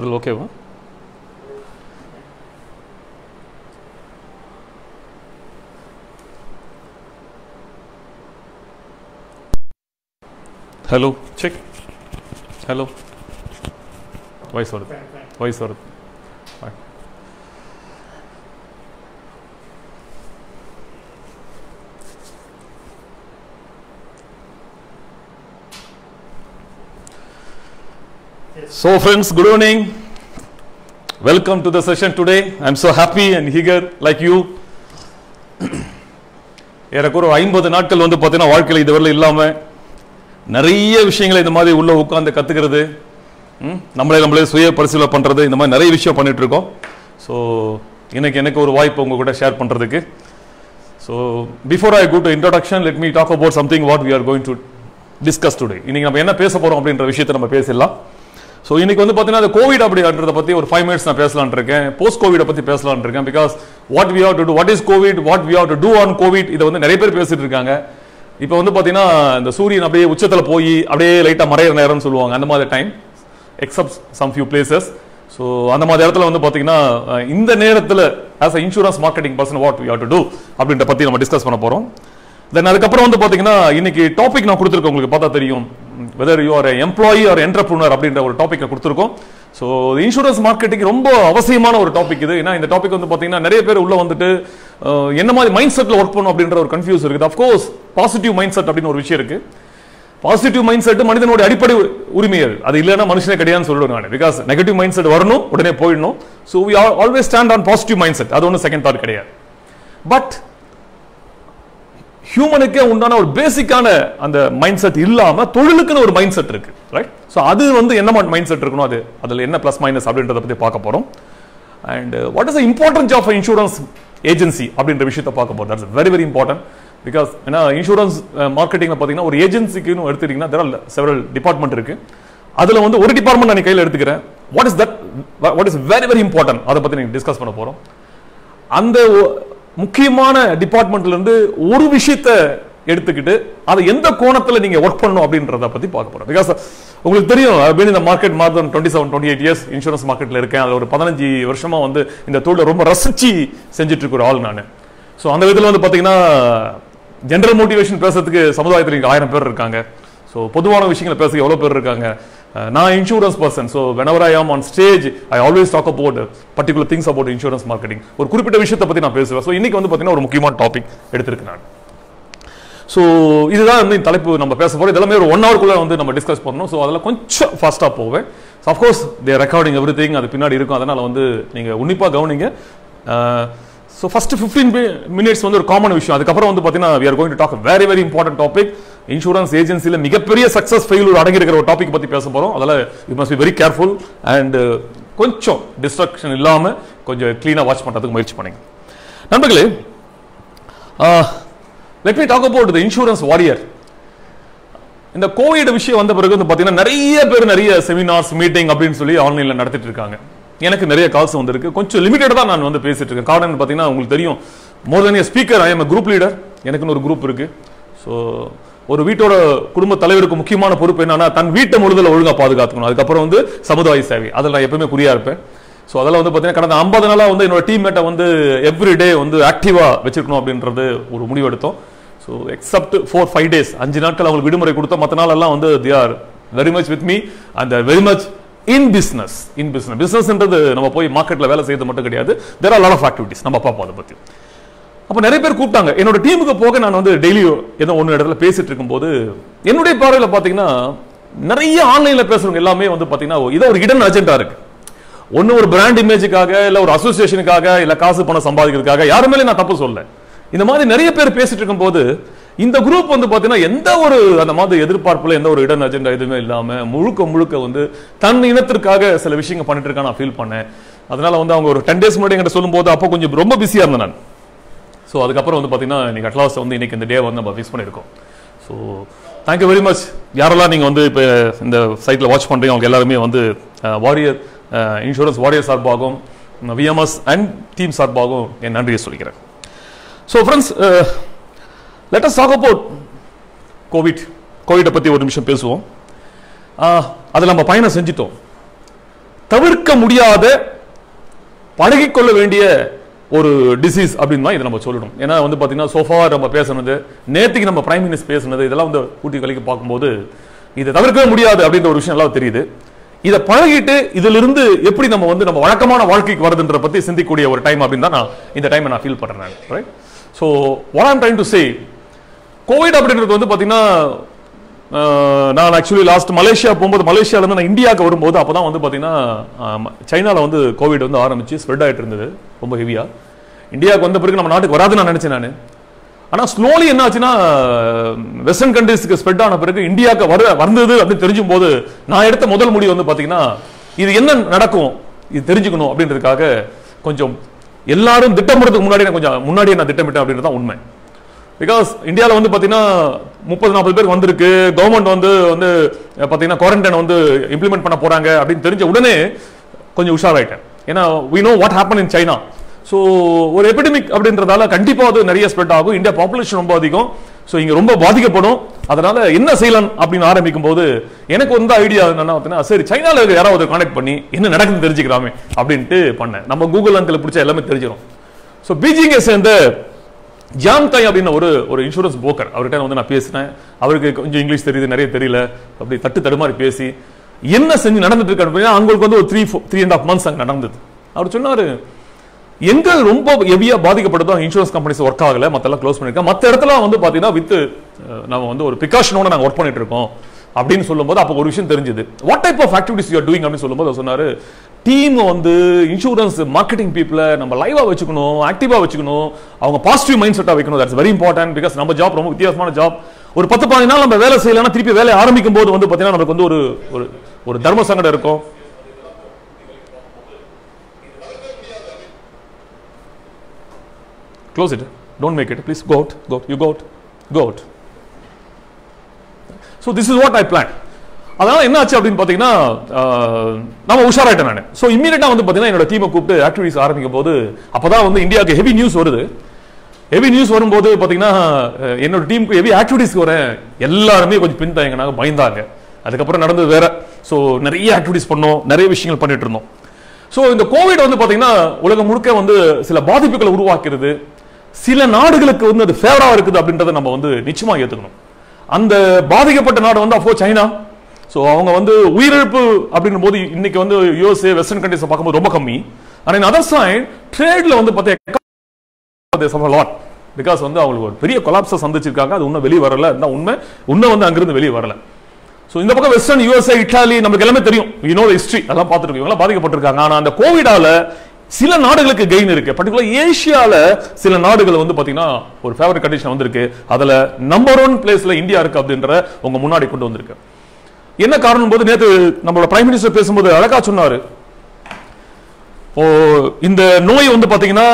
ஓகேவா? Hello check. Hello voice வருது, voice வருது. So friends, good evening. Welcome to the session today. I am so happy and eager like you. ஏறக்குறைய 50 நாட்கள் வந்து பார்த்தீங்கன்னா வாழ்க்கையில் இதுவரை இல்லாமல் நிறைய விஷயங்களை இந்த மாதிரி உள்ள உட்காந்து கற்றுக்கிறது, நம்மளே சுய பரிசீலனை பண்ணுறது, இந்த மாதிரி நிறைய விஷயம் பண்ணிட்டு இருக்கோம். ஸோ இன்னைக்கு எனக்கு ஒரு வாய்ப்பு உங்க கூட ஷேர் பண்ணுறதுக்கு. So before I go to introduction, let me talk about something what we are going to discuss today. இன்னைக்கு நம்ம என்ன பேச போகிறோம் அப்படின்ற விஷயத்தை நம்ம பேசலாம். ஸோ இன்னைக்கு வந்து பார்த்தீங்கன்னா அந்த கோவிட் அப்படின்றத பற்றி ஒரு 5 minutes நான் பேசலான்னு இருக்கேன். போஸ்ட் கோவிடை பற்றி பேசலான்னு இருக்கேன். Because what we have to do, what is COVID, what we have to do on COVID, இதை வந்து நிறைய பேர் பேசிட்டு இருக்காங்க. இப்போ வந்து பார்த்தீங்கன்னா இந்த சூரியன் அப்படியே உச்சத்தில் போய் அப்படியே லைட்டாக மறையிற நேரம்னு சொல்லுவாங்க, அந்த மாதிரி time, except some few places. So அந்த மாதிரி இடத்துல வந்து பார்த்தீங்கன்னா இந்த நேரத்தில் as a insurance marketing person what we have to do அப்படின்ற பற்றி நம்ம டிஸ்கஸ் பண்ண போகிறோம். தென் அதுக்கப்புறம் வந்து பார்த்தீங்கன்னா இன்னைக்கு டாபிக் நான் கொடுத்துருக்கேன், உங்களுக்கு பார்த்தா தெரியும், whether you are an employee or entrepreneur அப்படின்ற ஒரு டாபிக்கை கொடுத்துருக்கோம். ஸோ இன்சூரன்ஸ் மார்க்கெட்டிங் ரொம்ப அவசியமான ஒரு டாபிக் இது. ஏன்னா இந்த டாபிக் வந்து பார்த்தீங்கன்னா நிறைய பேர் உள்ள வந்துட்டு என்ன மாதிரி மைண்ட் செட்டில் ஒர்க் பண்ணும் அப்படின்ற ஒரு கன்ஃபியூஸ் இருக்குது. அஃப்கோர்ஸ் பாசிட்டிவ் மைண்ட் செட் அப்படின்னு ஒரு விஷயம் இருக்கு. பாசிட்டிவ் மைண்ட் செட் மனிதனுடைய அடிப்படை உரிமை, அது இல்லைன்னா மனுஷனே கிடையாதுன்னு சொல்லுவேன் நான். பிகாஸ் நெகட்டிவ் மைண்ட் செட் வரணும், உடனே போயிடணும். So we always stand on positive mind set, அது ஒன்றும் செகண்ட் தாட் கிடையாது. பட் ஹியூமனுக்கே உண்டான ஒரு பேசிக்கான அந்த மைண்ட் செட் இல்லாம தொழிலுக்குன்னு ஒரு மைண்ட் செட் இருக்கு, ரைட்? ஸோ அது வந்து என்ன மைண்ட் செட் இருக்கணும், அதுல என்ன பிளஸ் மைனஸ் அப்படின்றத பத்தி பார்க்க போறோம். And what is the importance of insurance agency அப்படின்ற விஷயத்தை பார்க்க போறோம். That's very very important. Because ஏன்னா இன்சூரன்ஸ் மார்க்கெட்டிங்ல பாத்தீங்கன்னா ஒரு ஏஜென்சிக்குன்னு எடுத்துட்டீங்கன்னா there are several டிபார்ட்மெண்ட் இருக்கு. அதுல வந்து ஒரு டிபார்ட்மெண்ட் நான் கையில் எடுத்துக்கிறேன். What is that, what is very very important, அதை பத்தி நீங்க டிஸ்கஸ் பண்ண போறோம். அந்த முக்கியமான டிபார்ட்மெண்ட்ல இருந்து ஒரு விஷயத்தை எடுத்துக்கிட்டு அதை எந்த கோணத்துல நீங்க ஒர்க் பண்ணணும் அப்படின்றத பத்தி பார்க்க போறோம். பிகாஸ் உங்களுக்கு தெரியும், இந்த market more than 27-28 years insurance மார்க்கெட்ல இருக்கேன். அதுல ஒரு 15 வருஷமா வந்து இந்த தொழிலை ரொம்ப ரசிச்சு செஞ்சுட்டு இருக்கிற ஆள் நான். ஸோ அந்த விதத்தில் வந்து பாத்தீங்கன்னா ஜெனரல் மோட்டிவேஷன் பேசுறதுக்கு சமுதாயத்தில் 1000 பேர் இருக்காங்க. ஸோ பொதுவான விஷயங்களை பேச எவ்வளவு பேர் இருக்காங்க. நான் insurance person. So whenever I am on stage, I always talk about particular things about insurance marketing. ஒரு குறிப்பிட்ட விஷயத்தை பத்தி நான் பேசுவேன். ஸோ இன்னைக்கு வந்து பாத்தீங்கன்னா ஒரு முக்கியமான டாபிக் எடுத்திருக்கேன் நான். ஸோ இதுதான் வந்து இந்த தலைப்பு நம்ம பேச போறோம். இதெல்லாமே ஒரு 1 hour வந்து நம்ம டிஸ்கஸ் பண்ணணும். ஸோ அதெல்லாம் கொஞ்சம் ஃபாஸ்டா போவேன். Of course they recording every thing, அது பின்னாடி இருக்கும். அதனால வந்து நீங்க உன்னிப்பா கவனிங்க. ஸோ ஃபர்ஸ்ட் 15 minutes வந்து ஒரு காமன் விஷயம். அதுக்கப்புறம் வந்து பார்த்தீங்கன்னா we are going to talk a very very important topic. Insurance ஏஜென்சியில் மிகப்பெரிய சக்சஸ் ஃபெயிலியர் அடங்கி இருக்கிற ஒரு டாபிக் பத்தி பேச போறோம். அதனால you must be very careful and கொஞ்சம் டிஸ்ட்ராக்ஷன் இல்லாம கொஞ்சம் கிளீனா வாட்ச் பண்றதுக்கு முயற்சி பண்ணுங்க நண்பர்களே. Let me talk about the insurance warrior. இந்த கோவிட் விஷயம் வந்த பிறகு வந்து பார்த்தீங்கன்னா நிறைய பேர் நிறைய செமினார்ஸ் மீட்டிங் அப்படின்னு சொல்லி ஆன்லைன்ல நடத்திட்டு இருக்காங்க. எனக்கு நிறைய கால்ஸ் வந்திருக்கு. கொஞ்சம் லிமிட்டட் தான் நான் வந்து பேசிட்டு இருக்கேன். காரணம் பார்த்தீங்கன்னா உங்களுக்கு தெரியும், more than a speaker I am a group leader. எனக்குன்னு ஒரு குரூப் இருக்கு. ஸோ ஒரு வீட்டோட குடும்ப தலைவருக்கு முக்கியமான பொறுப்பு என்னன்னா தன் வீட்டை முழுதல ஒழுங்கா பாதுகாத்துக்கணும். அதுக்கப்புறம் வந்து சமுதாய சேவை, அதில் நான் எப்பவுமே குறியா இருப்பேன். ஸோ அதெல்லாம் வந்து பார்த்தீங்கன்னா கடந்த 50 நாளா வந்து என்னோட டீம்மேட்டை வந்து எவ்ரிடே வந்து ஆக்டிவா வச்சிருக்கணும் அப்படின்றது ஒரு முடிவு எடுத்தோம். ஸோ எக்ஸப்ட் 4-5 days 5 நாட்கள் அவங்களுக்கு விடுமுறை கொடுத்தோம். மற்ற நாள் எல்லாம் வந்து they are very much with me and they are very much in business. பிசினஸ்ன்றது நம்ம போய் மார்க்கெட்ல வேலை செய்யறது மட்டும் கிடையாது. there are a lot of activities. நம்ம பார்ப்போம் அதை பத்தி. அப்ப நிறைய பேர் கூப்பிட்டாங்க என்னோட டீமுக்கு போக. நான் வந்து டெய்லி ஏதோ ஒன்று இடத்துல பேசிட்டு இருக்கும்போது என்னுடைய பார்வையில் பாத்தீங்கன்னா நிறைய ஆன்லைன்ல பேசுறவங்க எல்லாமே வந்து பாத்தீங்கன்னா இதோ ஒரு ஹிடன் அஜெண்டா இருக்கு. ஒன்னு ஒரு பிராண்ட் இமேஜுக்காக, இல்ல ஒரு அசோசியேஷனுக்காக, இல்ல காசு பணம் சம்பாதிக்கிறதுக்காக, யாருமே நான் தப்பு சொல்ல. இந்த மாதிரி நிறைய பேர் பேசிட்டு இருக்கும் போது இந்த குரூப் வந்து பாத்தீங்கன்னா எந்த ஒரு அந்த மாதிரி எதிர்பார்ப்புல எந்த ஒரு இடன் அஜெண்டா எதுவுமே இல்லாம முழுக்க வந்து தன் இனத்திற்காக சில விஷயங்கள் பண்ணிட்டு இருக்கா நான் ஃபீல் பண்ணேன். அதனால வந்து அவங்க ஒரு 10 days முன்னாடி என்கிட்ட சொல்லும் போது அப்போ கொஞ்சம் ரொம்ப பிஸியா இருந்தேன் நான். ஸோ அதுக்கப்புறம் வந்து பார்த்தீங்கன்னா இன்னைக்கு அட்லாஸ்ட் வந்து இன்னைக்கு இந்த டே வந்து நம்ம ஃபிக்ஸ் பண்ணியிருக்கோம். So thank you very much. யாரெல்லாம் நீங்கள் வந்து இப்போ இந்த சைட்டில் வாட்ச் பண்ணுறீங்க அவங்க எல்லாருமே வந்து வாரியர் இன்சூரன்ஸ் வாரியர் சார்பாகவும் விஎம்எஸ் அண்ட் டீம் சார்பாகவும் என் நன்றியை சொல்லிக்கிறேன். So friends, let us talk about கோவிட்டை பற்றி ஒரு நிமிஷம் பேசுவோம். அதில் நம்ம பயணம் செஞ்சிட்டோம். தவிர்க்க முடியாத பழகிக்கொள்ள வேண்டிய ஒரு டிசீஸ் அப்படின்னு தான் இதை நம்ம சொல்லணும். ஏன்னா வந்து பார்த்தீங்கன்னா சோஃபா நம்ம பேசுனது, நேற்றுக்கு நம்ம பிரைம் மினிஸ்டர் பேசுனது, இதெல்லாம் வந்து கூட்டி கழிக்க பார்க்கும்போது இதை தவிர்க்கவே முடியாது அப்படின்ற ஒரு விஷயம் எல்லாம் தெரியுது. இதை பழகிட்டு இதிலிருந்து எப்படி நம்ம வந்து நம்ம வழக்கமான வாழ்க்கைக்கு வருதுன்ற பத்தி சிந்திக்கக்கூடிய ஒரு டைம் அப்படின்னு தான் நான் இந்த டைமை நான் ஃபீல் பண்றேன். Right? So what I'm trying to say, Covid அப்படின்றது வந்து பார்த்தீங்கன்னா நான் ஆக்சுவலி லாஸ்ட் மலேசியா போகும்போது, மலேசியாவிலேருந்து நான் இந்தியாவுக்கு வரும்போது அப்போ தான் வந்து பார்த்தீங்கன்னா சைனாவில் வந்து கோவிட் வந்து ஆரம்பிச்சு ஸ்ப்ரெட் ஆகிட்டு இருந்தது ரொம்ப ஹெவியாக. இந்தியாவுக்கு வந்த பிறகு நம்ம நாட்டுக்கு வராதுன்னு நான் நினச்சேன் நான். ஆனால் ஸ்லோலி என்ன ஆச்சுன்னா வெஸ்டர்ன் கண்ட்ரீஸ்க்கு ஸ்ப்ரெட் ஆன பிறகு இந்தியாவுக்கு வந்தது அப்படின்னு தெரிஞ்சும் போது நான் எடுத்த முதல் முடிவு வந்து பார்த்தீங்கன்னா இது என்ன நடக்கும் இது தெரிஞ்சுக்கணும் அப்படின்றதுக்காக கொஞ்சம் எல்லாரும் திட்டமிடுறதுக்கு முன்னாடியே நான் திட்டமிட்டேன் அப்படின்றது தான் உண்மை. பிகாஸ் இந்தியாவில் வந்து பார்த்தீங்கன்னா 30-40 பேர் வந்திருக்கு, கவர்மெண்ட் வந்து பார்த்தீங்கன்னா குவாரண்டைன் வந்து இம்ப்ளிமெண்ட் பண்ண போறாங்க அப்படின்னு தெரிஞ்ச உடனே கொஞ்சம் உஷாராயிட்டேன். ஏன்னா we know what happened in China. So ஒரு எபிடமிக் அப்படின்றதால கண்டிப்பாக அது நிறைய ஸ்ப்ரெட் ஆகும். இந்தியா பாப்புலேஷன் ரொம்ப அதிகம், ஸோ இங்கே ரொம்ப பாதிக்கப்படும். அதனால என்ன செய்யலாம் அப்படின்னு ஆரம்பிக்கும் போது எனக்கு வந்து ஐடியா என்னன்னா, சரி சைனாவில் யாராவது கான்டாக்ட் பண்ணி என்ன நடக்குதுன்னு தெரிஞ்சுக்கலாமே அப்படின்ட்டு பண்ணேன். நம்ம கூகுள் அங்கில் பிடிச்ச எல்லாமே தெரிஞ்சிடும். ஸோ பீஜிங்கை சேர்ந்த ஜாங் தாய் அப்படின்னு ஒரு இன்சூரன்ஸ் புரோக்கர், அவர்கிட்ட வந்து நான் பேசினேன். அவருக்கு கொஞ்சம் இங்கிலீஷ் தெரியுது, நிறைய தெரியல, அப்படி தடுமாறி பேசி என்ன செஞ்சு நடந்துட்டு இருக்கு அப்படின்னா அவங்களுக்கு வந்து ஒரு 3.5 months அங்கே நடந்தது. அவர் சொன்னாரு, எங்க ரொம்ப ஹெவியா பாதிக்கப்பட்டதோ இன்சூரன்ஸ் கம்பெனிஸ் ஒர்க் ஆகல, மத்தெல்லாம் க்ளோஸ் பண்ணிருக்கோம், மற்ற இடத்துல வந்து பாத்தீங்கன்னா நம்ம வந்து ஒரு பிரிகாஷனோட நாங்க ஒர்க் பண்ணிட்டு இருக்கோம் அப்படின்னு சொல்லும்போது அப்போ ஒரு விஷயம் தெரிஞ்சது. What type of activities you are doing அப்படின்னு சொல்லும்போது அவர் சொன்னாரு, டீம் வந்து இன்சூரன்ஸ் மார்க்கெட்டிங் பீப்புளை நம்ம லைவா வச்சுக்கணும், ஆக்டிவா வச்சுக்கணும், அவங்க பாசிட்டிவ் மைண்ட் செட்டா வைக்கணும். That's very important. பிகாஸ் நம்ம ஜாப் ரொம்ப வித்தியாசமான ஜாப். ஒரு 10-15 நாள் நம்ம வேலை செய்யலாம், திருப்பி வேலை ஆரம்பிக்கும் போது வந்து பாத்தீங்கன்னா நமக்கு வந்து ஒரு தர்ம சங்கடம் இருக்கும். Close it. Don't make it. Please go out. Go out. You go out. Go out. So this is what I planned. அதனால என்ன ஆச்சு அப்படின்னு பாத்தீங்கன்னா நம்ம உஷாராயிட்டேன் நான். ஸோ இம்மீடியட்டா வந்து பாத்தீங்கன்னா என்னோட டீமை கூப்பிட்டு ஆக்டிவிட்டிஸ் ஆரம்பிக்கும் போது அப்பதான் வந்து இந்தியாவுக்கு ஹெவி நியூஸ் வருது. ஹெவி நியூஸ் வரும்போது பாத்தீங்கன்னா என்னோட டீமுக்கு ஹெவி ஆக்டிவிட்டிஸ் வரேன், எல்லாருமே கொஞ்சம் பின்தங்கினாங்க, பயந்தாங்க. அதுக்கப்புறம் நடந்தது வேற. ஸோ நிறைய ஆக்டிவிட்டிஸ் பண்ணோம், நிறைய விஷயங்கள் பண்ணிட்டு இருந்தோம். ஸோ இந்த கோவிட் வந்து பாத்தீங்கன்னா உலகம் முழுக்க வந்து சில பாதிப்புகளை உருவாக்கிறது, சில நாடுகளுக்கு வந்து அது ஃபேவரா இருக்குது அப்படின்றத நம்ம வந்து நிச்சயமா ஏத்துக்கணும். அந்த பாதிக்கப்பட்ட நாடு வந்து அப்போ சைனா. ஸோ அவங்க வந்து உயிரிழப்பு அப்படின்ற போது இன்னைக்கு வந்து யூஎஸ்ஏ வெஸ்டர்ன் கண்ட்ரீஸ் பார்க்கும்போது ரொம்ப கம்மி. ஆனால் அதர் சைட் ட்ரேட்ல வந்து பார்த்தீங்கன்னா பிகாஸ் வந்து அவங்களுக்கு ஒரு பெரிய கொலாப்ஸை சந்திச்சிருக்காங்க. அது இன்னும் வெளியே வரல, உண்மை இன்னும் வந்து அங்கிருந்து வெளியே வரல. ஸோ இந்த பக்கம் வெஸ்டர்ன் யூஎஸ்ஏ இட்டாலி நமக்கு எல்லாமே தெரியும், யூனோ ஹிஸ்டரி அதெல்லாம் பார்த்துட்டு இவங்க பாதிக்கப்பட்டிருக்காங்க. ஆனால் அந்த கோவிடால சில நாடுகளுக்கு கெயின் இருக்கு. பர்டிகுலர் ஏசியால சில நாடுகள் வந்து பாத்தீங்கன்னா ஒரு ஃபேவரட் கண்டிஷன் வந்திருக்கு. அதுல நம்பர் 1 பிளேஸ்ல இந்தியா இருக்கு அப்படின்ற உங்க முன்னாடி கொண்டு வந்திருக்கு. என்ன காரணம் போது நேற்று நம்மளோட பிரைம் மினிஸ்டர் பேசும்போது அழகா சொன்னாரு, இந்த நோய் வந்து பாத்தீங்கன்னா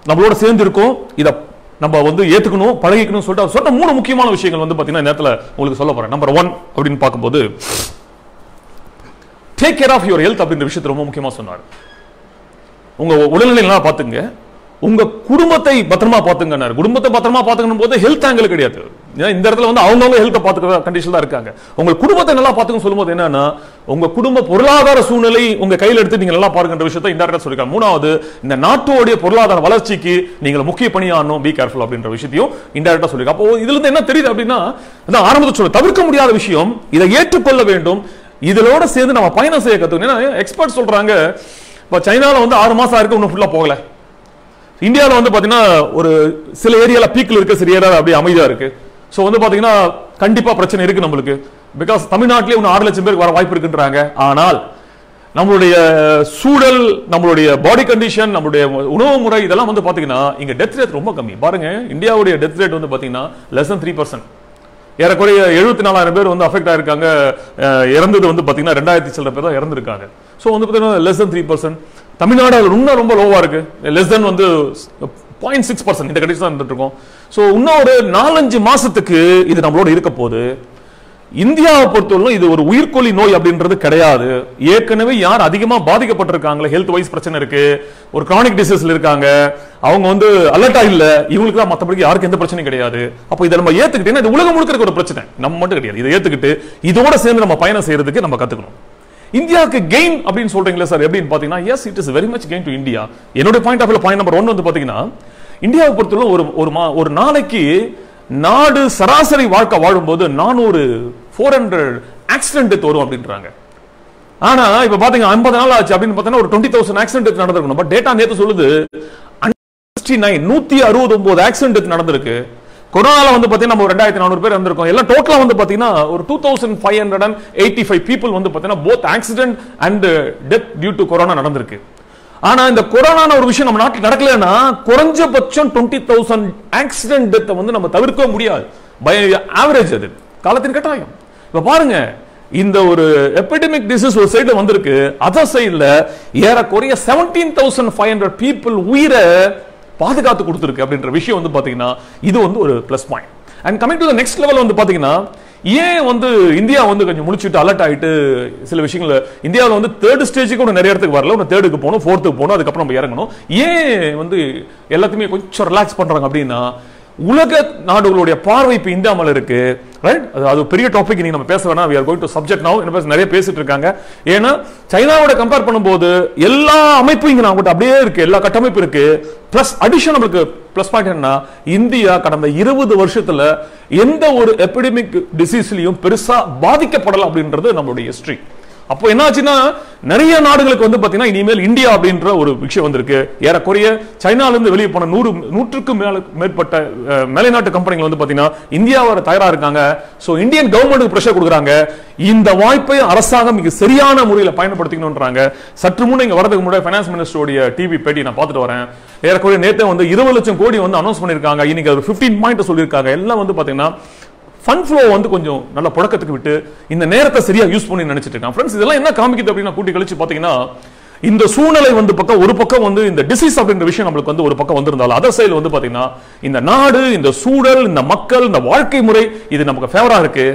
நம்மளோட சேர்ந்து இருக்கும், இத நம்ம வந்து ஏத்துக்கணும், பழகிக்கணும் சொல்லிட்டு சொன்ன 3 முக்கியமான விஷயங்கள் வந்து பாத்தீங்கன்னா நேரத்துல உங்களுக்கு சொல்ல போறேன். நம்பர் 1 அப்படின்னு பார்க்கும்போது take care of your health அப்படின்ற விஷயத்தை ரொம்ப முக்கியமா சொன்னார். உங்க உடல்நிலை நல்லா பாத்துங்க, உங்க குடும்பத்தை பத்திரமா பாத்துங்க. குடும்பத்தை பத்திரமா பாத்துக்கணும் போது ஹெல்த் ஆங்கிள் கிடையாது. இந்த இடத்துல வந்து அவங்கவுங்க ஹெல்த்தை பாத்துக்கிற கண்டிஷன் தான் இருக்காங்க. உங்க குடும்பத்தை நல்லா பாத்துக்கணும் சொல்லும் போது என்னன்னா உங்க குடும்ப பொருளாதார சூழ்நிலை உங்க கையில் எடுத்து நீங்க நல்லா பாருங்கன்ற விஷயத்தை இன்டெரக்டா சொல்லிருக்காங்க. 3வது, இந்த நாட்டோடைய பொருளாதார வளர்ச்சிக்கு நீங்க முக்கிய பணியாகணும், பி கேர்ஃபுல் அப்படின்ற விஷயத்தையும் இன்டெரக்டா சொல்லிருக்காங்க. அப்போ இதுல இருந்து என்ன தெரியுது அப்படின்னா ஆரம்பத்தில் சொல்ல தவிர்க்க முடியாத விஷயம், இதை ஏற்றுக்கொள்ள வேண்டும், இதோட சேர்ந்து நம்ம பயணம் செய்ய கத்துக்கணும். எக்ஸ்பர்ட் சொல்றாங்க, சைனால வந்து 6 மாசம் இருக்கு, இன்னும் ஃபுல்லா போகல. இந்தியாவில் வந்து பாத்தீங்கன்னா ஒரு சில ஏரியால பீக்ல இருக்கு, சில ஏரியால அப்படியே அமைதியா இருக்கு. சோ வந்து பாத்தீங்கன்னா கண்டிப்பா பிரச்சனை இருக்கு நம்மளுக்கு. பிகாஸ் தமிழ்நாட்டிலே இன்னும் 6 லட்சம் பேருக்கு வர வாய்ப்பு இருக்குன்றாங்க. ஆனால் நம்மளுடைய சூழல், நம்மளுடைய பாடி கண்டிஷன், நம்மளுடைய உணவு முறை இதெல்லாம் வந்து பாத்தீங்கன்னா இங்க டெத் ரேட் ரொம்ப கம்மி. பாருங்க, இந்தியாவுடைய டெத் ரேட் வந்து பாத்தீங்கன்னா less than 3%. ஏறக்குறைய 74,000 பேர் வந்து அஃபெக்ட் ஆயிருக்காங்க. இறந்தது வந்து பாத்தீங்கன்னா 2000 சில பேர் தான் இறந்துருக்காங்க. ஸோ வந்து பார்த்தீங்கன்னா less than 3%. தமிழ்நாடு இன்னும் ரொம்ப லோவா இருக்கு, less than வந்து 0.6% இந்த கண்டிஷன் தான் இருந்துட்டு இருக்கோம். ஸோ இன்னும் ஒரு 4-5 மாசத்துக்கு இது நம்மளோட இருக்க போது. இந்தியாவை பொறுத்தவரை இது ஒரு உயிர்கொல்லி நோய் அப்படின்றது கிடையாது. ஏற்கனவே யார் அதிகமா பாதிக்கப்பட்டிருக்காங்களே, ஹெல்த் வைஸ் பிரச்சனை இருக்கு, ஒரு கிரானிக் டிசீஸ்ல இருக்காங்க, அவங்க வந்து அலர்ட்டா இல்ல, இவங்களுக்கு தான் மற்றபடி யாருக்கு எந்த பிரச்சனையும் கிடையாது. அப்போ இதை நம்ம ஏத்துக்கிட்டே இது உலகம் முழுக்க இருக்க ஒரு பிரச்சனை, நம்ம மட்டும் கிடையாது. இதை ஏத்துக்கிட்டு இதோட சேர்ந்து நம்ம பயணம் செய்யறதுக்கு நம்ம கத்துக்கணும். இந்தியாவுக்கு கெயின் அப்படின்னு சொல்றீங்களா சார் எப்படின்னு பாத்தீங்கன்னா, yes it is very much gain to India. என்னோட point of view point number 1 வந்து பாத்தீங்கன்னா, இந்தியாவை பொறுத்தவரை ஒரு நாளைக்கு நாடு சராசரி வாழ்க்கை வாழும்போது 400 ஆக்சிடென்ட் டெத் வரும் அப்படின்றாங்க. ஆனா இப்ப பாத்தீங்க 50 நாள் ஆச்சு அப்படின்னு பார்த்தா ஒரு 20,000 ஆக்சிடென்ட் டெத் நடந்திருக்கும். பட் டேட்டா நேத்து சொல்லுது 169 ஆக்சிடென்ட் டெத் நடந்திருக்கு. கொரோனால வந்து பாத்தீங்கன்னா நம்ம 2400 பேர் வந்திருக்கோம். எல்லாம் டோட்டலா வந்து பாத்தீங்கன்னா ஒரு 2585 பீப்புள் வந்து பாத்தீங்கன்னா both accident and death due to corona நடந்திருக்கு. ஆனா இந்த கொரோனா ஒரு விஷயம் நம்ம நாட்டில் நடக்கலன்னா குறைஞ்சபட்சம் 20,000 ஆக்சிடென்ட் டெத்தை வந்து நம்ம தவிர்க்க முடியாது. பை ஆவரேஜ் அது காலத்தின் கட்டாயம். இப்ப பாருங்க, இந்த ஒரு எபிடெமிக் டிசீஸ் ஒரு சைடுல வந்திருக்கு, அதர் சைடுல ஏறக்குறைய 17,500 பீப்புள் உயிரை பாதுகாத்து கொடுத்திருக்கு அப்படின்ற விஷயம் வந்து பாத்தீங்கன்னா இது வந்து ஒரு plus point. And coming to the next level வந்து பாத்தீங்கன்னா, ஏன் வந்து இந்தியா வந்து கொஞ்சம் முழிச்சிட்டு அலர்ட் ஆயிட்டு சில விஷயங்கள் இந்தியாவில் வந்து தேர்ட் ஸ்டேஜுக்கு ஒன்று நிறைய இடத்துக்கு வரல, ஒன்று தேர்டுக்கு போகணும், ஃபோர்த்துக்கு போகணும், அதுக்கப்புறம் நம்ம இறங்கணும். ஏன் வந்து எல்லாத்தையுமே கொஞ்சம் ரிலாக்ஸ் பண்றாங்க அப்படின்னா, உலக நாடுகளுடைய பார்வை இப்ப இந்தியா மேல இருக்கு. ரைட், அது பெரிய டாபிக், நீங்க நம்ம பேச வேணாம். we are going to subject now. நிறைய பேசிட்டு இருக்காங்க. ஏன்னா சைனாவோட கம்பேர் பண்ணும்போது எல்லா அமைப்பும் இங்க நம்மகிட்ட அப்படியே இருக்கு, எல்லா கட்டமைப்பு இருக்கு. பிளஸ் அடிஷன் நமக்கு பிளஸ் பாயிண்ட் என்ன, இந்தியா கடந்த 20 வருஷத்துல எந்த ஒரு எபிடெமிக் டிசீஸ்லயும் பெருசா பாதிக்கப்படலாம் அப்படின்றது நம்மளுடைய ஹிஸ்டரி. அப்போ என்ன ஆச்சுன்னா, நிறைய நாடுகளுக்கு வந்து பாத்தீங்கன்னா இனிமேல் இந்தியா அப்படின்ற ஒரு விஷயம் வந்திருக்கு. ஏறக்குறைய சைனால இருந்து வெளியே போன 100க்கும் மேற்பட்ட மேலைநாட்டு கம்பெனிகள் வந்து பாத்தீங்கன்னா இந்தியாவோட தயாரா இருக்காங்க. சோ இந்தியன் கவர்மெண்ட் பிரஷர் கொடுக்குறாங்க, இந்த வாய்ப்பை அரசாங்கம் மிக சரியான முறையில் பயன்படுத்திக்கணும்ன்றாங்க. சற்று முன்னே இங்க வரதுக்கு முன்னாடி ஃபைனான்ஸ் மினிஸ்டருடைய டிவி பேட்டி நான் பார்த்துட்டு வரேன். ஏறக்குறைய நேத்து வந்து 20 லட்சம் கோடி வந்து அனௌன்ஸ் பண்ணிருக்காங்க. இன்னைக்கு ஒரு 15 பாயிண்ட் சொல்லியிருக்காங்க. எல்லாம் வந்து பாத்தீங்கன்னா ஃபண்ட் ஃப்ளோ வந்து கொஞ்சம் நல்ல புழக்கத்துக்கு விட்டு இந்த நேரத்தை சரியா யூஸ் பண்ணி நினைச்சிட்டு இருக்காங்க. ஃப்ரெண்ட்ஸ், இதெல்லாம் என்ன காமிக்குது அப்படின்னா, கூட்டி கழிச்சு பாத்தீங்கன்னா இந்த சூழ்நிலை வந்து ஒரு பக்கம் வந்து இந்த டிசீஸ் அப்படின்ற விஷயம் நம்மளுக்கு வந்து ஒரு பக்கம் வந்திருந்தாலும், அதர் சைடு வந்து பாத்தீங்கன்னா இந்த நாடு, இந்த சூழல், இந்த மக்கள், இந்த வாழ்க்கை முறை இது நமக்கு ஃபேவரா இருக்கு.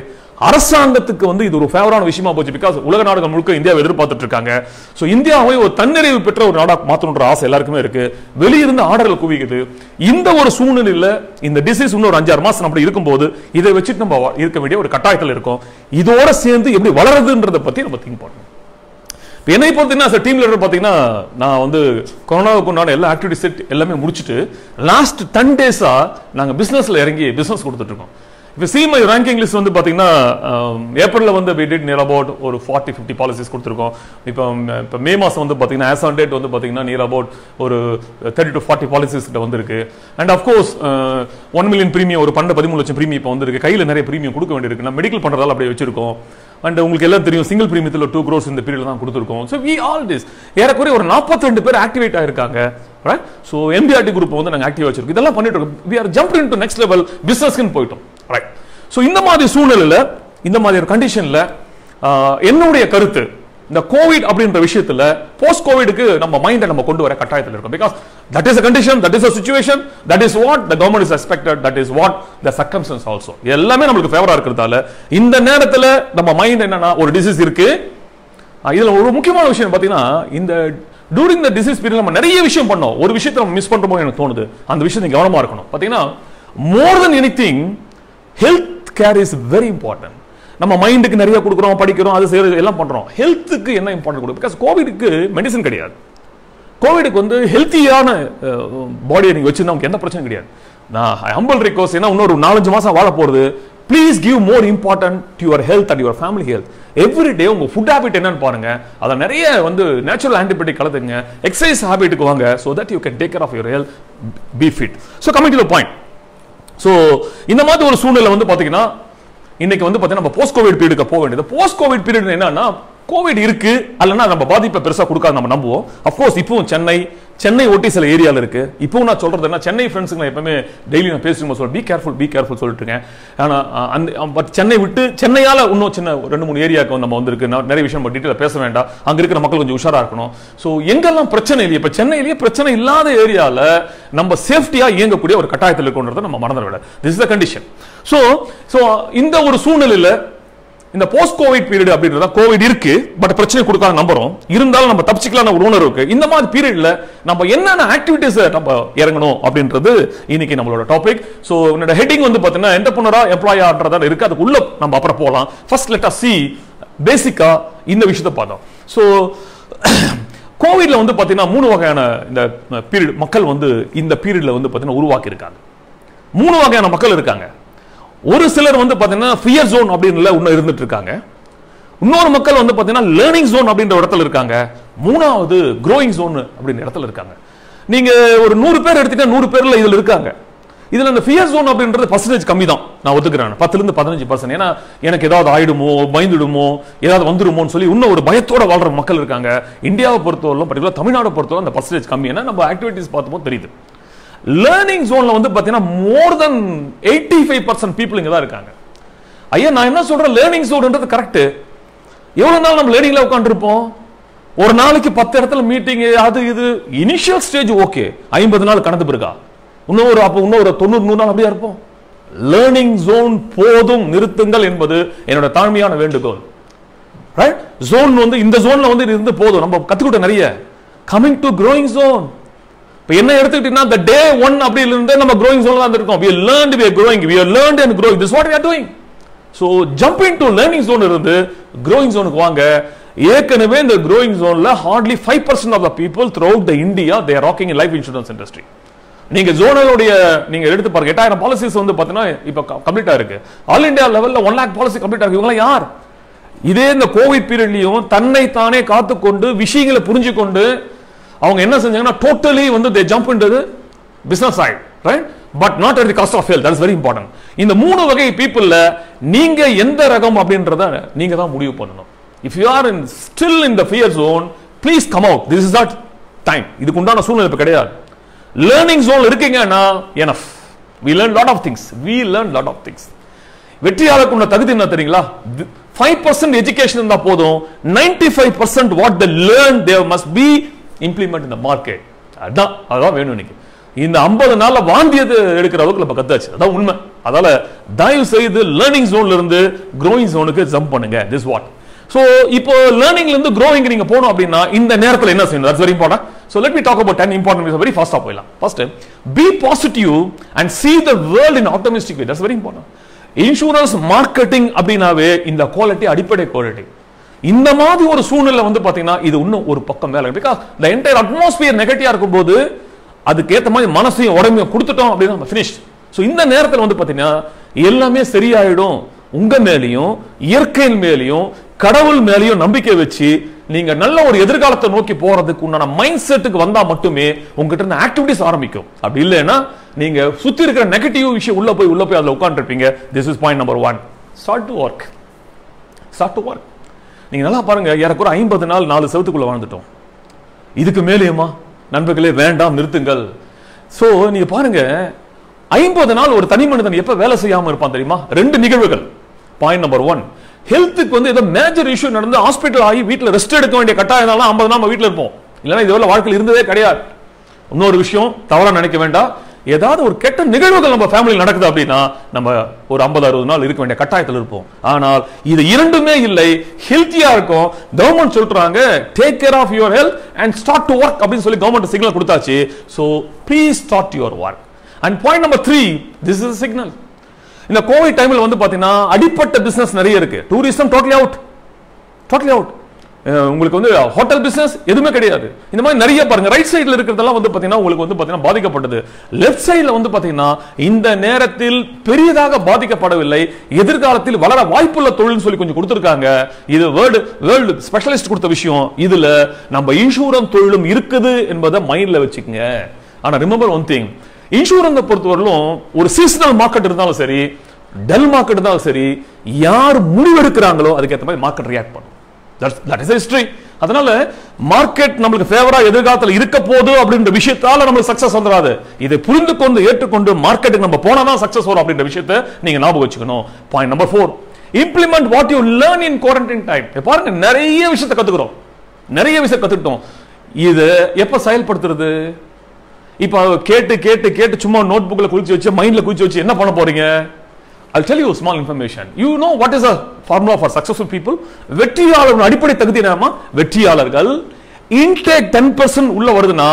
அரசாங்கத்துக்கு வந்து இது ஒரு ஃபேவரான விஷயமா போச்சு. பிகாஸ் உலக நாடுகள் முழுக்க இந்தியாவை எதிர்பார்த்துட்டு இருக்காங்க. சோ இந்தியாவை ஒரு தன்னிறைவு பெற்ற ஒரு நாடா மாற்றணுன்ற ஆசை எல்லாருக்குமே இருக்கு. வெளியிருந்து ஆர்டர்கள் குவிக்குது. இந்த ஒரு சூழ்நிலையில இந்த டிசீஸ் இன்னும் ஒரு 5-6 மாசம் அப்படி இருக்கும்போது இதை வச்சுட்டு நம்ம இருக்க வேண்டிய ஒரு கட்டாயத்தில் இருக்கும். இதோட சேர்ந்து எப்படி வளருதுன்றதை பத்தி நம்ம திங்க் பண்ணணும். என்னை பொறுத்தீங்கன்னா டீம் லீடர் பாத்தீங்கன்னா, நான் வந்து கொரோனாவுக்கு உண்டான எல்லா ஆக்டிவிட்டி செட் எல்லாமே முடிச்சுட்டு லாஸ்ட் 10 டேஸா நாங்க பிசினஸ்ல இறங்கி பிசினஸ் கொடுத்துட்டு இருக்கோம். இப்போ see my ranking list வந்து பாத்தீங்கன்னா ஏப்ரல்ல வந்து we did near about ஒரு 40-50 பாலிசிஸ் கொடுத்துருக்கோம். இப்போ மே மாசம் வந்து பாத்தீங்கன்னா as on date வந்து பாத்தீங்கன்னா near about ஒரு 30 to 40 பாலிசிஸ் கிட்ட வந்திருக்கு. அண்ட் அஃப்கோர்ஸ் 1 மில்லியன் பிரீமியம், ஒரு 12-13 லட்சம் பிரீமியம் இப்போ வந்திருக்கு. கையில நிறைய பிரீமியம் கொடுக்க வேண்டியிருக்கு. நான் மெடிக்கல் பண்றதால அப்படியே வச்சிருக்கோம். அண்ட் உங்களுக்கு எல்லாம் தெரியும், சிங்கிள் பிரீமியத்தில் 2 crores இந்த பீரியட்ல தான் கொடுத்துருக்கோம். ஸோ we all this ஏறக்குறைய ஒரு 42 பேர் ஆக்டிவேட் ஆயிருக்காங்க. ரைட், ஸோ MBRT குரூப் வந்து நாங்கள் ஆக்டிவ் வச்சிருக்கோம். இதெல்லாம் பண்ணிட்டு இருக்கோம். we are jumped into next level பிசினஸ்க்கு போயிட்டோம். ரைட், சோ இந்த மாதிரி சூழ்நிலையில, இந்த மாதிரி ஒரு கண்டிஷன்ல என்னுடைய கருத்து, இந்த கோவிட் அப்படின்ற விஷயத்துல போஸ்ட் கோவிடுக்கு நம்ம மைண்டை நம்ம கொண்டு வர கட்டாயத்தில் இருக்கும். Because that is a condition, that is a situation, that is what the government is expected, that is what the circumstance also. எல்லாமே நமக்கு ஃபேவரா இருக்கிறதால இந்த நேரத்துல நம்ம மைண்ட் என்னன்னா, ஒரு டிசீஸ் இருக்கு. இதுல ஒரு முக்கியமான விஷயம் பாத்தீங்கன்னா, இந்த டூரிங் த டிசீஸ் பீரியட் நம்ம நிறைய விஷயம் பண்ணோம். ஒரு விஷயத்தை நம்ம மிஸ் பண்றோமோ எனக்கு தோணுது. அந்த விஷயத்தை கவனமா இருக்கணும். பாத்தீங்கன்னா more than anything health care is very important. நம்ம மைண்டுக்கு நிறைய கொடுக்குறோம், படிக்கிறோம், அது செய்யறது எல்லாம் பண்றோம். ஹெல்த்துக்கு என்ன இம்பார்ட்டன்ட் கொடுக்கும்? பிகாஸ் கோவிடுக்கு மெடிசன் கிடையாது. கோவிடுக்கு வந்து ஹெல்த்தியான பாடியை நீங்க வச்சிருந்தா உங்களுக்கு எந்த பிரச்சனையும் கிடையாது. நான் ஹம்பிள் ரிக்வெஸ்ட், ஏன்னா இன்னொரு 4-5 மாசம் வாழ போறது, please give more important to your health and your family health. Every day உங்க ஃபுட் ஹேபிட் என்னன்னு பாருங்க. அதை நிறைய வந்து நேச்சுரல் ஆன்டிபயோட்டிக் கலந்துங்க. எக்ஸசைஸ் ஹேபிட்டுக்கு வாங்க. so that you can take care of your health, be fit. so coming to the point, so இந்த மாதிரி ஒரு சூழ்நிலை வந்து பாத்தீங்கன்னா இன்னைக்கு வந்து பாத்தீங்கன்னா நம்ம போஸ்ட் கோவிட் பீரியடுக்கு போக வேண்டியது. போஸ்ட் கோவிட் பீரியட் என்னன்னா, கோவிட் இருக்கு அல்லனா நம்ம பாதிப்பை பெருசா கொடுக்காது நம்ம நம்புவோம். அஃப்கோர்ஸ் இப்பவும் சென்னை ஒட்டி சில ஏரியால இருக்கு. இப்போ நான் சொல்றது என்ன, சென்னை ஃப்ரெண்ட்ஸுங்க எப்பவுமே டெய்லி நான் பேசும்போது சொல்றேன், பி கேர்ஃபுல் சொல்லிட்டு இருக்கேன். ஆனா பட் சென்னை விட்டு சென்னையால இன்னும் சின்ன 2-3 ஏரியாவுக்கு நம்ம வந்திருக்கு. நிறைய விஷயம் நம்ம டீட்டெயிலா பேச வேண்டாம். அங்க இருக்கிற மக்கள் கொஞ்சம் உஷாரா இருக்கணும். சோ எங்கெல்லாம் பிரச்சனை இல்லையே, இப்ப சென்னையிலேயே பிரச்சனை இல்லாத ஏரியால நம்ம சேஃப்டியா இயங்கக்கூடிய ஒரு கட்டாயத்தில் இருக்கோன்றதை நம்ம மறந்துட விட. This is the condition. So இந்த ஒரு சூழ்நிலையில இந்த போஸ்ட் கோவிட் பீரியட் அப்படின்றத கோவிட் இருக்கு, பட் பிரச்சனை கொடுக்காத நம்புறோம். இருந்தாலும் நம்ம தப்பிச்சுக்கலாம் ஒரு உணர்வு இருக்கு. இந்த மாதிரி பீரியட்ல நம்ம என்னென்ன ஆக்டிவிட்டிஸ் நம்ம இறங்கணும் அப்படின்றது இன்னைக்கு நம்மளோட டாபிக். சோ என்னோட ஹெட்டிங் வந்து பாத்தீங்கன்னா என்டர்பிரனரா எம்ப்ளாயான்றதா இருக்கு. அதுக்குள்ள நம்ம அப்புறம் போகலாம். ஃபர்ஸ்ட் லெட் அஸ் see பேசிக்கா இந்த விஷயத்தை பார்த்தோம். ஸோ கோவிட்ல வந்து பார்த்தீங்கன்னா 3 வகையான இந்த பீரியட் மக்கள் வந்து இந்த பீரியட்ல வந்து பார்த்தீங்கன்னா உருவாக்கி இருக்காங்க. 3 வகையான மக்கள் இருக்காங்க. ஒரு சிலர் வந்து பார்த்தீங்கன்னா ஃபியர் ஜோன் அப்படின்னு இன்னும் இருந்துட்டு இருக்காங்க. இன்னொரு மக்கள் வந்து பார்த்தீங்கன்னா லேர்னிங் ஜோன் அப்படின்ற இடத்துல இருக்காங்க. மூணாவது க்ரோயிங் ஜோன் அப்படின்ற இடத்துல இருக்காங்க. நீங்க ஒரு 100 பேர் எடுத்துட்டா 100 பேர்ல இதுல இருக்காங்க. இதுல அந்த ஃபியர் ஜோன் அப்படின்றது பர்சன்டேஜ் கம்மி தான், நான் ஒத்துக்கிறேன். 10-15%. ஏன்னா எனக்கு ஏதாவது ஆயிடுமோ, பயந்துடுமோ, ஏதாவது வந்துடுமோன்னு சொல்லி இன்னும் ஒரு பயத்தோட வாழ்ற மக்கள் இருக்காங்க. இந்தியாவை பொறுத்தவரை, பர்டிகுலர் தமிழ்நாடு பொறுத்தவரை அந்த பர்சன்டேஜ் கம்மி. ஏன்னா நம்ம ஆக்டிவிட்டிஸ் பார்த்தப்போ தெரியுது. லேர்னிங் ஜோன்ல வந்து பாத்தீங்கன்னா மோர் தென் 85% பீப்புள் இங்க தான் இருக்காங்க. ஐயா நான் என்ன சொல்றேன், லேர்னிங் ஜோன்ன்றது கரெக்ட். எவ்வளவு நாள் நம்ம லேர்னிங்ல உட்கார்ந்து இருப்போம்? ஒரு நாளைக்கு 10 இடத்துல மீட்டிங், அது இது இனிஷியல் ஸ்டேஜ் ஓகே. 50 நாள் கடந்து பிறகா இன்னும் ஒரு 90-100 நாள் அப்படியே இருப்போம். லேர்னிங் ஜோன் போதும், நிறுத்துங்கள் என்பது என்னோட தாழ்மையான வேண்டுகோள். ரைட்? ஜோன் வந்து இந்த ஜோன்ல வந்து இருந்து போதும், நம்ம கத்துக்கிட்ட நிறைய. Coming to growing zone. இப்போ என்ன எடுத்துக்கிட்டீங்கன்னா the day 1 அப்படி இருந்து நம்ம க்ரோயிங் ஜோன்ல தான் இருக்கோம். we learned, we are growing, we are learned and growing. This is what we are doing. So jump into learning zone இருந்து growing zoneக்கு வாங்க. ஏற்கனவே இந்த growing zoneல hardly 5% of the people throughout the India they are rocking in life insurance industry. நீங்க ஜோனலுடைய நீங்க எடுத்து பாருங்க, 8000 policies வந்து பாத்தீங்கன்னா இப்ப கம்ப்ளீட் ஆயிருக்கு. ஆல் இந்தியா லெவல்ல 1 lakh பாலிசி கம்ப்ளீட் ஆயிருக்கு. இவங்க யார்? இதே இந்த கோவிட் பீரியட்லயும் தன்னை தானே காத்துக்கொண்டு விஷயங்களை புரிஞ்சு கொண்டு அவங்க என்ன செஞ்சாங்கன்னா டோட்டலி வந்து they jump into the business side, right? But not at the cost of health. That is very important. இந்த 3 வகை பீப்புள்ல நீங்க எந்த ரகம் அப்படின்றத நீங்க தான் முடிவு பண்ணணும். If you are still in the fear zone, please come out. This is not time. இதுக்கு உண்டான சூழ்நிலை இப்ப கிடையாது. லேர்னிங் ஜோன் இருக்கீங்கன்னா enough. We learn lot of things. வெற்றியாளருக்கு உள்ள தகுதி என்ன தெரியுங்களா? 5% எஜுகேஷன் இருந்தா போதும். 95% what they learn they must be implement in the market. அதான் வேணும் இன்னைக்கு. இந்த 50 நாள்ல வாந்தியது எடுக்கிற அளவுக்கு நம்ம கத்தாச்சு. அதான் உண்மை. அதால தயவு செய்து லேர்னிங் ஜோன்ல இருந்து க்ரோயிங் ஜோனுக்கு ஜம்ப் பண்ணுங்க. This what. So இப்போ லேர்னிங்ல இருந்து க்ரோயிங் நீங்க போணும் அப்படின்னா இந்த நேரத்துல என்ன செய்யணும்? That's very important. So let me talk about 10 important ways. Very fast போயிடலாம். First, be positive and see the world in optimistic way. That's very important. Insurance marketing அப்படினாவே இந்த குவாலிட்டி அடிப்படை குவாலிட்டி. இந்த மாதிரி ஒரு சூழ்நிலை வந்து பாத்தீங்கன்னா இது இன்னும் ஒரு பக்கம் மேல. பிகாஸ் the entire atmosphere நெகட்டிவா இருக்கும்போது அதுக்கு ஏத்த மாதிரி மனசையும் உடம்பையும் கொடுத்துட்டோம் அப்படின்னா நம்ம finish. So இந்த நேரத்துல வந்து பாத்தீங்கன்னா எல்லாமே சரியாயிடும். உங்க மேலையும் இயற்கையின் மேலையும் கடவுள் மேலையும் நம்பிக்கை வச்சு நீங்க நல்ல ஒரு எதிர்காலத்தை நோக்கி போறதுக்கு உண்டான மைண்ட் செட்டுக்கு வந்தா மட்டுமே உங்ககிட்ட இருந்த ஆக்டிவிட்டிஸ் ஆரம்பிக்கும். அப்படி இல்லைன்னா நீங்க சுத்தி இருக்கிற நெகட்டிவ் விஷயம் உள்ள போய் அதுல உட்கார்ந்து இருப்பீங்க. This is point number 1. Start to work. நீங்க நல்லா பாருங்க, ஏறக்குற 50 நாள் 4 செவத்துக்குள்ள வாழ்ந்துட்டோம். இதுக்கு மேலேயுமா? நண்பர்களே வேண்டாம், நிறுத்துங்கள். சோ நீங்க பாருங்க, 50 நாள் ஒரு தனி மனிதன் எப்ப வேலை செய்யாம இருப்பான் தெரியுமா? 2 நிகழ்வுகள். பாயிண்ட் நம்பர் 1, ஹெல்த்துக்கு வந்து ஏதோ மேஜர் இஷ்யூ நடந்து ஹாஸ்பிட்டல் ஆகி வீட்டில் ரெஸ்ட் எடுக்க வேண்டிய கட்டாயம் 50 நாள் நம்ம வீட்டில் இருப்போம். இல்லைன்னா இதுவரை வாழ்க்கையில் இருந்ததே கிடையாது. இன்னொரு விஷயம் தவறா நினைக்க வேண்டாம், ஏதாவது ஒரு கெட்ட நிகழ்வுகள் நம்ம ஃபேமிலியில் நடக்குது அப்படின்னா நம்ம ஒரு 50-60 நாள் இருக்க வேண்டிய கட்டாயத்தில் இருப்போம். ஆனால் இது இரண்டுமே இல்லை, ஹெல்த்தியா இருக்கும். கவர்மெண்ட் சொல்றாங்க take care of your health and start to work அப்படின்னு சொல்லி கவர்மெண்ட் சிக்னல் கொடுத்தாச்சு. So please start your work. And point number 3, this is signal. இந்த கோவிட் டைம்ல வந்து பாத்தீங்கன்னா அடிப்பட்ட பிசினஸ் நிறைய இருக்கு. Tourism totally out. உங்களுக்கு வந்து ஹோட்டல் பிசினஸ் எதுவுமே கிடையாது. இந்த மாதிரி நிறைய பாருங்க, ரைட் சைடுல இருக்கிறதெல்லாம் வந்து பாத்தீங்கன்னா உங்களுக்கு வந்து பாத்தீங்கன்னா பாதிக்கப்பட்டது. லெஃப்ட் சைடுல வந்து பாத்தீங்கன்னா இந்த நேரத்தில் பெரியதாக பாதிக்கப்படவில்லை, எதிர்காலத்தில் வளர வாய்ப்புள்ள தொழில்னு சொல்லி கொஞ்சம் கொடுத்திருக்காங்க. இது வேர்ல்டு ஸ்பெஷலிஸ்ட் கொடுத்த விஷயம். இதுல நம்ம இன்சூரன்ஸ் தொழிலும் இருக்குது என்பதை மைண்ட்ல வச்சுக்கோங்க. ஆனா ரிமெம்பர் ஒன் திங், இன்சூரன்ஸ் பொறுத்தவரையிலும் ஒரு சீசனல் மார்க்கெட் இருந்தாலும் சரி, டல் மார்க்கெட் இருந்தாலும் சரி, யார் முடிவெடுக்கிறாங்களோ அதுக்கேற்ற மாதிரி மார்க்கெட் ரியாக்ட் பண்ணும். That is history. அதனால மார்க்கெட் நம்மளுக்கு ஃபேவரா எதிர்காலத்தில் இருக்க போகுது அப்படின்ற விஷயத்தால நம்மளுக்கு சக்சஸ் வந்துடாது. இதை புரிந்து கொண்டு ஏற்றுக்கொண்டு மார்க்கெட்டுக்கு நம்ம போனா தான் சக்சஸ் வரும் அப்படின்ற விஷயத்தை நீங்க ஞாபகம் வச்சுக்கணும். Point number 4, implement what you learn in quarantine time. பாருங்க, நிறைய விஷயத்தை கத்துக்கிறோம், நிறைய விஷயம் கத்துக்கிட்டோம். இது எப்ப செயல்படுத்துறது? இப்ப கேட்டு கேட்டு கேட்டு சும்மா நோட் புக்ல குளிச்சு வச்சு மைண்ட்ல குளிச்சு வச்சு என்ன பண்ண போறீங்க? I'll tell you a small information. You know what is a formula for successful people? வெற்றியாளர்கள் அடிப்படை தகுதி என்னமா? வெற்றியாளர்கள் இன்டேக் 10% உள்ள வருதுன்னா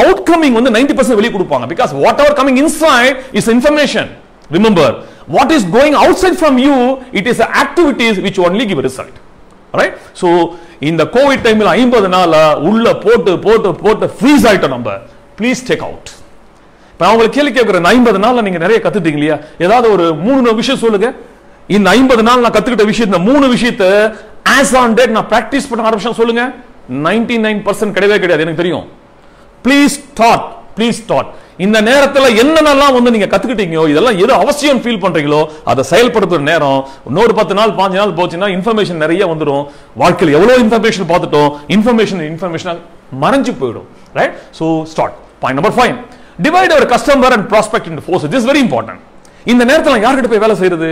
அவுட்கமிங் வந்து 90% வெளிய கொடுப்பாங்க. Because whatever coming inside is information. Remember, what is going outside from you, it is activities which only give a result. Right? So இந்த கோவிட் டைம்ல 50 நாள் உள்ள போட்டு போட்டு போட்டு ஃப்ரீஸ் ஆயிட்டோம் நம்ம. Please take out. இப்ப அவங்களுக்கு கேள்வி கேட்கிறேன், 50 நாள்ல நீங்க நிறைய கத்துட்டீங்க இல்லையா, ஏதாவது ஒரு 3 விஷயம் சொல்லுங்க. இந்த 50 நாள் நான் கத்துக்கிட்ட விஷயம், இந்த 3 விஷயத்தை as on date நான் பிராக்டிஸ் பண்ண ஆரம்பிச்சேன் சொல்லுங்க. 99% கிடையவே கிடையாது, எனக்கு தெரியும். Please start, please start. இந்த நேரத்துல என்னென்னலாம் வந்து நீங்க கத்துக்கிட்டீங்களோ, இதெல்லாம் எது அவசியம் ஃபீல் பண்றீங்களோ அதை செயல்படுத்துற நேரம். இன்னொரு 10 நாள் 5 நாள் போச்சுன்னா இன்ஃபர்மேஷன் நிறைய வந்துடும். வாழ்க்கையில் எவ்வளவு இன்ஃபர்மேஷன் பார்த்துட்டோம், இன்ஃபர்மேஷன் மறைஞ்சு போயிடும். Right? So start. Point number 5, divide our customer and prospect into fours. It is very important. இந்த நேரத்தில் யார்கிட்ட போய் வேலை செய்யறது?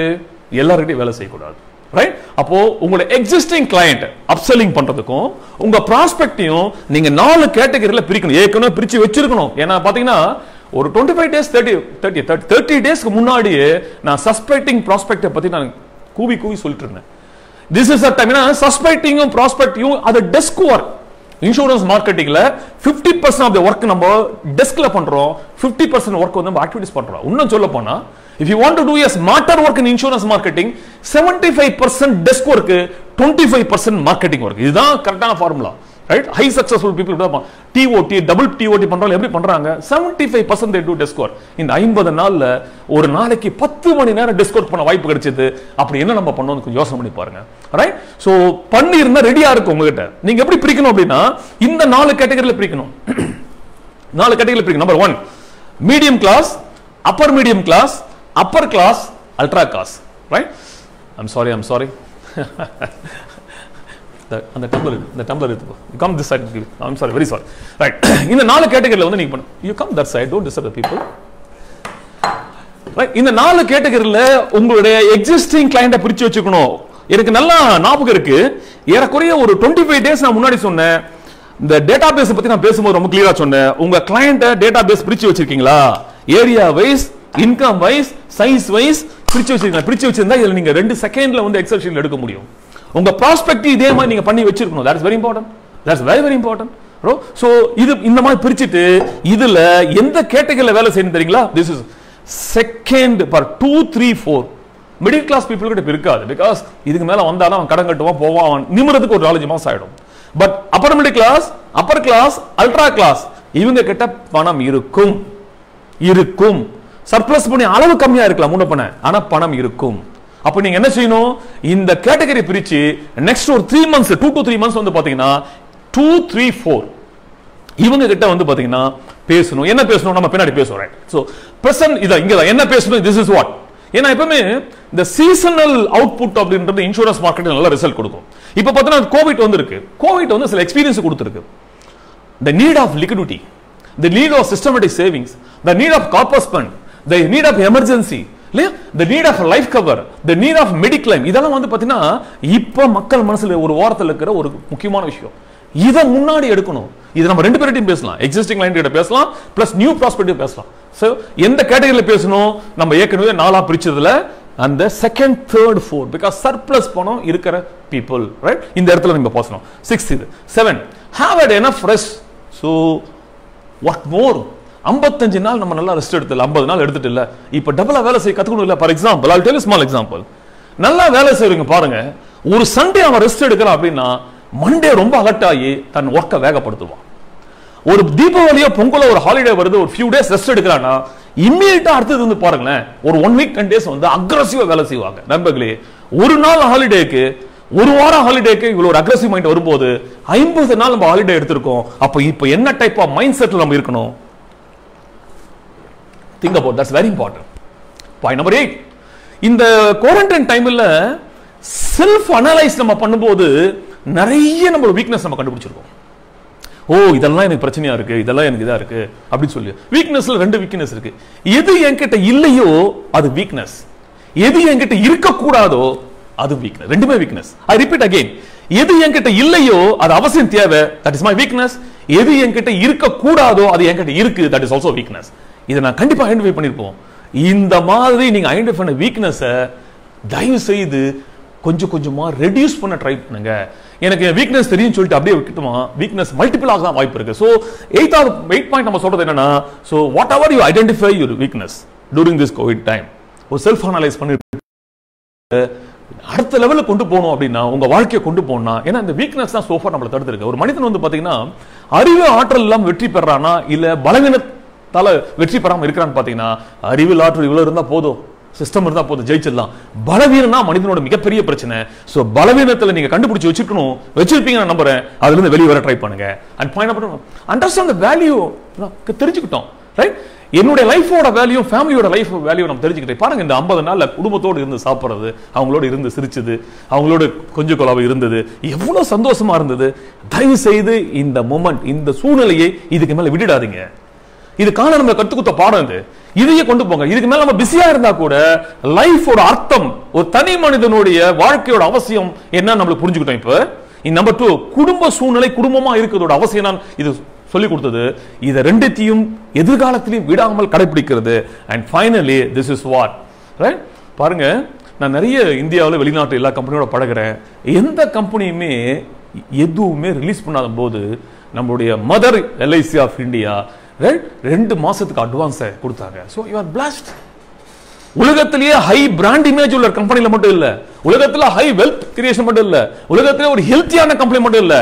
எல்லார்கிட்டையும் வேலை செய்யக்கூடாது. ரைட்? அப்போ உங்களோட எக்ஸிஸ்டிங் கிளையண்ட் அப்செல்லிங் பண்றதுக்கும் உங்க ப்ராஸ்பெக்டையும் நீங்க 4 கேட்டகரியில பிரிக்கணும். ஏற்கனவே பிரிச்சு வச்சிருக்கணும். ஏன்னா பாத்தீங்கன்னா ஒரு 25 டேஸ் 30 டேஸ்க்கு முன்னாடியே நான் சஸ்பெக்டிங் ப்ராஸ்பெக்டை பத்தி நான் கூவி சொல்லிட்டு இருந்தேன். This is a time. சஸ்பெக்டிங்கும் ப்ராஸ்பெக்டிங்கும் அது டெஸ்க் ஒர்க். இன்சூரன்ஸ் மார்க்கெட்டிங்ல 50% ஆஃப் தி வர்க் நம்ம டெஸ்க்ல பண்றோம், 50% வர்க் வந்து நம்ம ஆக்டிவிட்டிஸ் பண்றோம். இன்னும் சொல்ல போனா, if you want to do a smarter work in insurance marketing, 75% desk work, 25% marketing work. இதுதான் கரெக்டான formula. Right? High successful people DOT double DOT பண்றாங்க. எப்படி பண்றாங்க? 75% they do desk work. இந்த 50 நாள்ல ஒரு நாளைக்கு 10 மணி நேரம் டெஸ்க் ஒர்க் பண்ண வாய்ப்பு கிடைச்சது. அப்படி என்ன நம்ம பண்ணோம்னு கொஞ்சம் யோசனை பண்ணி பாருங்க. ரைட்? சோ பண்ணி இருந்தா ரெடியா இருக்கும் உங்ககிட்ட. நீங்க எப்படி பிரிக்கணும் அப்படின்னா, இந்த 4 கேட்டகரியில பிரிக்கணும். 4 கேட்டகரியில பிரிக்கணும். Number 1, medium class, upper medium class, upper class, ultra class. Right? I'm sorry. the tumbler you come this side. I'm sorry, very sorry. Right? இந்த 4 கேட்டகரியில வந்து நீங்க you come that side, don't disturb the people. Right? இந்த 4 கேட்டகரியில உங்களுடைய existing கிளையண்ட பிரிச்சு வச்சுக்கணும். எனக்கு நல்லா ஞாபகம் இருக்கு, ஏறக்குறைய ஒரு 25 டேஸ் நான் முன்னாடி சொன்னேன். இந்த டேட்டாபேஸ் பத்தி நான் பேசும்போது ரொம்ப கிளியரா சொன்னேன். உங்க கிளையண்ட டேட்டாபேஸ் பிரிச்சு வச்சிருக்கீங்களா? Area wise, income wise, size wise பிரிச்சு வச்சிருக்கீங்க. பிரிச்சு வச்சிருந்தா இதுல நீங்க 2 செகண்ட்ல வந்து எக்ஸல் ஷீட்ல எடுக்க முடியும். உங்க ப்ராஸ்பெக்ட் இதே மாதிரி நீங்க பண்ணி வச்சிருக்கணும். That's very important. That's very very important. So இது இந்த மாதிரி பிரிச்சிட்டு இதுல எந்த கேட்டகரியில வேலை செய்யணும் தெரியுங்களா? This is second for 2 3 4. Middle class people கிட்ட இருக்காது. பிகாஸ் இதுக்கு மேல வந்தாலும் அவன் கடன் கட்டுவான், போவான், நிமிரத்துக்கு ஒரு 4 மாசம் ஆயிடும். But upper middle class, upper class, ultra class இவங்க கிட்ட பணம் இருக்கும். சர்ப்ளஸ் பண்ணி அளவு கம்மியா இருக்கலாம் முன்ன பண்ண, ஆனா பணம் இருக்கும். அப்ப நீங்க என்ன செய்யணும்? இந்த கேட்டகரி பிரிச்சு நெக்ஸ்ட் ஒரு 3 months 2 to 3 months வந்து பாத்தீங்கன்னா 2 3 4 இவங்க கிட்ட வந்து பாத்தீங்கன்னா பேசணும். என்ன பேசணும் நம்ம பின்னாடி பேசுறோம். சோ பிரசன்ட் இத இங்க என்ன பேசணும்? This is what. ஏன்னா எப்பவுமே இந்த சீசனல் அவுட்புட் அப்படின்றது இன்சூரன்ஸ் மார்க்கெட்டில் நல்ல ரிசல்ட் கொடுக்கும். இப்ப பாத்தீங்கன்னா கோவிட் வந்து கோவிட் வந்து சில எக்ஸ்பீரியன்ஸ் கொடுத்துருக்கு. the need of liquidity, the need of systematic savings, the need of corpus fund, the need of emergency, the need of life cover, the need of mediclaim, இதெல்லாம் வந்து பாத்தீங்கன்னா இப்ப மக்கள் மனசுல ஒரு ஓரத்துல இருக்கிற ஒரு முக்கியமான விஷயம். இத முன்னாடி எடுக்கணும். இது நம்ம 2 பேர்கிட்டயும் பேசலாம். எக்ஸிஸ்டிங் கிளையண்ட் கிட்ட பேசலாம், பிளஸ் நியூ ப்ராஸ்பெக்டிவ் பேசலாம். சோ எந்த கேட்டகரியில பேசணும்? நம்ம ஏற்கனவே 4ஆ பிரிச்சதுல அந்த second, third, fourth, because surplus பணம் இருக்கிற பீப்புள். ரைட்? இந்த இடத்துல நம்ம பேசணும். 6 இது. 7, have had enough rest. So work more. 55 நாள் நம்ம நல்லா ரெஸ்ட் எடுத்துல 50 நாள் எடுத்துட்டு இல்ல, இப்ப டபுளா வேலை செய்ய கத்துக்கணும் இல்ல. For example, I'll tell you a small example. நல்லா வேலை செய்றீங்க பாருங்க, ஒரு சண்டே அவன் ரெஸ்ட் எடுக்கிறான் அப்படின்னா மண்டே ரொம்ப அலர்ட் ஆகி தன் ஒர்க்கை வேகப்படுத்துவான். ஒரு தீபாவளியோ பொங்கலோ ஒரு ஹாலிடே வருது, ஒரு ஃபியூ டேஸ் ரெஸ்ட் எடுக்கிறான்னா இம்மீடியட்டா அடுத்தது வந்து பாருங்களேன், ஒரு 1 week 10 days வந்து அக்ரெசிவா வேலை செய்வாங்க. நண்பர்களே, ஒரு நாள் ஹாலிடேக்கு, ஒரு வாரம் ஹாலிடேக்கு இவ்வளவு ஒரு அக்ரெசிவ் மைண்ட் வரும்போது 50 நாள் நம்ம ஹாலிடே எடுத்திருக்கோம். அப்ப இப்ப என்ன டைப் ஆஃப் மைண்ட் செட்ல நம்ம இருக்கணும்? Think about that's very important. Point number 8. இந்த குவாரண்டைன் டைம்ல செல்ஃப் அனலைஸ் நம்ம பண்ணும்போது நிறைய நம்மளோட வீக்னஸ் நம்ம கண்டுபிடிச்சிருக்கோம். ஓ, இதெல்லாம் எனக்கு பிரச்சனையா இருக்கு, இதெல்லாம் எனக்கு இதா இருக்கு அப்படின்னு சொல்லி. வீக்னஸ்ல 2 வீக்னஸ் இருக்கு. எது என்கிட்ட இல்லையோ அது வீக்னஸ், எது என்கிட்ட இருக்க கூடாதோ அது வீக்னஸ். ரெண்டுமே வீக்னஸ். ஐ ரிப்பீட் அகைன், எது என்கிட்ட இல்லையோ அது அவசியம் தேவை, தட் இஸ் மை வீக்னஸ். எது என்கிட்ட இருக்க கூடாதோ அது என்கிட்ட இருக்கு, தட் இஸ் ஆல்சோ வீக்னஸ். இதை நான் கண்டிப்பா ஐடென்டிஃபை பண்ணிருப்போம். இந்த மாதிரி நீங்க ஐடென்டிஃபை பண்ண வீக்னஸ் தயவு செய்து கொஞ்சம் கொஞ்சமா ரெடியூஸ் பண்ண ட்ரை பண்ணுங்க. எனக்கு வீக்னஸ் தெரியும் சொல்லிட்டு அப்படியே விட்டுமா, வீக்னஸ் மல்டிபிள் ஆக தான் வாய்ப்பு இருக்கு. சோ 8 பாயிண்ட் நம்ம சொல்றது என்னன்னா, so what ever you identify your weakness touring this Covid time, ஒரு செல்ஃப் அனலைஸ் பண்ணி அடுத்த லெவலுக்கு கொண்டு போகணும் அப்படின்னா உங்க வாழ்க்கையை கொண்டு போகணும். ஏன்னா இந்த வீக்னஸ் தான் சோஃபா நம்மளை தடுத்து இருக்கு. ஒரு மனிதன் வந்து பாத்தீங்கன்னா அறிவு ஆற்றல் இல்லாம வெற்றி பெறானா இல்ல பலவீனத்தால வெற்றி பெறாம இருக்கிறான்னு பாத்தீங்கன்னா அறிவில் ஆற்றல் இவ்வளவு இருந்தா போதும், சிஸ்டம் இருந்தா போதும், ஜெயிச்சிடலாம். பலவீனம்னா மனிதனோட மிகப்பெரிய பிரச்சனை. சோ பலவீனத்துல நீங்க கண்டுபிடிச்சு வச்சிருப்பீங்க நான் நம்புறேன். அதுல இருந்து வெளியே வர ட்ரை பண்ணுங்க. And point out understand the value தெரிஞ்சுக்கிட்டோம். ரைட், என்னுடைய லைஃபோட வேல்யூ, ஃபேமிலியோட லைஃப் வேல்யூ நம்ம தெரிஞ்சுக்கிட்டே பாருங்க. இந்த 50 நாள்ல குடும்பத்தோடு இருந்து சாப்பிடுறது, அவங்களோட இருந்து சிரிச்சது, அவங்களோட கொஞ்சம் கொலாவை இருந்தது, எவ்வளவு சந்தோஷமா இருந்தது. தயவு செய்து இந்த மொமெண்ட், இந்த சூழ்நிலையை இதுக்கு மேல விட்டுடாதீங்க. இதுக்கான நம்ம கத்துக்குத்த பாடம் இது. இதையே கொண்டு போங்க. இதுக்கு மேல நம்ம பிஸியா இருந்தா கூட லைஃபோட அர்த்தம், ஒரு தனி மனிதனுடைய வாழ்க்கையோட அவசியம் என்ன நம்மளுக்கு புரிஞ்சுக்கிட்டோம். இப்ப நம்பர் 2, குடும்ப சூழ்நிலை குடும்பமா இருக்கிறதோட அவசியம் நான் இது சொல்லி கொடுத்தது. இதை ரெண்டுத்தையும் எதிர்காலத்திலையும் விடாமல் கடைபிடிக்கிறது. And finally this is what, right? பாருங்க, நான் நிறைய இந்தியாவில் வெளிநாட்டு எல்லா கம்பெனியோட பழகிறேன். எந்த கம்பெனியுமே எதுவுமே ரிலீஸ் பண்ணாத போது நம்மளுடைய மதர் எல்ஐசி ஆஃப் இந்தியா 2 மாசத்துக்கு அட்வான்ஸ் கொடுத்தாங்க. So you are blast. உலகத்திலேயே ஹை பிராண்ட் இமேஜ் உள்ள கம்பெனில மட்டும் இல்ல, உலகத்துல ஹை வெல்த் கிரியேஷன் மட்டும் இல்ல, உலகத்திலே ஒரு ஹெல்த்தியான கம்பெனி மட்டும் இல்ல,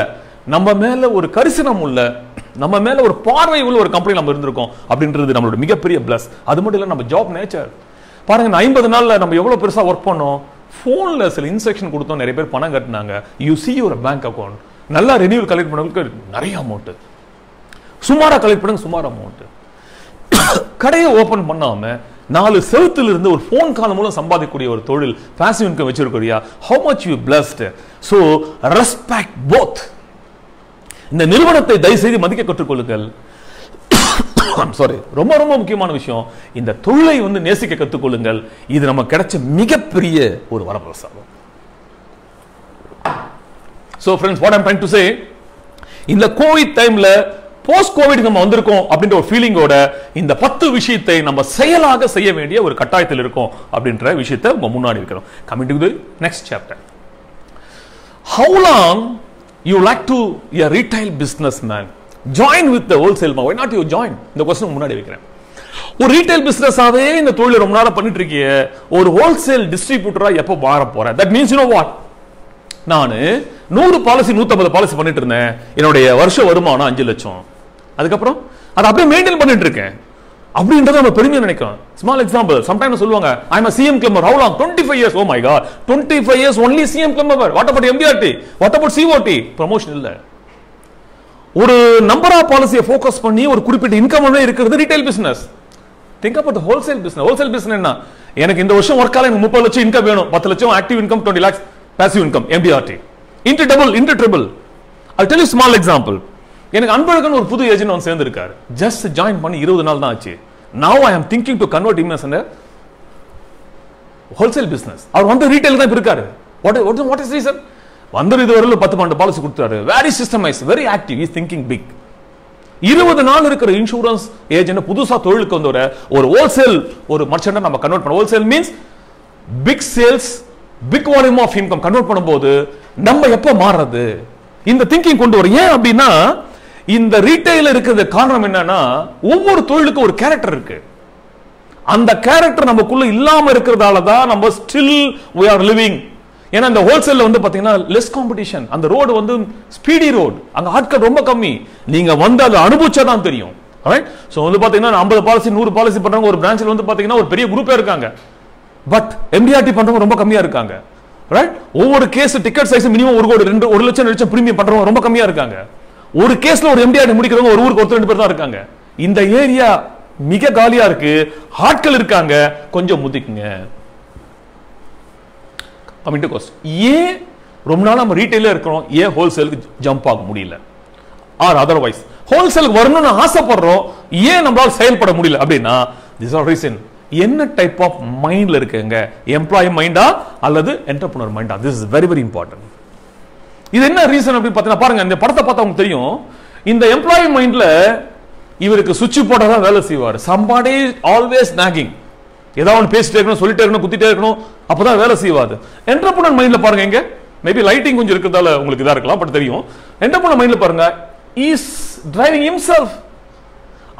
நம்ம மேல ஒரு கரிசனம் உள்ள, நம்ம மேல ஒரு பார்வை உள்ள ஒரு கம்பெனி நம்ம இருந்திருக்கோம் அப்படின்றது நம்மளோட மிகப்பெரிய பிளஸ். அது மட்டும் இல்ல, நம்ம ஜாப் நேச்சர் பாருங்க. 50 நாள்ல நம்ம எவ்வளவு பெருசா ஒர்க் பண்ணோம். போன்ல சில இன்ஸ்ட்ரக்ஷன் கொடுத்தோம், நிறைய பேர் பணம் கட்டினாங்க. You see your bank account, நல்லா ரெனியூவல் கலெக்ட் பண்ணவங்களுக்கு நிறைய அமௌண்ட், சுமாரா கலெக்ட் பண்ணுங்க சுமார் அமௌண்ட். கடையை ஓபன் பண்ணாம 4 செவுத்துல இருந்து ஒரு போன் கால் மூலம் சம்பாதிக்கக்கூடிய ஒரு தொழில், பாசிவ் இன்கம் வச்சிருக்கிறியா? how much you blessed. so respect both. இந்த நிறுவனத்தை தயவு செய்து மதிக்க கற்றுக்கொள்ளுங்கள். சாரி, ரொம்ப ரொம்ப முக்கியமான விஷயம், இந்த தொழிலை வந்து நேசிக்க கற்றுக்கொள்ளுங்கள். இது நமக்கு கிடைச்ச மிகப்பெரிய ஒரு வரப்பிரசாதம். So friends, what I'm trying to say, இந்த கோவிட் டைம்ல போஸ்ட் கோவிட் நம்ம வந்திருக்கோம் அப்படின்ற ஒரு ஃபீலிங்கோட இந்த 10 விஷயத்தை நம்ம செயலாக செய்ய வேண்டிய ஒரு கட்டாயத்தில் இருக்கோம் அப்படின்ற விஷயத்தை நம்ம முன்னாடி இருக்கிறோம். Coming to the next chapter. How long you like to be a retail businessman? Join with the wholesale. Why not you join? இந்த क्वेश्चन முன்னாடி வைக்கிறேன். ஒரு ரீட்டைல் பிசினஸாவே இந்த தொழிலை ரொம்ப நாளா பண்ணிட்டு இருக்கீங்க, ஒரு ஹோல்சேல் டிஸ்ட்ரிபியூட்டரா எப்ப மாற போற? That means you know what, நான் 100 பாலிசி 150 பாலிசி பண்ணிட்டு இருந்தேன், என்னுடைய வருஷ வருமானம் 5 லட்சம். அதுக்கப்புறம் அதை அப்படியே மெயின்டைன் பண்ணிட்டு இருக்கேன் அப்படின்றத நம்ம பெருமையா நினைக்கிறோம். ஸ்மால் எக்ஸாம்பிள், சம்டைம்ஸ் சொல்லுவாங்க ஐ am a CM climber. How long? 25 years. Oh my god, 25 years only CM climber. What about MDRT? What about COT? Promotion இல்ல. ஒரு நம்பர் ஆஃப் பாலிசியை ஃபோக்கஸ் பண்ணி ஒரு குறிப்பிட்ட இன்கம் இருக்கிறது retail business. Think about the wholesale business. Wholesale business என்ன? எனக்கு இந்த வருஷம் ஒர்க் ஆல எனக்கு 30 லட்சம் இன்கம் வேணும், 10 லட்சம் active income, 20 lakhs passive income, MDRT. Into double, into triple. I'll tell you small example. எனக்கு அன்பழகன் ஒரு புது ஏஜென்ட் வந்து சேர்ந்து இருக்காரு. ஜஸ்ட் ஜாயின் பண்ணி 20 நாள் தான் ஆச்சு. Now I am thinking to convert him as a wholesale business. அவர் வந்து ரீட்டைல் தான் இருக்காரு. What is reason? வந்து இதுவரையில 10-12 பாலிசி கொடுத்தாரு. Very systemized, very active. He is thinking big. 20 நாள் இருக்கிற இன்சூரன்ஸ் ஏஜென்ட் புதுசா தொழிலுக்கு வந்தவர ஒரு ஹோல்சேல் ஒரு மர்ச்சன்ட் நம்ம கன்வெர்ட் பண்ண. Wholesale means big sales, big volume of income convert பண்ணும்போது நம்ம எப்ப மாறுறது? இந்த திங்கிங் கொண்டு வர. ஏன் அப்படின்னா இந்த ரீட்டைல் இருக்கிறது காரணம் என்னன்னா ஒவ்வொரு தொழிலுக்கும் ஒரு கேரக்டர் இருக்கு. அந்த கேரக்டர் நமக்குள்ள இல்லாம இருக்கிறதால தான் நம்ம ஸ்டில் we are living. ஏன்னா இந்த ஹோல்சேல்ல வந்து பாத்தீங்கன்னா லெஸ் காம்படிஷன், அந்த ரோடு வந்து ஸ்பீடி ரோடு, அங்க ஆட்கள் ரொம்ப கம்மி. நீங்க வந்து அதை அனுபவிச்சா தான் தெரியும். ரைட்? சோ வந்து பாத்தீங்கன்னா 50 பாலிசி 100 பாலிசி பண்றவங்க ஒரு பிரான்ச்ல வந்து பாத்தீங்கன்னா ஒரு பெரிய குரூப்பே இருக்காங்க. பட் MDRT பண்றவங்க ரொம்ப கம்மியா இருக்காங்க. ரைட்? ஒவ்வொரு கேஸ் டிக்கெட் சைஸ் மினிமம் 1 கோடி 1 லட்சம் 2 லட்சம் பிரீமியம் பண்றவங்க ரொம்ப கம்மியா இருக்காங்க. ஒரு கேஸ்ல ஒரு MDRT முடிக்கிறவங்க ஒரு ஊருக்கு 1-2 பேர் தான் இருக்காங்க. இந்த ஏரியா மிக காலியா இருக்கு, ஆட்கள் இருக்காங்க, கொஞ்சம் முதிக்குங்க. ஏன் ரொம்ப நாள் நம்ம ரீட்டைல இருக்கிறோம், ஏன் ஹோல்சேலுக்கு ஜம்ப் ஆக முடியல? ஆர் அதர்வைஸ் ஹோல்சேலுக்கு வரணும்னு ஆசைப்படுறோம், ஏன் நம்மளால செயல்பட முடியல அப்படின்னா திஸ் ஆர் ரீசன். என்ன டைப் ஆஃப் மைண்ட்ல இருக்குங்க? எம்ப்ளாயி மைண்டா அல்லது என்டர்பிரனர் மைண்டா? This is very very important. இது என்ன ரீசன் அப்படி பார்த்தீங்கன்னா பாருங்க, இந்த படத்தை பார்த்தா உங்களுக்கு தெரியும். இந்த எம்ப்ளாயி மைண்ட்ல இவருக்கு சுவிட்ச் போட்டதான் வேலை செய்வார். somebody always nagging, ஏதாவது பேசிட்டே இருக்கணும், சொல்லிட்டே இருக்கணும், குத்திட்டே இருக்கணும், அப்பதான் வேலை செய்வாது. என்டர்பிரனர் மைண்ட்ல பாருங்க, இங்க மேபி லைட்டிங் கொஞ்சம் இருக்கிறதால உங்களுக்கு இதா இருக்கலாம், பட் தெரியும். என்டர்பிரனர் மைண்ட்ல பாருங்க, இஸ் டிரைவிங் himself.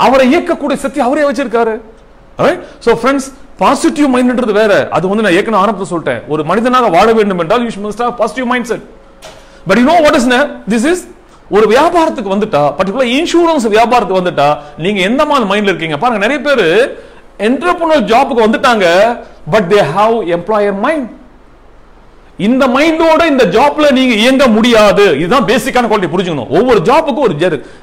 அவரை இயக்கக்கூடிய சக்தி அவரே வச்சிருக்காரு. ரைட்? சோ ஃப்ரெண்ட்ஸ், பாசிட்டிவ் மைண்ட்ன்றது வேற. அது வந்து நான் ஏற்கனவே ஆரம்பத்தில் சொல்லிட்டேன். ஒரு மனிதனாக வாழ வேண்டும் என்றால் you must have positive mindset. But you know what is this is ஒரு வியாபாரத்துக்கு வந்துட்டா, பர்టిక్యులர் இன்சூரன்ஸ் வியாபாரத்துக்கு வந்துட்டா நீங்க எந்த மாதிரி மைண்ட்ல இருக்கீங்க பாருங்க. நிறைய பேர் என்டர்பிரனர் ஜாபுக்கு வந்துட்டாங்க, but they have employer mind. இந்த மைண்டோட இந்த ஜாப்ல நீங்க இயங்க முடியாது. இதுதான் பேசிக்கான குவாலிட்டி புரிஞ்சுக்கணும். ஒவ்வொரு ஜாபுக்கும் ஒரு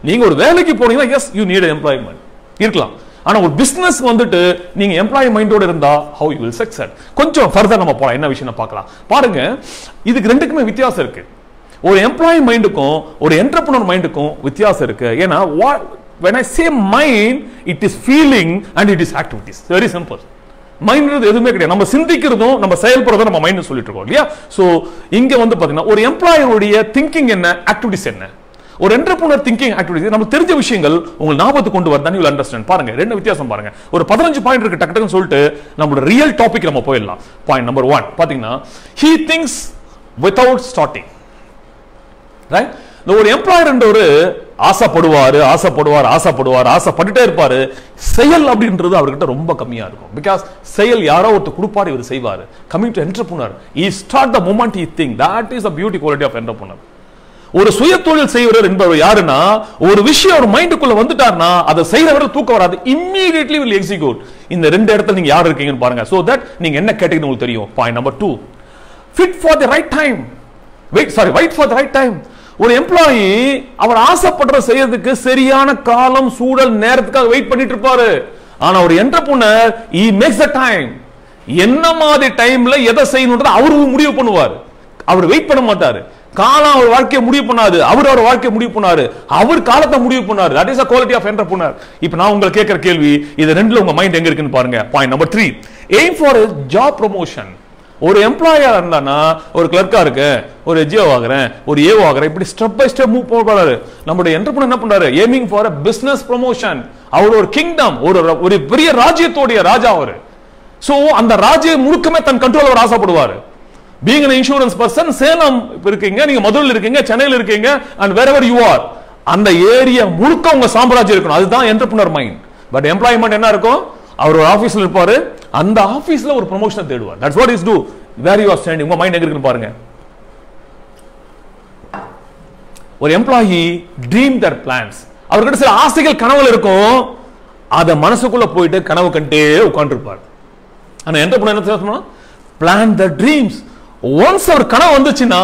நீங்க ஒரு வேலைக்கு போனீங்கன்னா எஸ் யூ நீட் எம்ப்ளாய்மெண்ட் இருக்கலாம். ஆனா ஒரு பிசினஸ் வந்துட்டு நீங்க எம்ப்ளாயி மைண்டோட இருந்தா how you will succeed. கொஞ்சம் ஃபர்தர் நம்ம போலாம், என்ன விஷயம் பார்க்கலாம். பாருங்க, இதுக்கு ரெண்டுக்குமே வித்தியாசம் இருக்கு. ஒரு எம்ப்ளாயி மைண்டுக்கும் ஒரு என்டர்பிரனர் மைண்டுக்கும் வித்தியாசம் இருக்கு. ஏன்னா when I say mind, it is feeling and it is activities. Very simple. Mind எதுவுமே கிடையாது. நம்ம சிந்திக்கிறதும் நம்ம செயல்படுறதும் நம்ம மைண்ட் சொல்லிட்டு இருக்கோம் இல்லையா? சோ இங்க வந்து பாத்தீங்கன்னா ஒரு எம்ப்ளாயருடைய திங்கிங் என்ன, ஆக்டிவிட்டிஸ் என்ன, ஒரு என்டர்பிரனர் திங்கிங் ஆக்டிவிட்டிஸ் நமக்கு தெரிஞ்ச விஷயங்கள் உங்களுக்கு ஞாபகத்துக்கு கொண்டு வரதான் you will understand. பாருங்க, ரெண்டு வித்தியாசம் பாருங்க. ஒரு 15 பாயிண்ட் இருக்கு, டக்கு டக்குன்னு சொல்லிட்டு நம்மளோட ரியல் டாபிக் நம்ம போயிடலாம். பாயிண்ட் நம்பர் 1 பாத்தீங்கன்னா he thinks without starting. Right? ஒரு எம்ப்ளாயர் ஒரு ஆசைப்படுவாரு ஆசைப்பட்டுட்டே இருப்பாரு. செயல் அப்படின்றது அவர்கிட்ட ரொம்ப கம்மியா இருக்கும். பிகாஸ் செயல் யாரோ ஒருத்தர் கொடுப்பாரு, இவர் செய்வாரு. Coming to entrepreneur, he start the moment he think. That is the beauty quality of entrepreneur. ஒரு சுய தொழில் செய்வர் என்பவர் யாருன்னா, ஒரு விஷயம் ஒரு மைண்டுக்குள்ள வந்துட்டார்னா அதை செய்யறவர்கள் தூக்க வராது, immediately will execute. இந்த ரெண்டு இடத்துல நீங்க யார் இருக்கீங்கன்னு பாருங்க. so that நீங்க என்ன கேட்டீங்கன்னு உங்களுக்கு தெரியும். Point number 2, fit for the right time. wait for the right time. ஒரு எம்ப்ளாயி அவர் ஆசைப்படுற செய்யறதுக்கு சரியான காலம் சூழல் நேரத்துக்காக வெயிட் பண்ணிட்டு இருப்பாரு. ஆனா ஒரு entrepreneur he makes the time. என்ன மாதிரி டைம்ல எதை செய்யணும்ன்றது அவரு முடிவு பண்ணுவார். அவர் வெயிட் பண்ண மாட்டாரு. காலம் அவர் வாழ்க்கையை முடிவு பண்ணாது, அவர் வாழ்க்கையை முடிவு பண்ணாரு, அவர் காலத்தை முடிவு பண்ணாரு. that is the quality of entrepreneur. இப்போ நான் உங்களுக்கு கேட்கிற கேள்வி, இது ரெண்டுல உங்க மைண்ட் எங்க இருக்குன்னு பாருங்க. Point number 3, aim for a job promotion. ஒரு எம்ப்ளாயரா இருந்தானா, ஒரு கிளர்க்கா இருக்கு, ஒரு எஜ்ஜிஓ ஆகுறேன், ஒரு ஏஓ ஆகுறேன், இப்படி ஸ்டெப் பை ஸ்டெப் மூவ் போறாரு. நம்மளுடைய என்டர்பிரனர் என்ன பண்றாரு, aiming for a business promotion. அவர் ஒரு கிங்டம், ஒரு பெரிய ராஜ்யத்தோடைய ராஜா அவரு. சோ அந்த ராஜ்யம் முழுக்கமே தன் கண்ட்ரோல் அவர் ஆசைப்படுவாரு. being an insurance person, Salem இருக்கீங்க, நீங்க மதுரையில் இருக்கீங்க, சென்னையில் இருக்கீங்க, and wherever you are, அந்த ஏரியா முழுக்க உங்க சாம்ராஜ்யம் இருக்கணும். அதுதான் என்டர்பிரனர் மைண்ட். பட் எம்ப்ளாய்மெண்ட் என்ன இருக்கும், அவர் ஒரு ஆபீஸ்ல இருப்பாரு, அந்த ஆபீஸ்ல ஒரு ப்ரமோஷன் தேடுவார். that's what is do. where you are standing, உங்க மைண்ட் எங்க இருக்குன்னு பாருங்க. ஒரு எம்ப்ளாயி dream their plans. அவர்கிட்ட சில ஆசைகள் கனவுகள் இருக்கும், அத மனசுக்குள்ள போயிட்டு கனவு கண்டே உட்கார்ந்திருப்பார். ஆனா என்டர்பிரனர் என்ன செய்யணும், plan the dreams. once அவர் கனவு வந்துச்சுன்னா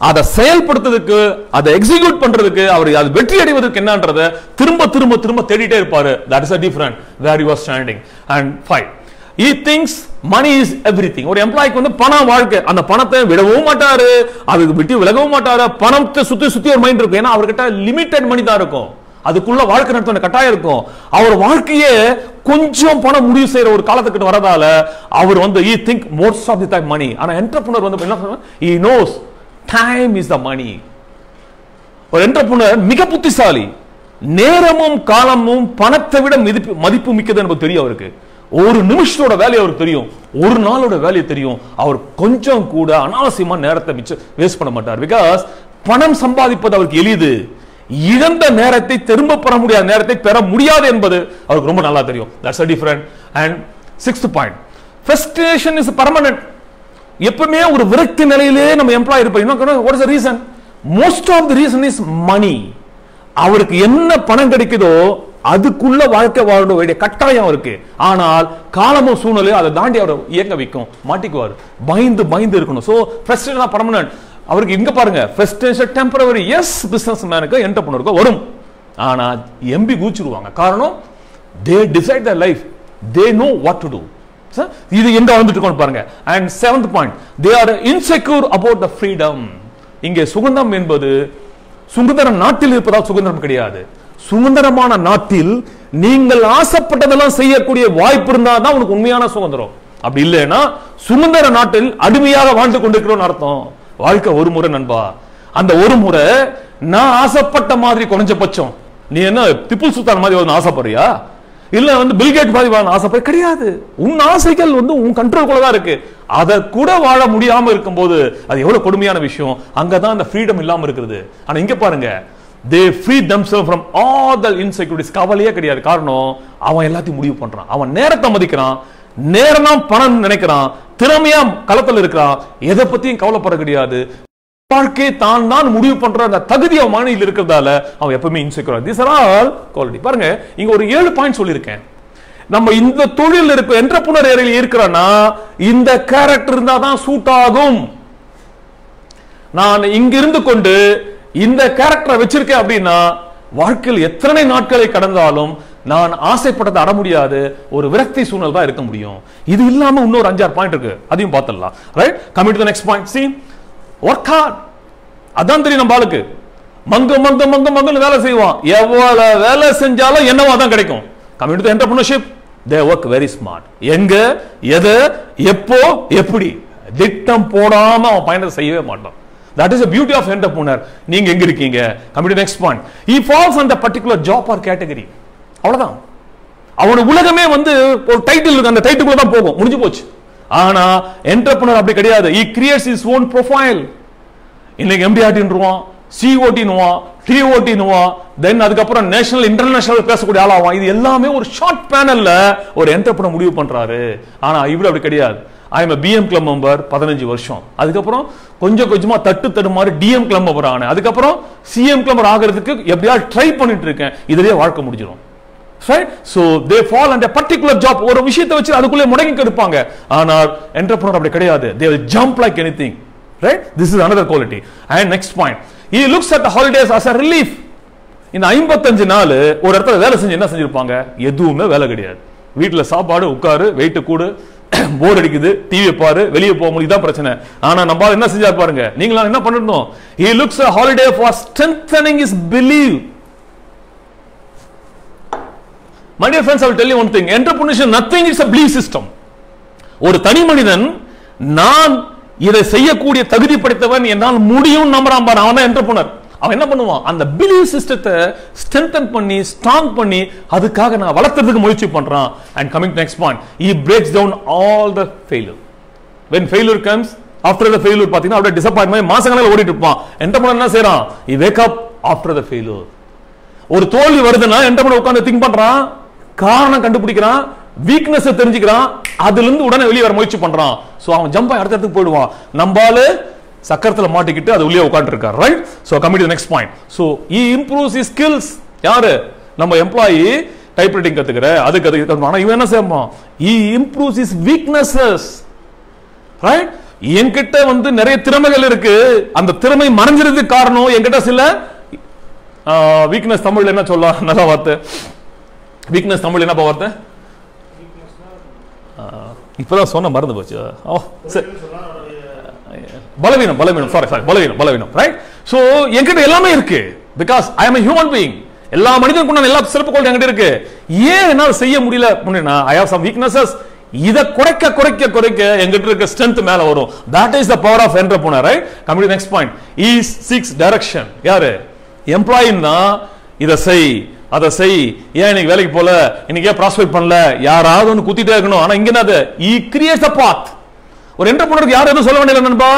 அதை செயல்படுத்துறதுக்கு, அதை எக்ஸிக்யூட் பண்றதுக்கு, அவர் அது வெற்றி அடைவதற்கு என்னன்றதை திரும்ப தேடிட்டே இருப்பாரு. that is a different where you are standing. and 5, he thinks money is everything. ஒரு எம்ப்ளாய்க்கு வந்து பணம் வாழ்க்கை, அந்த பணத்தை விடவும் மாட்டாரு, அதுக்கு விட்டு விலகவும் மாட்டாரு. பணத்தை சுத்தி ஒரு மைண்ட் இருக்கும். ஏன்னா அவர்கிட்ட லிமிட்டட் மணி தான் இருக்கும், அதுக்குள்ள வாழ்க்கை நடத்த கட்டாயம் இருக்கும். அவர் வாழ்க்கையே கொஞ்சம் பணம் முடிவு செய்யற ஒரு காலத்துக்கு வரதால அவர் வந்து he think most of the time money. ஆனா என்டர்பிரனர் வந்து என்ன சொல்றாங்க, he knows time is the money. ஒரு என்டர்பிரனர் மிக புத்திசாலி. நேரமும் காலமும் பணத்தை விட மதிப்பு மிக்கது என்பது தெரியும் அவருக்கு. ஒரு நிமிஷத்தோட வேலையை அவருக்கு தெரியும், ஒரு நாளோட வேலையை தெரியும். அவர் கொஞ்சம் கூட அனாவசியமா நேரத்தை வேஸ்ட் பண்ண மாட்டார். பிகாஸ் பணம் சம்பாதிப்பது அவருக்கு எளிது, இழந்த நேரத்தை திரும்ப பெற முடியாத நேரத்தை பெற முடியாது என்பது அவருக்கு ரொம்ப நல்லா தெரியும். that's a different. and 6th point, frustration is permanent. எப்பவுமே ஒரு விரக்தி நிலையிலே நம்ம எம்ப்ளாயி இருப்போம். what is the reason? most of the reason is money. அவருக்கு என்ன பணம் கிடைக்குதோ அதுக்குள்ள வாழ்க்கை வாழ வேண்டிய கட்டாயம் இருக்கு. ஆனால் காலமும் சூழ்நிலை அதை தாண்டி அவர் இயங்க வைக்கும், மாட்டிக்குவார். பயந்து இருக்கணும். so frustration is permanent. அவருக்கு இங்க பாருங்க, frustration temporary. yes, business மேனுக்கு என்டர்பிரனருக்கு வரும், ஆனா எம்பி கூச்சிடுவாங்க. காரணம், they decide their life, they know what to do. இது எங்க வந்துட்டு இருக்கோம் பாருங்க. and 7th point, they are insecure about the freedom. இங்கே சுதந்திரம் என்பது சுதந்திர நாட்டில் இருப்பதால் சுதந்திரம் கிடையாது. சுதந்திரமான நாட்டில் நீங்கள் ஆசைப்பட்டதெல்லாம் செய்யக்கூடிய வாய்ப்பு இருந்தா தான் உனக்கு உண்மையான சுதந்திரம். அப்படி இல்லைன்னா சுதந்திர நாட்டில் அடிமையாக வாழ்ந்து கொண்டிருக்கிறோம் அர்த்தம். வாழ்க்கை ஒரு முறை நண்பா, அந்த ஒரு முறை நான் ஆசைப்பட்ட மாதிரி குறைஞ்சபட்சம் நீ என்ன திப்பு சுல்தான் மாதிரி ஆசைப்படுறியா, இல்ல வந்து பில்கேட் மாதிரி ஆசைப்பட கிடையாது. உன் ஆசைகள் வந்து உன் கண்ட்ரோல்குள்ள தான் இருக்கு. அதை கூட வாழ முடியாம இருக்கும்போது அது எவ்வளவு கொடுமையான விஷயம். அங்கதான் அந்த ஃப்ரீடம் இல்லாம இருக்குது. ஆனா இங்க பாருங்க, they free themselves from all the insecurities. கவலையே கிடையாது. காரணம், அவன் எல்லாத்தையும் முடிவு பண்றான், அவன் நேரத்தை மதிக்கிறான், நேரமா பணம் நினைக்கிறான், திறமையா களத்தில் இருக்கிறான், எதை பத்தியும் கவலைப்பட கிடையாது. வாழ்க்கை தான் தான் முடிவு பண்ற அந்த தகுதி அவன் மனதில் இருக்கிறதால அவன் எப்பவுமே insecure. This are all quality. பாருங்க, இங்க ஒரு 7 பாயிண்ட் சொல்லியிருக்கேன். நம்ம இந்த தொழில் இருக்க என்டர்பிரனர் ஏரியால இருக்கிறனா இந்த கேரக்டர் இருந்தா தான் சூட் ஆகும். நான் இங்க இருந்து கொண்டு இந்த கேரக்டரை வச்சிருக்கேன் அப்படின்னா வாழ்க்கையில் எத்தனை நாட்களை கடந்தாலும் நான் ஆசைப்பட்டதை அட முடியாது, ஒரு விரக்தி சூழ்நிலை தான் இருக்க முடியும். இது இல்லாம இன்னொரு 5-6 பாயிண்ட் இருக்கு, அதையும் பார்த்துடலாம். Right, coming to the next point. see, work hard. அதான் தெரியும் நம்ம ஆளுக்கு. மங்க வேலை செய்வான், எவ்வளவு வேலை செஞ்சாலும் என்னவோ அதான் கிடைக்கும். Coming to the entrepreneurship, they work very smart. எங்க, எது, எப்போ, எப்படி திட்டம் போடாம அவன் பயணத்தை செய்யவே மாட்டான். That is the beauty of entrepreneur. நீங்க எங்க இருக்கீங்க? Coming to the next point. He falls on the particular job or category. அவ்வளவுதான். அவனோட உலகமே வந்து ஒரு டைட்டில் இருக்கு, அந்த டைட்டிலுக்குள்ள தான் போகும், முடிஞ்சு போச்சு. ஆனா என்டர்பிரனர் அப்படி கிடையாது. He creates his own profile. இன்னைக்கு MDRT-ன்றுவான், COT-ன்னுவான், TOT-ன்னுவான், தென் அதுக்கப்புறம் நேஷனல் இன்டர்நேஷனல் பேசக்கூடிய ஆளாவான். இது எல்லாமே ஒரு ஷார்ட் பேனல்ல ஒரு என்டர்பிரனர் முடிவு பண்றாரு. ஆனா இவரு அப்படி கிடையாது. I am a BM club member 15 வருஷம். அதுக்கப்புறம் கொஞ்சம் கொஞ்சமா தட்டு மாதிரி DM club member ஆனேன். அதுக்கப்புறம் CM club member ஆகிறதுக்கு எப்படியா ட்ரை பண்ணிட்டு இருக்கேன். இதுலயே வாழ்க்கை முடிஞ்சிடும். Right? So they fall on a particular job. ஒரு விஷயத்தை வச்சு அதுக்குள்ளே முடங்கி இருப்பாங்க. ஆனால் என்டர்பிரனர் அப்படி கிடையாது. They will jump like anything. Right? This is another quality. And next point. He looks at the holidays as a relief. இந்த 55 நாள் ஒரு இடத்துல வேலை செஞ்சு என்ன செஞ்சிருப்பாங்க? எதுவுமே வேலை கிடையாது. வீட்டுல சாப்பாடு, உட்காரு, வெயிட் கூடு, போர் அடிக்குது, டிவி பாரு, வெளியே போக முடியுது, தான் பிரச்சனை. ஆனா நம்ம என்ன செஞ்சா பாருங்க, நீங்களா என்ன பண்ணிருந்தோம்? He looks a holiday for strengthening his belief. My dear friends, I will tell you one thing. Entrepreneurship, nothing is a belief system. ஒரு தனி மனிதன் நான் இதை செய்யக்கூடிய தகுதி படைத்தவன், என்னால் முடியும் நம்புறான் பாரு, அவன் தான் என்டர்பிரனர். அவன் என்ன பண்ணுவான்? அந்த பிலீவ் சிஸ்டத்தை ஸ்ட்ரெங்தன் பண்ணி ஸ்ட்ராங் பண்ணி அதுக்காக நான் வளர்த்துறதுக்கு முயற்சி பண்றான். And coming to next point, he breaks down all the failure. When failure comes, after the failure பாத்தீங்கன்னா அப்படியே டிசப்பாயின்ட்மென்ட் மாசங்களால ஓடிட்டு இருப்பான். என்டர்பிரனர் என்ன செய்றான்? He wake up after the failure. ஒரு தோல்வி வருதுன்னா என்டர்பிரனர் உட்கார்ந்து திங்க் பண்றான், காரணம் கண்டுபிடிக்கிறான், வீக்னஸ் தெரிஞ்சுக்கிறான், அதுல இருந்து உடனே வெளியே வர முயற்சி பண்றான். சோ அவன் ஜம்ப் ஆகி அடுத்த இடத்துக்கு போயிடுவான். நம்பால சக்கரத்துல மாட்டிக்கிட்டு அது உள்ளே உட்கார்ந்து இருக்கார். Right? So coming to the next point. So he improves his skills. யாரு? நம்ம எம்ப்ளாயி டைப்ரைட்டிங் கத்துக்கிற, அது கத்துக்கிற. ஆனா இவன் என்ன செய்வான்? he improves his weaknesses. Right? என்கிட்ட வந்து நிறைய திறமைகள் இருக்கு, அந்த திறமை மறைஞ்சிறதுக்கு காரணம் என்கிட்ட சில வீக்னஸ். தமிழ்ல என்ன சொல்லலாம்? நல்ல வார்த்தை வீக்னஸ். தமிழ் என்ன வார்த்தை? இப்பதான் சொன்ன மறந்து போச்சு. பலவீனம், பலவீனம், சாரி சாரி, பலவீனம், பலவீனம். ரைட்? சோ என்கிட்ட எல்லாமே இருக்கு. Because I am a human being. எல்லா மனிதனுக்கும் எல்லா சிறப்பு குவாலிட்டி என்கிட்ட இருக்கு. ஏன் என்னால செய்ய முடியல அப்படின்னா I have some weaknesses. இத குறைக்க குறைக்க குறைக்க என்கிட்ட இருக்க ஸ்ட்ரெngth மேல வரும். That is the power of entrepreneur. Right? Coming to the next point. He seeks direction. யாரு? எம்ப்ளாயின்னா இத செய், அதை செய், ஏன் இன்னைக்கு வேலைக்கு போல, இன்னைக்கு ஏன் ப்ராஸ்பெக்ட் பண்ணல, யாராவது ஒன்று குத்திட்டே இருக்கணும். ஆனா இங்க என்னது? He creates a path. ஒரு என்டர்பிரனருக்கு யாரும் எதுவும் சொல்ல வேண்டியது நண்பா.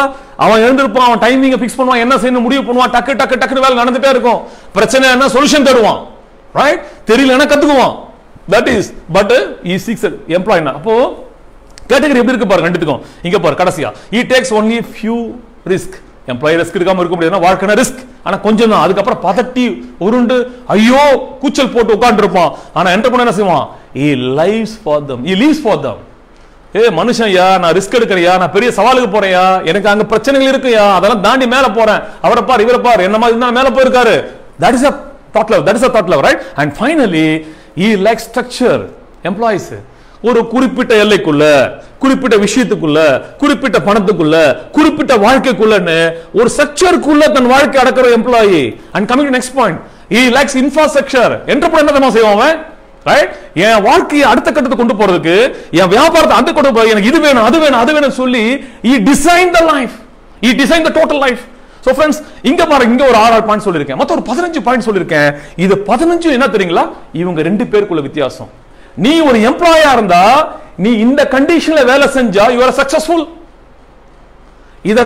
அவன் எழுந்திருப்பான், அவன் டைமிங்க ஃபிக்ஸ் பண்ணுவான், என்ன செய்யணும் முடிவு பண்ணுவான், டக்கு டக்கு டக்குனு வேலை நடந்துட்டே இருக்கும். பிரச்சனை என்ன, சொல்யூஷன் தருவான். ரைட்? தெரியலன்னா கத்துக்குவான். That is but he seeks employee. அப்போ கேட்டகரி எப்படி இருக்கு பாருங்க ரெண்டுத்துக்கும். இங்க பாரு கடைசியா he takes only few risk. Employee risk எடுக்காம இருக்க முடியாது, வாழ்க்கைனா ரிஸ்க். ஆனா கொஞ்சம் தான், அதுக்கப்புறம் பதட்டி உருண்டு ஐயோ கூச்சல் போட்டு உட்கார்ந்து இருப்பான். ஆனா என்டர்பிரனர் என்ன செய்வான்? he lives for them, he lives for them. மனுஷன் யா, நான் ரிஸ்க் எடுக்கிறியா, நான் பெரிய சவாலுக்கு போறேயா, எனக்கு அங்க பிரச்சனைகள் இருக்குயா, அதெல்லாம் தாண்டி மேல போறேன், அவரை பார் இவரை பார், என்ன மாதிரி தான் மேல போயிருக்காரு. That is a thought level, that is a thought level, right? And finally he likes structure. Employees ஒரு குறிப்பிட்ட எல்லைக்குள்ள, குறிப்பிட்ட விஷயத்துக்குள்ள, குறிப்பிட்ட பணத்துக்குள்ள, குறிப்பிட்ட வாழ்க்கைக்குள்ளன்னு ஒரு ஸ்ட்ரக்சருக்குள்ள தன் வாழ்க்கை அடக்கிற employee. And coming to next point, he likes infrastructure. Entrepreneur என்ன செய்வான்? ரைட்? என் வாழ்க்கையை அடுத்த கட்டத்துக்கு கொண்டு போறதுக்கு, என் வியாபாரத்தை அந்த கொண்டு போய் எனக்கு இது வேணும் அது வேணும் அது வேணும் சொல்லி he designed the life, he designed the total life. So friends, இங்க பாருங்க, இங்க ஒரு 6 பாயிண்ட் சொல்லிருக்கேன், மொத்தம் ஒரு 15 பாயிண்ட் சொல்லிருக்கேன். இது 15 என்ன தெரியுங்களா? இவங்க 2 பேருக்குள்ள வித்தியாசம். நீ ஒரு எம்ப்ளாயா இருந்தா, நீ இந்த கண்டிஷன்ல வேலை செஞ்சா you are successful. இத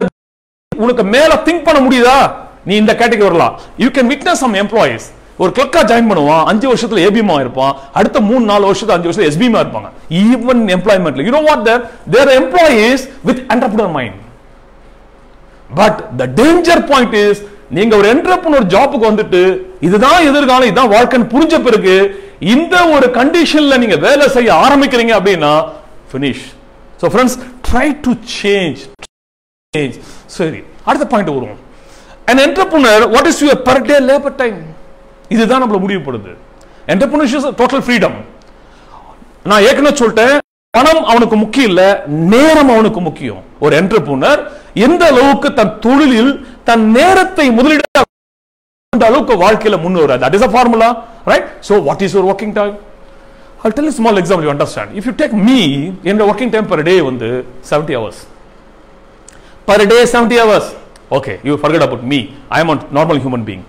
உனக்கு மேல திங்க் பண்ண முடியுதா? நீ இந்த கேட்டகரி வரலாம். You can witness some employees. ஒரு கிளர்க்கா ஜாயின் பண்ணுவான், 5 வருஷத்துல ஏபிமா இருப்பான், அடுத்த 3-4 வருஷத்துல 5 வருஷத்துல எஸ்பிமா இருப்பாங்க. ஈவன் எம்ப்ளாய்மெண்ட்ல you know what there employees with entrepreneur mind. But the danger point is, நீங்க ஒரு என்டர்பிரினர் ஜாபுக்கு வந்துட்டு இதுதான் எதிர்காலம், இதுதான் வாழ்க்கைன்னு புரிஞ்ச பிறகு இந்த ஒரு கண்டிஷன்ல நீங்க வேலை செய்ய ஆரம்பிக்கிறீங்க அப்படின்னா finish. So friends, try to change. சரி, அடுத்த பாயிண்ட் வருவோம். An entrepreneur, what is your per day labor time? இதுதான் நம்மள முடிவுபடுது. Entrepreneurship is total freedom. நான் ஏற்கனவே சொல்லிட்டேன், பணம் அவனுக்கு முக்கியம் இல்ல, நேரம் அவனுக்கு முக்கியம். ஒரு என்டர்பிரனர் எந்த அளவுக்கு தன் தொழிலில் தன் நேரத்தை முதலீடு அந்த அளவுக்கு வாழ்க்கையில முன்னேற, that is a formula, right? So what is your working time? I'll tell you a small example, you understand. If you take me, என்னோட working time per day வந்து 70 hours. Per day 70 hours. Okay, you forget about me. I am a normal human being.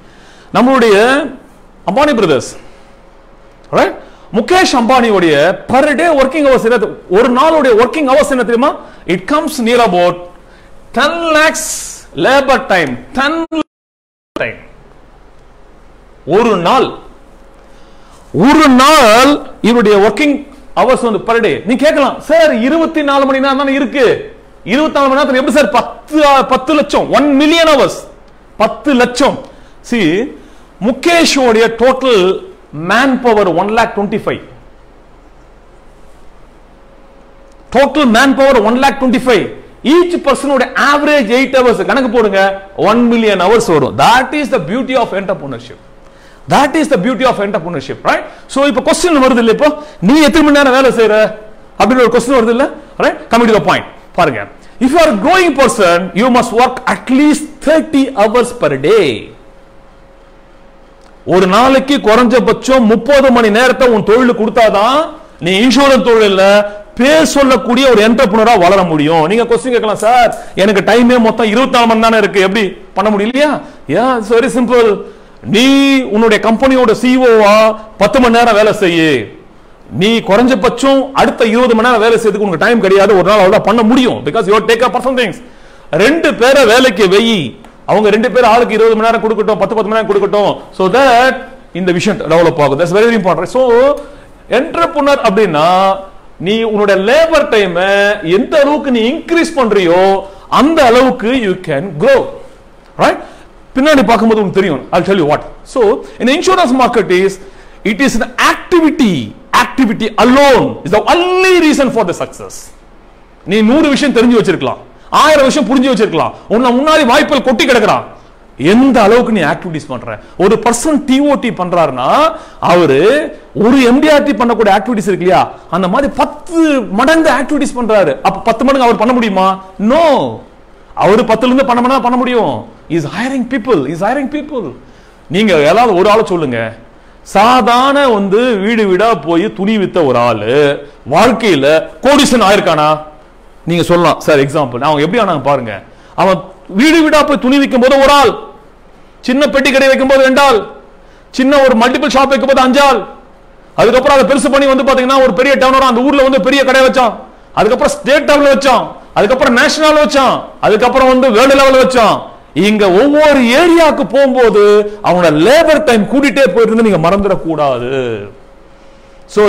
நம்மளுடைய Ambani brothers, right? Mukesh அம்பானியோடைய per day working hours என்ன, ஒரு நாளுடைய working hours என்ன தெரியுமா? It comes near about 10 lakhs labor time. 10 lakhs time. ஒரு நாள் இவருடைய ஒர்க்கிங் ஹவர்ஸ் வந்து per day. நீ கேட்கலாம், சார் 24 மணி நேரம் தானே இருக்கு, 24 மணி நேரத்துல எப்படி சார் 10 லட்சம் 1 million hours 10 லட்சம். See, முகேஷ் உடைய total man power 1,25,000. Total man power 1,25,000. Each பர்சனோட ஆவரேஜ் 8 hours கணக்கு போடுங்க, 1 million hours வரும். That is the beauty of entrepreneurship. That is the beauty of entrepreneurship, right? So இப்ப क्वेश्चन வருது இல்ல, இப்போ நீ எத்தனை மணி நேரம் வேலை செய்யற அப்படி ஒரு क्वेश्चन வருது இல்ல, right? Coming to the point, பாருங்க. If you are a growing person, you must work at least 30 hours per day. ஒரு நாளைக்கு குறைஞ்சபட்சம் 30 மணி நேரத்தை உன் தொழிலுக்கு கொடுத்தாதான் நீ இன்சூரன்ஸ் தொழில்ல பேர் சொல்லக்கூடிய ஒரு என்டர்பிரனரா வளர முடியும். நீங்க क्वेश्चन கேட்கலாம், சார் எனக்கு டைமே மொத்தம் 24 மணி தானே இருக்கு, எப்படி பண்ண முடியலையா? Yeah, it's very simple. நீ உன்னுடைய கம்பெனியோட சிஇஓவா 10 மணி நேரம் வேலை செய்யு. நீ குறைஞ்சபட்சம் அடுத்த 20 மணி நேரம் வேலை செய்யறதுக்கு உனக்கு டைம் கிடையாது, ஒரு நாள் அவ்வளவு பண்ண முடியும். Because you take up some things. 2 பேரை வேலைக்கு வெயி, அவங்க 2 பேர் ஆளுக்கு 20 மணி நேரம் கொடுக்கட்டும், 10 மணி நேரம் கொடுக்கட்டும். So that இந்த விஷயம் டெவலப் ஆகும். That's very important. So entrepreneur அப்படின்னா நீ உன்னோட லேபர் டைம் எந்த அளவுக்கு நீ இன்க்ரீஸ் பண்றியோ அந்த அளவுக்கு you can grow, right? பின்னாடி பார்க்கும்போது உங்களுக்கு தெரியும். I'll tell you what. So in the insurance market it is an activity alone is the only reason for the success. நீ 100 விஷயம் தெரிஞ்சு வச்சிருக்கலாம், 1000 விஷயம் புரிஞ்சு வச்சிருக்கலாம், உன்ன முன்னாடி வாய்ப்புகள் கொட்டி கிடக்குறான். எந்த அளவுக்கு நீ ஆக்டிவிட்டிஸ் பண்ற. ஒரு பர்சன் டிஓடி பண்றாருன்னா அவரு ஒரு எம்டிஆர்டி பண்ணக்கூடிய ஆக்டிவிட்டிஸ் இருக்கு இல்லையா, அந்த மாதிரி 10 மடங்கு ஆக்டிவிட்டிஸ் பண்றாரு. அப்ப 10 மடங்கு அவர் பண்ண முடியுமா? நோ. அவரு 10ல இருந்து பண்ண முடியும். Is hiring people. நீங்க எல்லாரும் ஒரு ஆளை சொல்லுங்க, சாதாரண வந்து வீடு வீடா போய் துணி வித்த ஒரு ஆளு வாழ்க்கையில கோடீஸ்வரன் ஆயிருக்கானா? நீங்க சொல்லலாம், சார் எக்ஸாம்பிள் அவங்க எப்படி ஆனாங்க பாருங்க. அவன் வீடு வீடா போய் துணி விற்கும் போது ஒரு ஆள், சின்ன பெட்டி கடை வைக்கும் போது 2 ஆள், சின்ன ஒரு மல்டிபிள் ஷாப் வைக்கும் போது 5 ஆள், அதுக்கப்புறம் அதை பெருசு பண்ணி வந்து பாத்தீங்கன்னா ஒரு பெரிய டவுன் அந்த ஊர்ல வந்து பெரிய கடை வச்சான், அதுக்கப்புறம் ஸ்டேட் லெவல்ல வச்சான், அதுக்கப்புறம் நேஷனல் வச்சான், அதுக்கப்புறம் வந்து வேர்ல்டு லெவல்ல வச்சான். இங்க ஒவ்வொரு ஏரியாவுக்கு போகும்போது அவனோட லேபர் டைம் கூட்டிட்டே போயிருந்து நீங்க மறந்துடக்கூடாது. சோ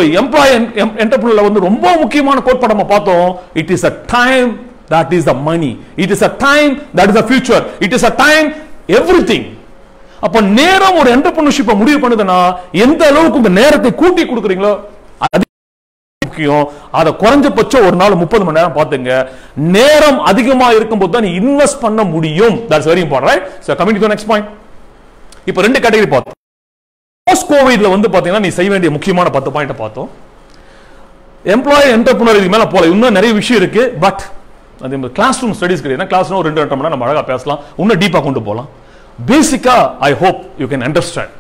என்டர்பிரினர்ல வந்து ரொம்ப முக்கியமான கோட்பாடு நம்ம பார்த்தோம். It is a time that is the money, it is a time that is the future, it is a time everything. அப்ப நேரம் ஒரு என்டர்பிரினர்ஷிப் முடிவு பண்ணுதுன்னா எந்த அளவுக்கு உங்க நேரத்தை கூட்டி கொடுக்குறீங்களோ அது முக்கியம். அத குறைஞ்சபட்சம் ஒரு நாள் 30 மணி நேரம் பாத்துங்க. நேரம் அதிகமா இருக்கும்போது தான் நீ இன்வெஸ்ட் பண்ண முடியும். That's very important, right? So coming to the next point. இப்போ 2 கேட்டகரி பார்த்தோம். போஸ்ட் கோவிட்ல வந்து பாத்தீங்கன்னா நீ செய்ய வேண்டிய முக்கியமான 10 பாயிண்ட் பார்த்தோம். எம்ப்ளாயி என்டர்பிரினர் இதுக்கு மேல போல இன்னும் நிறைய விஷயம் இருக்கு. பட் அது கிளாஸ் ரூம் ஸ்டடிஸ் கிடையாது. கிளாஸ் ரூம் 2-2 மணி நேரம் நம்ம அழகா பேசலாம், இன்னும் டீப்பா கொண்டு போகலாம். பேசிக்கா I hope you can understand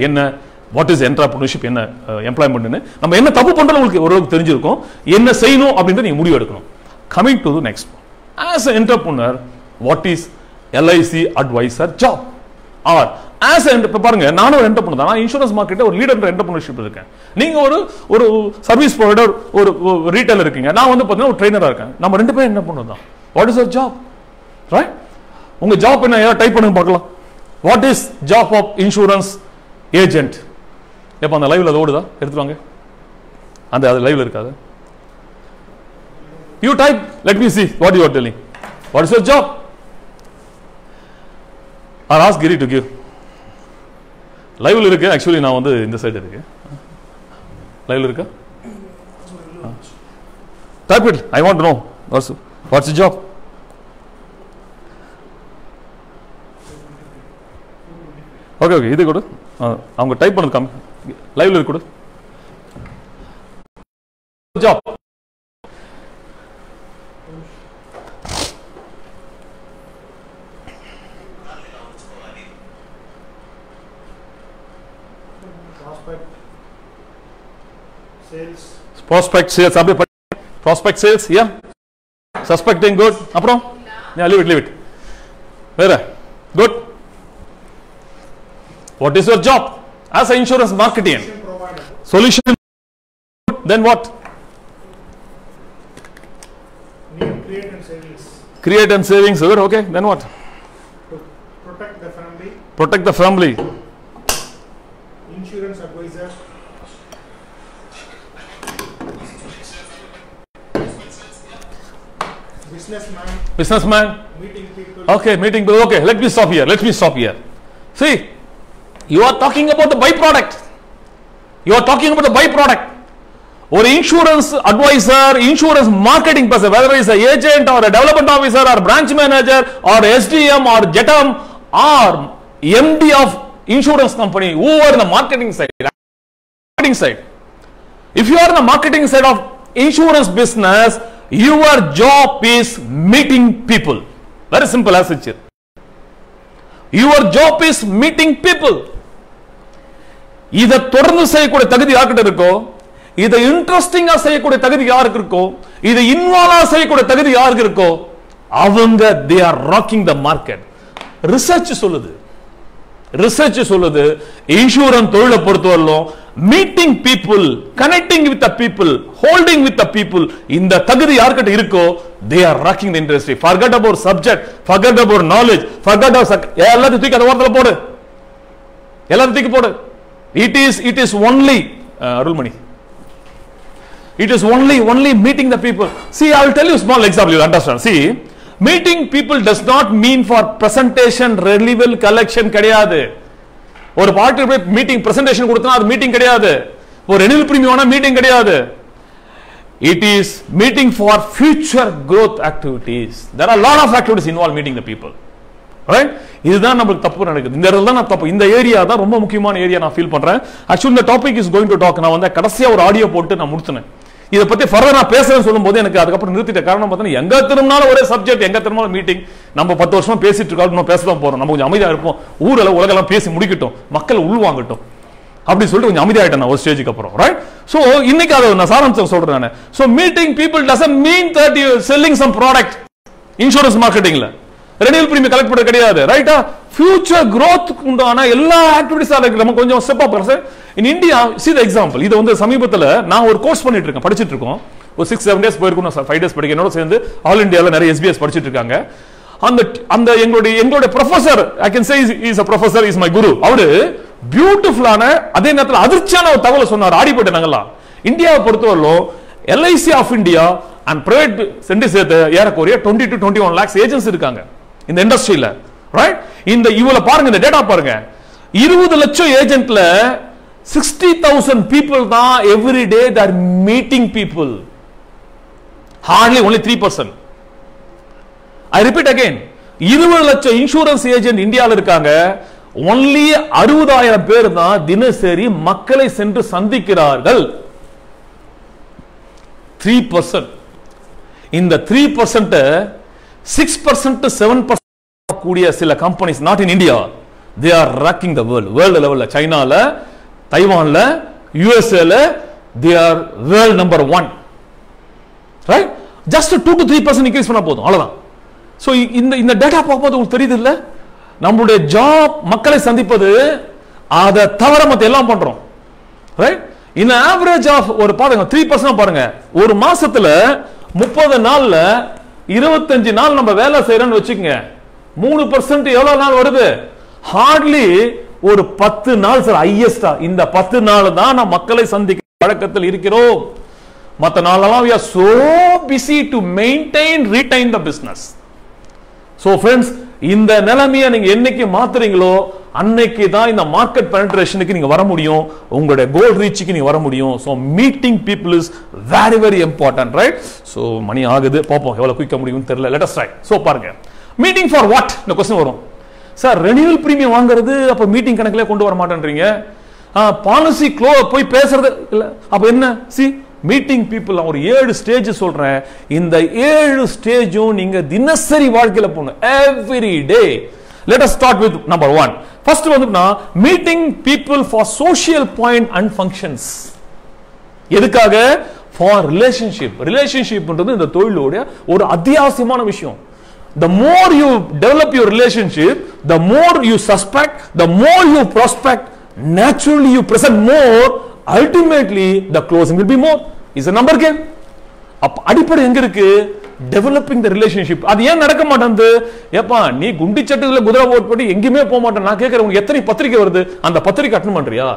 என்ன வாட் இஸ் என்டர்பிரினர்ஷிப், என்ன எம்ப்ளாய்மெண்ட், நம்ம என்ன தப்பு பண்றோம் உங்களுக்கு ஓரளவுக்கு தெரிஞ்சிருக்கும், என்ன செய்யணும் அப்படின்றது நீங்க முடிவு எடுக்கணும். Coming to the next, as a entrepreneur what is LIC advisor job or as பாருங்க, நானும் ஒரு என்டர்பிரினர் தான். இன்சூரன்ஸ் மார்க்கெட் ஒரு லீடர் என்டர்பிரினர்ஷிப் இருக்கேன். நீங்க ஒரு சர்வீஸ் ப்ரொவைடர், ஒரு ரீட்டைலர் இருக்கீங்க, நான் வந்து பாத்தீங்கன்னா ஒரு ட்ரெயினரா இருக்கேன். நம்ம 2 பேரும் என்ன பண்ணுவோம் தான். What is your job, right? உங்க ஜாப் என்ன டைப் பண்ணுங்க பார்க்கலாம். What is job of insurance agent. எப்போ அந்த லைவ்ல அது ஓடுதா? எடுத்துருவாங்க. அந்த அது லைவ்ல இருக்காது. You type, let me see what you are telling. What is your job? I'll ask Giri to give. லைவ்ல இருக்கு. ஆக்சுவலி நான் வந்து இந்த சைடு இருக்கு. லைவ்ல இருக்கா? Type it. I want to know. What's your job? Okay okay, இது கொடு. அவங்க டைப் பண்ணது காமி. லைவ்ல இருக்கு கொடு. ஜாப். Prospect sales. அப்படியே prospect sales, yeah. Suspecting, good. அப்புறம் leave it. வேற good. What is your job as an insurance marketing? Solution. Then what? Create and savings. Create and savings, good. Okay, then what? Protect the family. Protect the family. Insurance advisor. Businessman. Meeting people. Okay, meeting people. Okay, let me stop here. See, you are talking about the byproduct. Or insurance advisor, insurance marketing person, whether it's an agent or a development officer or branch manager or SDM or JETM or MD of insurance company, who are in the marketing side. If you are in the marketing side of insurance business, your job is meeting people. Very simple as it is. Your job is meeting people. இதை தொடர்ந்து செய்யக்கூடிய தகுதி யார்கிட்ட இருக்கோ, இதை இன்ட்ரெஸ்டிங்கா செய்யக்கூடிய தகுதி யாருக்கு இருக்கோ, இதை இன்வால்வா செய்யக்கூடிய தகுதி யாருக்கு இருக்கோ, அவங்க they are rocking the market. Research சொல்லுது இன்சூரன்ஸ் தொழிலை பொறுத்தவரையிலும் meeting people, connecting with the people, holding with the people, இந்த தகுதி யார்கிட்ட இருக்கோ they are rocking the industry. Forget about subject, forget about knowledge, forget about எல்லாத்தையும் தூக்கி அந்த ஓரத்துல போடு, எல்லாத்தையும் தூக்கி போடு. It is only Arulmani. It is only meeting the people. See, I will tell you a small example, you understand. See, meeting people does not mean for presentation, renewal, collection கிடையாது. ஒரு பார்ட்டி போய் meeting presentation கொடுத்தா அது meeting கிடையாது. ஒரு renewal premium meeting கிடையாது. It is meeting for future growth activities. There are a lot of activities involved meeting the people. Right? இதுதான் நமக்கு தப்பு நடக்குது. இந்த இடத்துல தான் தப்பு. இந்த ஏரியா தான் ரொம்ப முக்கியமான ஏரியா நான் ஃபீல் பண்றேன். ஆக்சுவலி இந்த topic is going to talk. நான் வந்து கடைசியா ஒரு ஆடியோ போட்டு நான் முடிச்சேன். இதை பத்தி ஃபர்தர் நான் பேசுறேன்னு சொல்லும்போது எனக்கு அதுக்கப்புறம் நிறுத்திட்ட காரணம் பார்த்தீங்கன்னா, எங்க திரும்பினாலும் ஒரே சப்ஜெக்ட், எங்க திரும்பினாலும் மீட்டிங். நம்ம 10 வருஷமா பேசிட்டு இருக்கோம், நம்ம பேசதான் போறோம். நம்ம கொஞ்சம் அமைதியா இருப்போம், ஊரெல்லாம் உலகெல்லாம் பேசி முடிக்கட்டும், மக்கள் உள்வாங்கட்டும் அப்படி சொல்லிட்டு கொஞ்சம் அமைதியாயிட்டேன் நான் ஒரு ஸ்டேஜுக்கு அப்புறம். ரைட்? சோ இன்னைக்கு அதை நான் சாராம்சம் சொல்றேன் நான். So meeting people doesn't mean that you selling some product. Insurance மார்க்கெட்டிங்ல ரெனியூவல் பிரீமியம் கலெக்ட் பண்ண கிடையாது. ரைட்டா? ஃபியூச்சர் growth உண்டான எல்லா ஆக்டிவிட்டீஸா இருக்கு. நம்ம கொஞ்சம் step up sir. In India see the example. இது வந்து சமீபத்துல நான் ஒரு கோர்ஸ் பண்ணிட்டு இருக்கேன், படிச்சிட்டு இருக்கோம். ஒரு 6-7 டேஸ் போயிருக்கும், நான் 5 டேஸ் படிக்க. என்னோட சேர்ந்து ஆல் இந்தியால நிறைய SBS படிச்சிட்டு இருக்காங்க. அந்த எங்களுடைய professor, I can say is a professor, is my guru. அவரு பியூட்டிஃபுல்லான அதே நேரத்தில் அதிர்ச்சியான ஒரு தகவலை சொன்னார். ஆடி போயிட்டு நாங்கெல்லாம். இந்தியாவை பொறுத்தவரையிலும் LIC of India and private சென்டி சேர்த்து ஏறக்குறைய 20 to 21 lakhs ஏஜென்ட்ஸ் இருக்காங்க இந்த இண்டஸ்ட்ரியில. ரைட்? இந்த இவள பாருங்க, இந்த டேட்டா பாருங்க. 20 லட்சம் ஏஜென்ட்ல 60,000 people தான் every day they are meeting people. Hardly only 3%. I repeat again, 20 லட்சம் இன்சூரன்ஸ் ஏஜென்ட் இந்தியாவில் இருக்காங்க. only 60,000 பேர் தான் தினசரி மக்களை சென்று சந்திக்கிறார்கள். 3%. இந்த 3% 6% to 7% கூடிய சில companies, not in India, they are rocking the world. World லெவல்ல, சைனால, தைவான்ல, யுஎஸ்ஏல they are world number 1. Right? Just 2 to 3% increase பண்ணா போதும், அவ்வளவுதான். சோ இந்த டேட்டா பார்க்கும்போது உங்களுக்கு தெரியுது இல்ல, நம்மளுடைய ஜாப் மக்களை சந்திப்பது, அதை தவிர மத்த எல்லாம் பண்றோம். ரைட்? இன் ஆவரேஜ் ஆஃப் ஒரு பாருங்க 3% பாருங்க, ஒரு மாசத்துல 30 நாள்ல 25 நாள் நம்ம வேலை செய்யறோம்னு வச்சுக்கோங்க. 3% எவ்வளவு நாள் வருது? ஹார்ட்லி ஒரு 10 நாள் சார் ஹையஸ்டா. இந்த 10 நாள் தான் நான் மக்களை சந்திக்க பழக்கத்தில் இருக்கிறோம். மற்ற நாளெல்லாம் we are so busy to retain the business. So friends, இந்த நிலைமையை நீங்க என்னைக்கு மாத்துறீங்களோ அன்னைக்கு தான் இந்த மார்க்கெட் பெனட்ரேஷனுக்கு நீங்க வர முடியும், உங்களுடைய கோல் ரீச்சுக்கு நீங்க வர முடியும். So meeting people is very very important, right? So மணி ஆகுது, பாப்போம் எவ்வளவு குயிக்கா முடியும்னு தெரியல. Let us try. So பாருங்க, மீட்டிங் ஃபார் வாட் இந்த क्वेश्चन வரும். சார் ரெனியூவல் பிரீமியம் வாங்குறது அப்ப மீட்டிங் கணக்குல கொண்டு வர மாட்டேன்றீங்க, பாலிசி க்ளோ போய் பேசுறது இல்ல, அப்ப என்ன? சி மீட்டிங் பீப்புள் ஒரு 7 ஸ்டேஜ் சொல்றேன். இந்த 7 ஸ்டேஜும் நீங்க தினசரி வாழ்க்கையில போகணும், every day. Let us start with number 1. First வந்துனா meeting people for social point and functions. எதுக்காக? For relationship. ரிலேஷன்ஷிப்ன்றது இந்த தொழிலோட ஒரு அத்தியாவசியமான விஷயம். The more you develop your relationship, the more you suspect, the more you prospect, naturally you present more, ultimately the closing will be more. Is a number game. அப்ப அடிப்படை எங்க இருக்கு? Developing the relationship. அது ஏன் நடக்க மாட்டேங்குது? ஏப்பா நீ குண்டி சட்டத்துல குதிரை ஓட் போட்டு எங்கேயுமே போக மாட்டேன். நான் கேட்கறேன், உங்களுக்கு எத்தனை பத்திரிக்கை வருது? அந்த பத்திரிக்கை அட்டெண்ட் பண்றியா?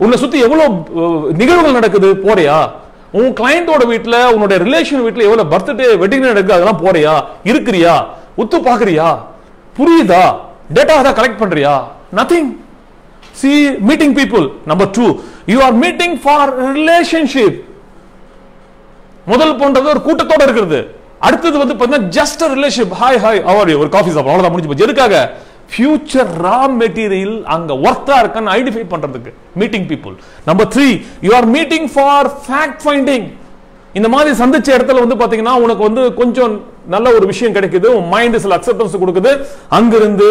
உன்னை சுத்தி எவ்வளவு நிகழ்வுகள் நடக்குது, போறியா? உன் கிளையண்டோட வீட்டுல, உன்னோட ரிலேஷன் வீட்டுல எவ்வளவு பர்த்டே வெட்டிங் நடக்குது, அதெல்லாம் போறியா? இருக்கிறியா? உத்து பாக்குறியா? புரியுதா? டேட்டா தான் கலெக்ட் பண்றியா? Nothing. See, meeting people. Number 2, you are meeting for relationship. முதல் போன்றது ஒரு கூட்டத்தோட இருக்கிறது. அடுத்தது வந்து பார்த்தீங்கன்னா just a relationship. Hi, how are you? ஒரு காஃபி சாப்பிட, அவ்வளவுதான் முடிஞ்சு போச்சு. எதுக்காக? future raw material அங்க ஒர்த்தா இருக்கான்னு ஐடென்டிஃபை பண்றதுக்கு meeting people. Number 3, you are meeting for fact finding. இந்த மாதிரி சந்திச்ச இடத்துல வந்து பாத்தீங்கன்னா உனக்கு வந்து கொஞ்சம் நல்ல ஒரு விஷயம் கிடைக்குது, உன் மைண்ட் சில அக்செப்டன்ஸ் கொடுக்குது. அங்கிருந்து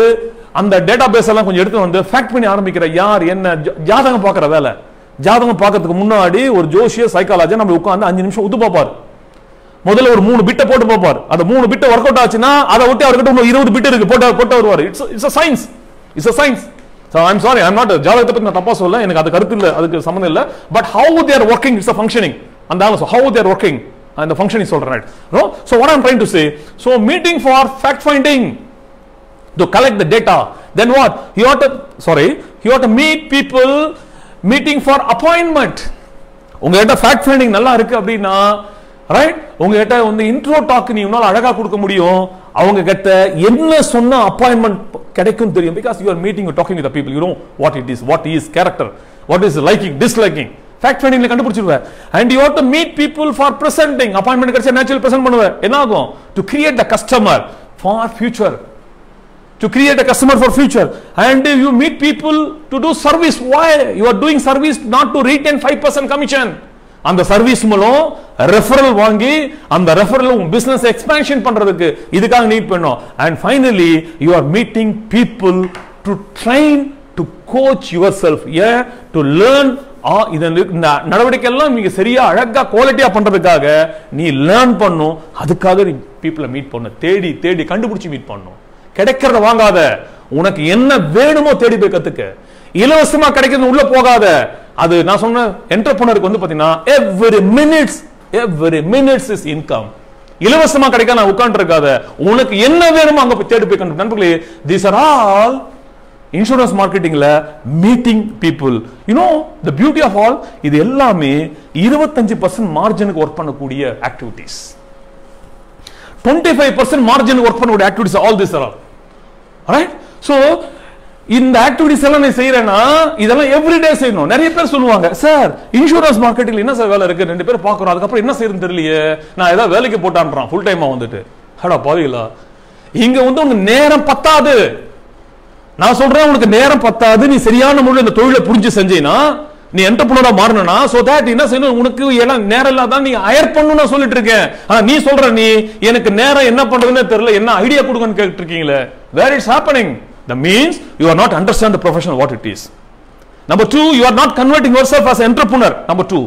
அந்த டேட்டா பேஸ் எல்லாம் கொஞ்சம் எடுத்து வந்து ஃபேக்ட் பண்ணி ஆரம்பிக்கிற. யார் என்ன ஜாதகம் பார்க்குற வேலை. ஜாதகம் பார்க்கறதுக்கு முன்னாடி ஒரு ஜோசிய சைக்காலஜி நம்ம உட்கார்ந்து 5 நிமிஷம் உத்து பார்ப்பார். முதல்ல ஒரு 3 பிட்டை போட்டு பார்ப்பார். அந்த 3 பிட்டை ஒர்க் அவுட் ஆச்சுன்னா அதை விட்டு அவர்கிட்ட 20 பிட் இருக்கு போட்டு வருவார். It's a science. It's a science. So I'm sorry, I'm not ஜாதகத்தை பத்தி நான் தப்பா சொல்ல, எனக்கு அது கருத்து இல்ல, அதுக்கு சம்பந்தம் இல்ல. But how they are working, it's a functioning. And also how they are working and the functioning சொல்றேன், right? No? So what I'm trying to say, so meeting for fact finding, to collect the data. Then what? You have to meet people, meeting for appointment. உங்ககிட்ட fact finding நல்லா இருக்கு அப்படின்னா, right, உங்ககிட்ட வந்து intro talk நீ உன்னால அழகா கொடுக்க முடியும். அவங்க கிட்ட என்ன சொன்னா அப்பாயின்மெண்ட் கிடைக்கும் தெரியும். Because you are meeting, you are talking with the people, you know what it is, what is character, what is liking, disliking. Fact ஃபைண்டிங்ல கண்டுபிடிச்சிருவ. And you have to meet people for presenting. Appointment கிடைச்சா natural present பண்ணுவ. என்ன ஆகும்? To create the customer for future. To create a customer for future. And you meet people to do service. Why? You are doing service not to retain 5% commission. அந்த service மூலம் referral வாங்கி அந்த referral உங்க business expansion பண்றதுக்கு இதுக்காக NEET பண்ணோம். And finally you are meeting people to train, to coach yourself. Yeah, to learn. இந்த நடவடிக்கை எல்லாம் நீங்க சரியா அழகா குவாலிட்டியா பண்றதுக்காக நீ லேர்ன் பண்ணும். அதுக்காக நீ பீப்புளை மீட் பண்ணும், தேடி தேடி கண்டுபிடிச்சு மீட் பண்ணும். கிடைக்கிறத வாங்காத, உனக்கு என்ன வேணுமோ தேடி போய் கத்துக்க. இலவசமா கிடைக்கிறது உள்ள போகாத. அது நான் சொன்ன என்டர்பிரனர் வந்து பாத்தீங்கன்னா every minutes is income. இலவசமா கிடைக்க நான் உட்கார்ந்து இருக்காத, உனக்கு என்ன வேணுமோ அங்க போய் தேடி போய் கண்டு. நண்பர்களே, these are all இன்சூரன்ஸ் மார்க்கெட்டிங்ல meeting people. You know the beauty of all, இது எல்லாமே 25% மார்ஜினுக்கு ஒர்க் பண்ணக்கூடிய ஆக்டிவிட்டிஸ், 25% மார்ஜினுக்கு ஒர்க் பண்ணக்கூடிய activities. All this are right. So இந்த ஆக்டிவிட்டிஸ் எல்லாம் நீ செய்யறேன்னா இதெல்லாம் எவ்ரிடே செய்யணும். நிறைய பேர் சொல்லுவாங்க, சார் இன்சூரன்ஸ் மார்க்கெட்டிங்ல என்ன சார் வேலை இருக்கு, 2 பேர் பாக்குறோம், அதுக்கப்புறம் என்ன செய்யறதுன்னு தெரியலையே, நான் ஏதாவது வேலைக்கு போட்டான்றான் ஃபுல் டைமா வந்துட்டு. ஹடா பாவீங்களா, இங்க வந்து உங்க நேரம் பத்தாது. நான் சொல்றேன், உனக்கு நேரம் பத்தாது. நீ சரியான முறையில் இந்த தொழிலை புரிஞ்சு செஞ்சீனா, நீ என்டர்பிரனரா மாறணும்னா, சோ தட் என்ன செய்யணும், உனக்கு எல்லாம் நேரம் இல்லாதான் நீ ஹையர் பண்ணணும் நான் சொல்லிட்டு இருக்கேன். ஆனா நீ சொல்ற, நீ எனக்கு நேரம் என்ன பண்றதுன்னு தெரியல, என்ன ஐடியா கொடுங்கன்னு கேட்டு இருக்கீங்களே. Where it's happening? That means you are not understand the profession what it is. Number 2, you are not converting yourself as an entrepreneur. Number 2.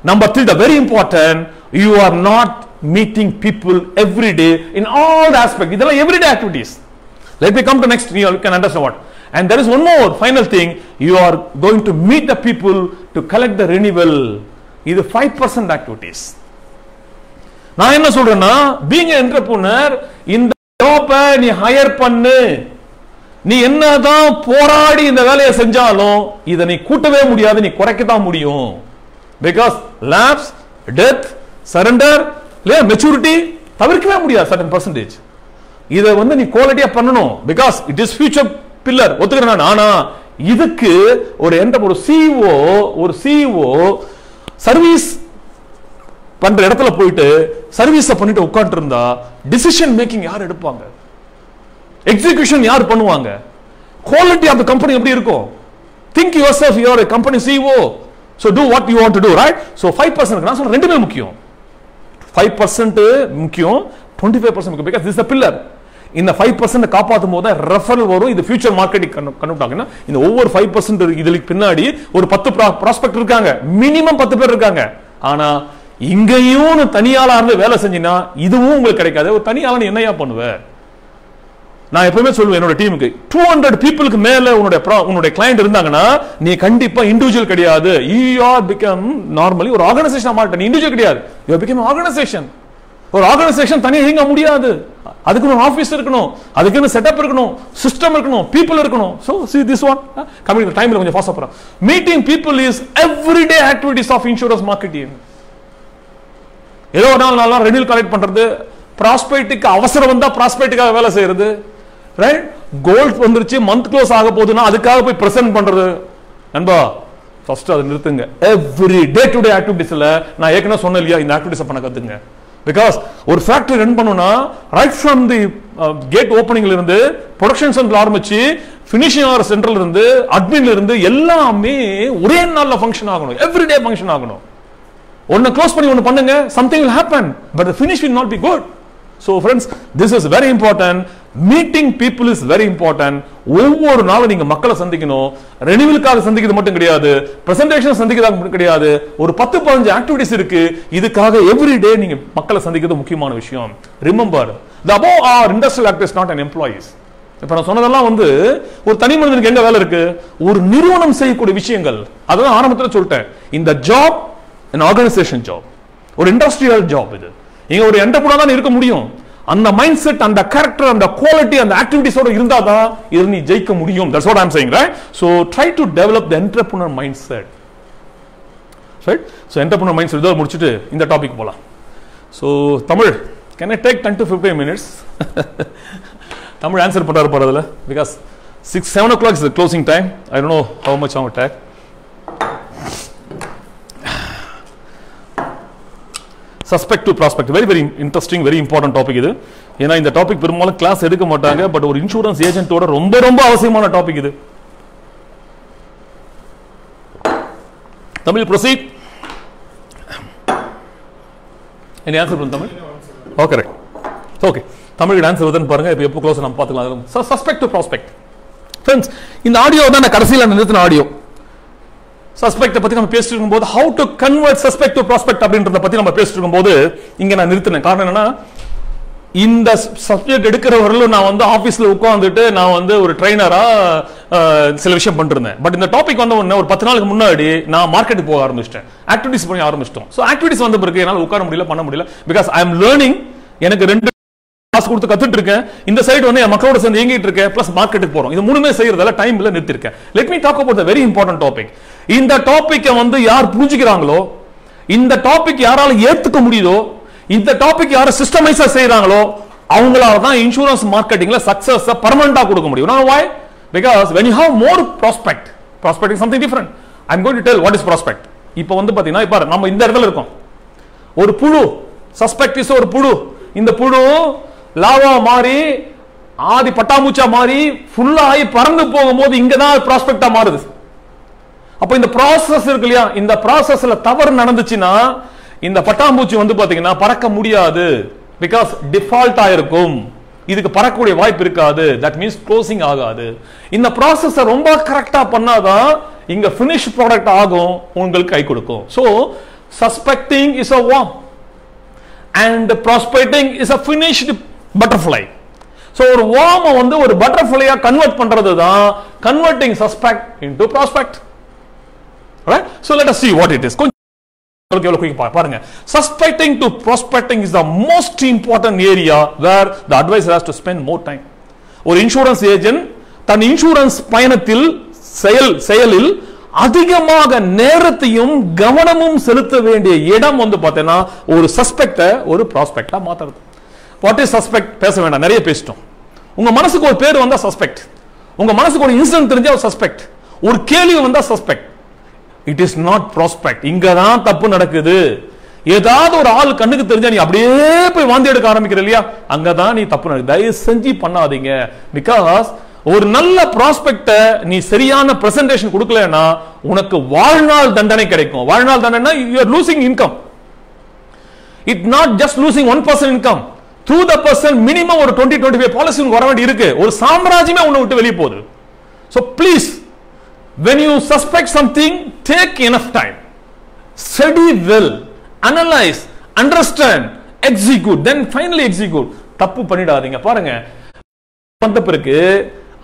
Number 3, the very important, you are not meeting people every day in all the aspects. These are everyday activities. Let me come to next, you can understand what. And there is one more final thing, you are going to meet the people to collect the renewal. This is 5% activities. நான் என்ன சொல்றேன்னா, being an entrepreneur, இந்த ஜாபை நீ higher பண்ணு. நீ என்னதான் போராடி இந்த வேலையை செஞ்சாலும் இதை நீ கூட்டவே முடியாது, நீ குறைக்கத்தான் முடியும். Because labs, death, surrender, maturity தவிர்க்கவே முடியாது சர்டன் பர்சன்டேஜ். இதை நீ குவாலிட்டியா பண்ணணும். Because it is future pillar, ஒத்துக்கிறேன். ஆனா இதுக்கு ஒரு சிஇஓ சர்வீஸ் பண்ற இடத்துல போயிட்டு சர்வீஸ் பண்ணிட்டு உட்கார்ந்து இருந்தா டிசிஷன் மேக்கிங் யார் எடுப்பாங்க? எக்ஸிகியூஷன் யார் பண்ணுவாங்க? குவாலிட்டி ஆஃப் தி கம்பெனி எப்படி இருக்கும்? Think yourself, you are a company CEO, so do what you want to do, right? So 5% நான் சொல்றேன், ரெண்டுமே முக்கியம். 5% முக்கியம், 25% முக்கியம். because this is the pillar. இந்த 5% காப்பாத்தும் போது ரெஃபரல் வரும். இது ஃபியூச்சர் மார்க்கெட்டிங் கன்வெர்ட் ஆகும்னா இந்த ஒவ்வொரு 5% இதுக்கு பின்னாடி ஒரு 10 ப்ராஸ்பெக்ட் இருக்காங்க, மினிமம் 10 பேர் இருக்காங்க. ஆனா இங்கேயும் தனியாளா இருந்து வேலை செஞ்சினா இதுவும் உங்களுக்கு கிடைக்காது. ஒரு தனியாளா நீ என்னையா பண்ணுவ? நான் எப்பவுமே சொல்லுவேன் என்னோட டீமுக்கு, 200 பீப்புளுக்கு மேல உன்னுடைய கிளையண்ட் இருந்தாங்கன்னா நீ கண்டிப்பா இண்டிவிஜுவல் கிடையாது. you are become normally ஒரு ஆர்கனைசேஷன் மாட்ட, நீ இண்டிவிஜுவல் கிடையாது, you are become ஆர்கனைசேஷன். ஒரு ஆர்கனைசேஷன் தனியா இயங்க முடியாது. அதுக்கு ஒரு ஆபீஸ் இருக்கணும், அதுக்கு ஒரு செட்டப் இருக்கணும், சிஸ்டம் இருக்கணும், பீப்பிள் இருக்கணும். so see this one coming டைம்ல கொஞ்சம் ஃபாஸ்டா போறோம். Meeting people is everyday activities of insurance marketing. ஏதோ ஒரு நாள் ரெனியூல் கலெக்ட் பண்றது, ப்ராஸ்பெக்ட்டுக்கு அவசரம் வந்தா ப்ராஸ்பெக்ட்டுக்காக வேலை செய்யறது, ரைட்? கோல்ட் வந்துருச்சு, மந்த் க்ளோஸ் ஆக போகுதுன்னா அதுக்காக போய் பிரசன்ட் பண்றது. நண்பா ஃபர்ஸ்ட் அதை நிறுத்துங்க. எவ்ரி டே டு டே ஆக்டிவிட்டீஸ்ல நான் ஏற்கனவே சொன்னேன் இல்லையா, இந்த ஆக்டிவிட்டீஸ் பண்ண கத்துங்க. பிகாஸ் ஒரு ஃபேக்டரி ரன் பண்ணணும்னா ரைட் ஃப்ரம் தி கேட் ஓப்பனிங்ல இருந்து ப்ரொடக்ஷன் சென்டர்ல ஆரம்பிச்சு ஃபினிஷிங் ஆர் சென்டர்ல இருந்து அட்மின்ல இருந்து எல்லாமே ஒரே நாள்ல ஃபங்க்ஷன் ஆகணும், எவ்ரிடே ஃபங்க்ஷன் ஆகணும். ஒன்னு க்ளோஸ் பண்ணி ஒன்னு பண்ணுங்க, something will happen but the finish will not be good. So friends, this is very important. Meeting people is very important. ஒவ்வொரு நாளும் நீங்க மக்களை சந்திக்கணும். ரெனியூவலுக்காக சந்திக்கிறது மட்டும் கிடையாது, பிரசன்டேஷன் சந்திக்கிறது மட்டும் கிடையாது. ஒரு 10-15 ஆக்டிவிட்டீஸ் இருக்கு, இதுக்காக எவ்ரி டே நீங்க மக்களை சந்திக்கிறது முக்கியமான விஷயம். Remember, the above are industrial actors, not an employees. இப்ப நான் சொன்னதெல்லாம் ஒரு தனி மனிதனுக்கு எங்க வேலை இருக்கு? ஒரு நிறுவனம் செய்யக்கூடிய விஷயங்கள். அதான் ஆரம்பத்தில் சொல்லிட்டேன், இந்த ஜாப் an organization job, ஒரு இண்டஸ்ட்ரியல் ஜாப். இது நீங்க ஒரு என்டர்பிரனர் தான் இருக்க முடியும். அந்த மைண்ட் செட், அந்த கேரக்டர், அந்த குவாலிட்டி, அந்த ஆக்டிவிட்டீஸோட இருந்தா தான் இது நீ ஜெயிக்க முடியும். That's what I'm saying, right? So try to develop the entrepreneur mindset, right? So entrepreneur mindset இதோ முடிச்சிட்டு இந்த டாபிக் போலாம். So Tamil, can I take 10 to 15 minutes? Tamil answer பண்றாரு போறதுல, because 7 o'clock is the closing time. I don't know how much I will take. Suspect to prospect, very very interesting, very important topic இது. ஏன்னா இந்த topic பெரும்பாலும் class எடுக்க மாட்டாங்க, but ஒரு insurance ஏஜென்ட்டோட ரொம்ப ரொம்ப அவசியமான டாபிக் இது. Tamil proceed. Any answer from Tamil? Okay, right. Okay. தமிழுக்கு ஆன்சர் வருதுன்னு பாருங்க. இப்போ எப்போ க்ளோஸ் நம்ம பார்த்துக்கலாம். Suspect to prospect. ஃப்ரெண்ட்ஸ், இந்த ஆடியோ தான் நான் கடைசியில் நிறுத்தின ஆடியோ. சஸ்பெக்ட் பத்தி நம்ம பேசிட்டு இருக்கும்போது how to convert suspect to prospect அப்படின்றத பத்தி நம்ம பேசிட்டு இருக்கும்போது இங்க நான் நிறுத்தினேன். காரணம் என்னன்னா, இந்த சப்ஜெக்ட் எடுக்கிறவர்களும் நான் ஆபீஸ்ல உட்கார்ந்துட்டு நான் ஒரு ட்ரைனரா சில விஷயம் பண்ணிருந்தேன். பட் இந்த டாபிக் உடனே ஒரு 10 நாளுக்கு முன்னாடி நான் மார்க்கெட்டுக்கு போக ஆரம்பிச்சிட்டேன், ஆக்டிவிட்டிஸ் பண்ண ஆரம்பிச்சிட்டோம். ஸோ ஆக்டிவிட்டிஸ் வந்த பிறகு என்னால் உட்கார முடியல, பண்ண முடியல. Because I am learning. எனக்கு 2 காசு கொடுத்து கத்துட்டு இருக்கேன், இந்த சைடு என் மக்களோட சேர்ந்து இயங்கிட்டு இருக்கேன், பிளஸ் மார்க்கெட்டுக்கு போறோம். இது மூணுமே செய்யறதால டைம்ல நிறுத்திருக்கேன். Let me talk about the very important topic. இந்த டாபிக்கை யார் புரிஞ்சுக்கிறாங்களோ, இந்த டாபிக் யாரால ஏத்துக்க முடியுதோ, இந்த டாபிக் யார சிஸ்டமைஸா செய்யறாங்களோ, அவங்களால தான் இன்சூரன்ஸ் மார்க்கெட்டிங்ல சக்சஸ் பெர்மனண்டா கொடுக்க முடியும். Now why? Because when you have more prospect is something different. I'm going to tell what is prospect. இப்போ பாத்தீங்கன்னா, இப்ப நம்ம இந்த இடத்துல இருக்கோம். ஒரு புழு, சஸ்பெக்ட் இஸ் ஒரு புழு. இந்த புழு லாவா மாறி ஆதி பட்டாமூச்சா மாறி ஃபுல்லா ஆகி பறந்து போகும்போது இங்கதான் ப்ராஸ்பெக்டா மாறுது. அப்ப இந்த ப்ராசஸ் இருக்கு இல்லையா, இந்த ப்ராசஸ்ல தவறு நடந்துச்சுன்னா இந்த பட்டாம்பூச்சி பாத்தீங்கன்னா பறக்க முடியாது. பிகாஸ் டிஃபால்ட் ஆயிருக்கும், இதுக்கு பறக்கக்கூடிய வாய்ப்பு இருக்காது. தட் மீன்ஸ் க்ளோசிங் ஆகாது. இந்த ப்ராசஸ் ரொம்ப கரெக்டா பண்ணாதான் இங்க ஃபினிஷ் ப்ராடக்ட் ஆகும், உங்களுக்கு கை கொடுக்கும். So suspecting is a worm and prospecting is a finished butterfly. So ஒரு worm ஒரு butterfly கன்வெர்ட் பண்றது தான் converting suspect into prospect. Right? So let us see what it is. பாருங்க, suspecting to prospecting is the most important area where the advisor has to spend more time. ஒரு insurance agent தன் insurance பயணத்தில் செயலில் அதிகமாக நேரத்தையும் கவனமும் செலுத்த வேண்டிய இடம் வந்து பார்த்தீங்கன்னா ஒரு சஸ்பெக்ட ஒரு ப்ராஸ்பெக்டா மாத்துறது. வாட் இஸ் சஸ்பெக்ட் பேச வேண்டாம், நிறைய பேசிட்டோம். உங்க மனசுக்கு ஒரு பேர் வந்தா சஸ்பெக்ட், உங்க மனசுக்கு ஒரு இன்சிடென்ட் தெரிஞ்சா ஒரு சஸ்பெக்ட், ஒரு கேள்வி வந்தா suspect. It is not prospect. இங்கதான் தப்பு நடக்குது. ஏதாவது ஒரு ஆள் கண்ணுக்கு தெரிஞ்சா நீ அப்படியே போய் வாந்தி எடுக்க ஆரம்பிக்கிற இல்லையா, அங்கதான் நீ தப்பு நடக்குது. தயவு செஞ்சு பண்ணாதீங்க. பிகாஸ் ஒரு நல்ல ப்ராஸ்பெக்ட நீ சரியான பிரசன்டேஷன் கொடுக்கலன்னா உனக்கு வாழ்நாள் தண்டனை கிடைக்கும். வாழ்நாள் தண்டனை, you are losing income. It not just losing 1% income. Through the person minimum ஒரு 20-25 பாலிசி வர வேண்டி இருக்கு. ஒரு சாம்ராஜ்யமே உன்னை விட்டு வெளியே போகுது. So please, when you suspect something, take enough time. Study well, analyze, understand, execute, then finally execute. தப்பு பண்ணிடாதீங்க. பாருங்க, வந்த பிறகு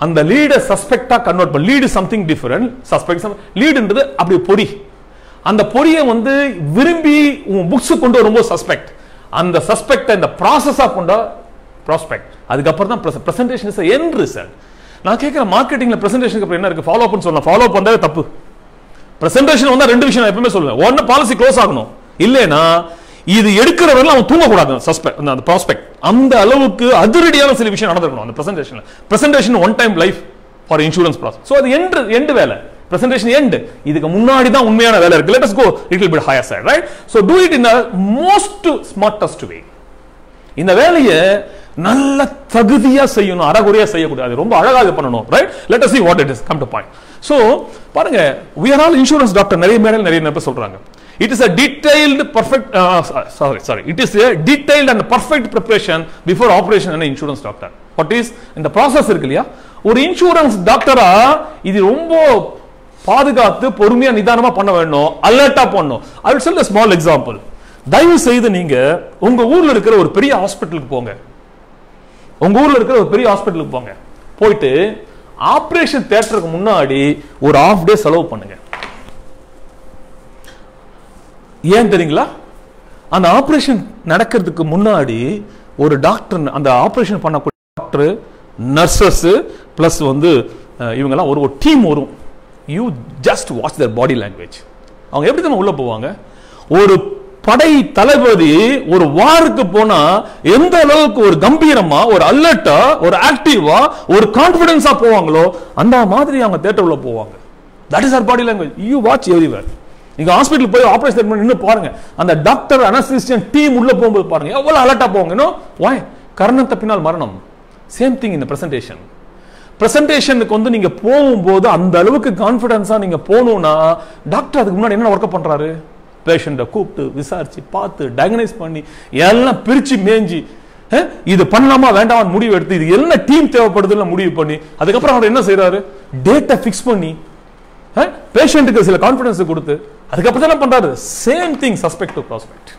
அந்த லீட சஸ்பெக்டா கன்வெர்ட் பண்ண. Lead is something different. Suspect லீடுன்றது அப்படி பொறி. அந்த பொறியை வந்து விரும்பி உன் புக்ஸ் கொண்டு வரும்போது சஸ்பெக்ட், அந்த சஸ்பெக்ட் இந்த ப்ராசஸா கொண்டா ப்ராஸ்பெக்ட். அதுக்கப்புறம் தான் பிரசன்டேஷன் இஸ் எண்ட் ரிசல்ட். நான் கேட்கிறேன், மார்க்கெட்டிங்ல பிரசன்டேஷனுக்கு அப்புறம் என்ன இருக்கு? ஃபாலோ அப்னு சொல்லலாம். ஃபாலோ அப் வந்தாவே தப்பு. பிரசன்டேஷன் வந்தா ரெண்டு விஷயம் நான் எப்பவுமே சொல்லுவேன். ஒன்னு, பாலிசி க்ளோஸ் ஆகணும். இல்லைன்னா இது எடுக்கிறவர்கள் அவன் தூங்கக்கூடாது. அந்த ப்ராஸ்பெக்ட் அந்த அளவுக்கு அதிரடியான சில விஷயம் நடந்திருக்கணும் அந்த பிரசன்டேஷன்ல. Presentation one time life for insurance process. So அது எண்ட் வேலை, பிரசன்டேஷன் எண்ட். இதுக்கு முன்னாடி தான் உண்மையான வேலை இருக்கு. Let us go little bit higher side, right? So do it in a most smartest way. இந்த வேலையை நல்ல தகுதியா செய்யணும், அறகுறையா செய்யக்கூடாது. ரொம்ப அழகா இது பண்ணணும், right? Let us see what it is. come to point. So பாருங்க, we are all insurance doctor. நிறைய மேடையில் நிறைய பேர் சொல்றாங்க, it is a detailed perfect it is a detailed and perfect preparation before operation in an insurance doctor. What is இந்த process இருக்கு இல்லையா, ஒரு இன்சூரன்ஸ் டாக்டரா இது ரொம்ப பாதுகாத்து பொறுமையா நிதானமா பண்ண வேண்டும், அலர்ட்டா பண்ணணும். I will tell a small example. தயவு செய்து நீங்க உங்க ஊர்ல இருக்கிற ஒரு பெரிய ஹாஸ்பிடலுக்கு போங்க. உங்க ஊர்ல இருக்கிற ஒரு பெரிய ஹாஸ்பிடலுக்கு போங்க. போயிட்டு ஆபரேஷன் தியேட்டருக்கு முன்னாடி ஒரு ஹாஃப் டே செலவு பண்ணுங்க. ஏன் தெரியுங்களா? அந்த ஆபரேஷன் நடக்கிறதுக்கு முன்னாடி ஒரு டாக்டர், அந்த ஆபரேஷன் பண்ணக்கூடிய டாக்டர், நர்சஸ் பிளஸ் வந்து இவங்கெல்லாம் ஒரு டீம் வரும். You just watch their body language. அவங்க எப்படி தான் உள்ள போவாங்க? ஒரு படை தளபதி ஒரு வாருக்கு போனா எந்த அளவுக்கு ஒரு கம்பீரமா, ஒரு அலர்ட்டா, ஒரு ஆக்டிவா, ஒரு கான்பிடன்ஸா போவாங்களோ அந்த மாதிரி அவங்க தியேட்டர் உள்ள போவாங்க. That is our body language. You watch everywhere. நீங்க ஹாஸ்பிடல் போய் ஆபரேஷன் பண்ணி நின்னு பாருங்க, அந்த டாக்டர் அனஸ்தீசியன் டீம் உள்ள போகும்போது பாருங்க எவ்வளவு அலர்ட்டா போவாங்க. No why? கரணம் தப்பினால் மரணம். சேம் திங் இந்த பிரசன்டேஷன். பிரசன்டேஷனுக்கு வந்து நீங்க போகும்போது அந்த அளவுக்கு கான்பிடன்ஸா நீங்க போகணும்னா, டாக்டர் அதுக்கு முன்னாடி என்ன ஒர்க் பண்றாரு? பேஷண்ட்டை கூப்பிட்டு விசாரிச்சு பார்த்து டயக்னைஸ் பண்ணி எல்லாம் பிரிச்சு மேஞ்சி இது பண்ணலாமா வேண்டாம் முடிவு எடுத்து இது என்ன டீம் தேவைப்படுதுன்னு முடிவு பண்ணி அதுக்கப்புறம் அவர் என்ன செய்யறாரு? டேட்டா ஃபிக்ஸ் பண்ணி பேஷண்ட்டுக்கு சில கான்பிடன்ஸ் கொடுத்து அதுக்கப்புறம் என்ன பண்றாரு? Same thing suspect to prospect.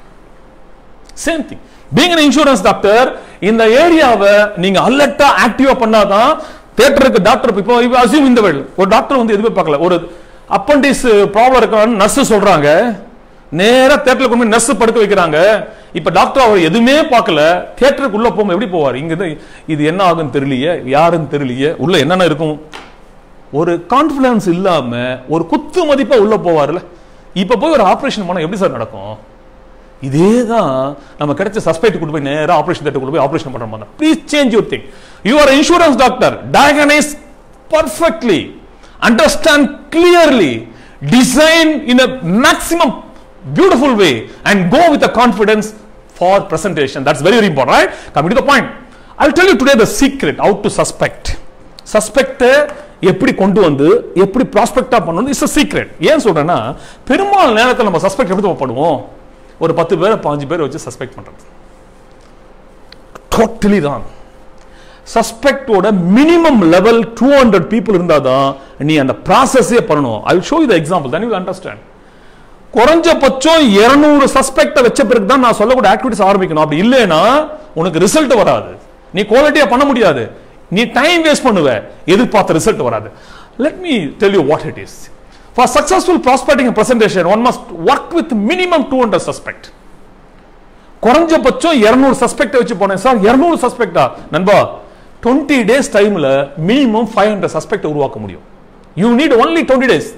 Same thing. Being an insurance doctor, இந்த ஏரியாவை நீங்க அலர்ட்டா ஆக்டிவா பண்ணாதான் தியேட்டருக்கு டாக்டர். இப்போ அசியூம் இந்த வேர்ல்ட் ஒரு டாக்டர் வந்து எதுவுமே பார்க்கல, ஒரு அப்பண்டிஸ் ப்ராப்ளம் இருக்கான்னு நர்ஸ் சொல்றாங்க, நேரா தியேட்டருக்கு கொண்டு போய் நர்ஸ் படுக்க வைக்கிறாங்க. இப்ப டாக்டர் அவர் எதுவுமே பார்க்கல, தியேட்டருக்கு உள்ள போகும் எப்படி போவார்? இங்க இது என்ன ஆகுன்னு தெரியலையே, யாருன்னு தெரியலையே, உள்ள என்னென்ன இருக்கும், ஒரு கான்பிடன்ஸ் இல்லாம ஒரு குத்து மதிப்பா உள்ள போவார்ல. இப்ப போய் ஒரு ஆபரேஷன் பண்ணா எப்படி சார் நடக்கும்? இதேதான் நம்ம கிடைச்ச சஸ்பெக்ட் கொண்டு போய் நேரா ஆபரேஷன் தியேட்டர் கொண்டு போய் ஆபரேஷன் பண்ற மாதிரி. Please change your thing. You are insurance doctor. Diagnose perfectly, understand clearly, design in a maximum beautiful way and go with the confidence for presentation. That's very, very important, right? Coming to the point, I'll tell you today the secret how to suspect. Suspect எப்படி கொண்டு வந்து எப்படி ப்ராஸ்பெக்டா பண்ணணும் is a secret. ஏன் சொல்றேன்னா, பெரும்பாலான நேரத்தில் நம்ம சஸ்பெக்ட் எப்படி பண்ணுவோம்? ஒரு 10 பேர் 5 பேர் வச்சு சஸ்பெக்ட் பண்றது டோட்டலி ராங். சஸ்பெக்டோட மினிமம் லெவல் 200 பீப்புள் இருந்தாதான் நீ அந்த ப்ராசஸே பண்ணணும். I will show you the example, then you will understand. குறைஞ்சபட்சம் 200 சஸ்பெக்ட வச்ச பிறகு தான் நான் சொல்லக்கூடிய ஆக்டிவிட்டிஸ் ஆரம்பிக்கணும். அப்படி இல்லைன்னா உனக்கு ரிசல்ட் வராது, நீ குவாலிட்டியா பண்ண முடியாது, நீ டைம் வேஸ்ட் பண்ணுவ, எதிர்பார்த்த ரிசல்ட் வராது. Let me tell you what it is. For successful prospecting and presentation, one must work with minimum 200 suspect. குறைஞ்சபட்சம் 200 சஸ்பெக்ட் வச்சு போனேன் சார். 200 சஸ்பெக்டா நண்பா? 20 days டைம்ல மினிமம் 500 சஸ்பெக்ட் உருவாக்க முடியும். You need only 20 days.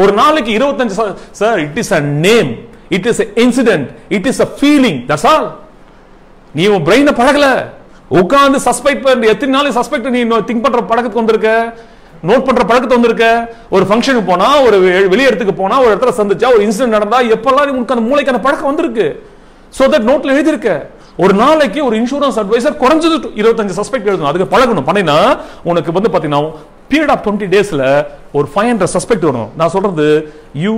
ஒரு நாளைக்கு 25 sir, it is a name, it is an incident, it is a feeling, that's all. நீ உன் பிரெயினை பழகல, உட்கார்ந்து சஸ்பெக்ட் பண்ணி எத்தனை நாள் சஸ்பெக்ட் நீ திங்க் பண்ற பழக்கத்துக்கு வந்திருக்க, நோட் பண்ற பழக்கத்துக்கு வந்திருக்க. ஒரு ஃபங்க்ஷனுக்கு போனா, ஒரு வெளி இடத்துக்கு போனா, ஒரு இடத்துல சந்திச்சா, ஒரு இன்சிடென்ட் நடந்தா எப்பெல்லாம் உனக்கு அந்த மூளைக்கான பழக்கம் வந்திருக்கு. சோ தட் நோட்ல எழுதிருக்க. ஒரு நாளைக்கு ஒரு இன்சூரன்ஸ் அட்வைசர் குறைஞ்சது 25 சஸ்பெக்ட் எழுதணும். அதுக்கு பழகணும். பண்ணினா உனக்கு வந்து பாத்தீங்கன்னா பீரியட் ஆஃப் 20 டேஸ்ல ஒரு 500 சஸ்பெக்ட் வரும். நான் சொல்றது யூ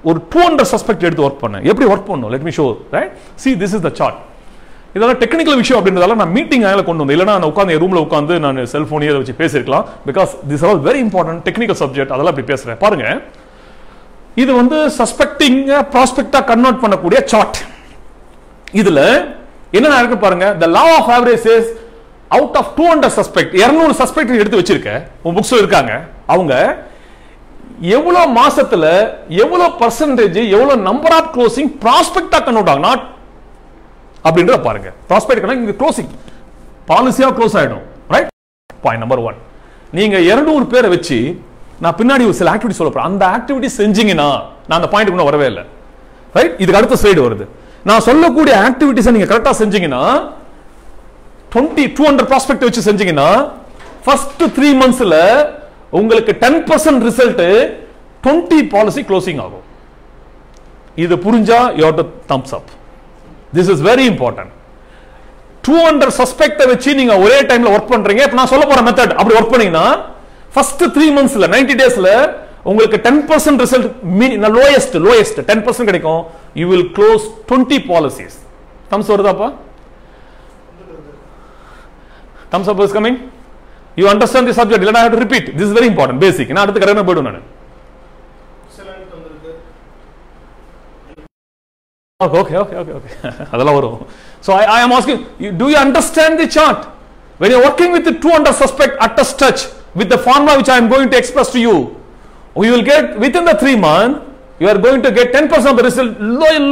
ஒரு 200 சஸ்பெக்ட் எடுத்து ஒர்க் பண்ண. எப்படி ஒர்க் பண்ணணும்? Let me show, right? See, this is the chart. இதெல்லாம் டெக்னிக்கல் விஷயம் அப்படின்றதால நான் மீட்டிங் ஆயில கொண்டு வந்தேன். இல்லைன்னா நான் உட்காந்து ரூம்ல உட்காந்து நான் செல்போனையே வச்சு பேசிருக்கலாம். Because this are all very important technical subject. அதெல்லாம் அப்படி பேசுறேன். பாருங்க, இது வந்து சஸ்பெக்டிங் ப்ராஸ்பெக்டா கன்வெர்ட் பண்ணக்கூடிய சார்ட். இதுல என்ன இருக்கு பாருங்க. the law of average says out of 200 suspect 200 suspect எடுத்து வச்சிருக்க உங்க புக்ஸ்ல இருக்காங்க. அவங்க எவ்வளவு மாசத்துல எவ்வளவு பர்சன்டேஜ் எவ்வளவு நம்பர் ஆஃப் க்ளோசிங் ப்ராஸ்பெக்டா கன்வெர்ட் ஆகும். நாட் அப்படின்றத பாருங்க. ப்ராஸ்பெக்ட் கணக்கு இங்க க்ளோசிங் பாலிசியா க்ளோஸ் ஆயிடும். ரைட்? Point number 1. நீங்க 200 பேரை வச்சு நான் பின்னாடி ஒரு சில ஆக்டிவிட்டி சொல்ல போறேன். அந்த ஆக்டிவிட்டி செஞ்சீங்கன்னா நான் அந்த பாயிண்ட்க்கு வரவே இல்லை. ரைட்? இதுக்கு அடுத்த ஸ்லைடு வருது. நான் சொல்லக்கூடிய ஆக்டிவிட்டிஸ் நீங்க கரெக்டா செஞ்சீங்கன்னா 200 ப்ராஸ்பெக்ட் வச்சு செஞ்சீங்கன்னா ஃபர்ஸ்ட் 3 மந்த்ஸ்ல உங்களுக்கு 10% ரிசல்ட் 20 பாலிசி க்ளோசிங் ஆகும். இது புரிஞ்சா you have to thumbs up. This is very important. 200 suspect வச்சு நீங்க ஒரே டைம்ல வர்க் பண்றீங்க. இப்ப நான் சொல்ல போற மெத்தட் அப்படி வர்க் பண்ணீங்கன்னா ஃபர்ஸ்ட் 3 மந்த்ஸ்ல 90 டேஸ்ல உங்களுக்கு 10% ரிசல்ட் லோயஸ்ட் 10% கிடைக்கும். You will close 20 policies. Thumbs வருதாப்பா? Thumbs up is coming. You understand the subject? I have to repeat. This is very important, basic. நான் அடுத்து கரெக்டா போய்டுவேன் நான். Okay. அதெல்லாம் வரும். So I am asking you, do you understand the chart? When you are working with the 200 suspect at a stretch with the formula which I am going to express to you, you will get within the 3 months you are going to get 10% of the result,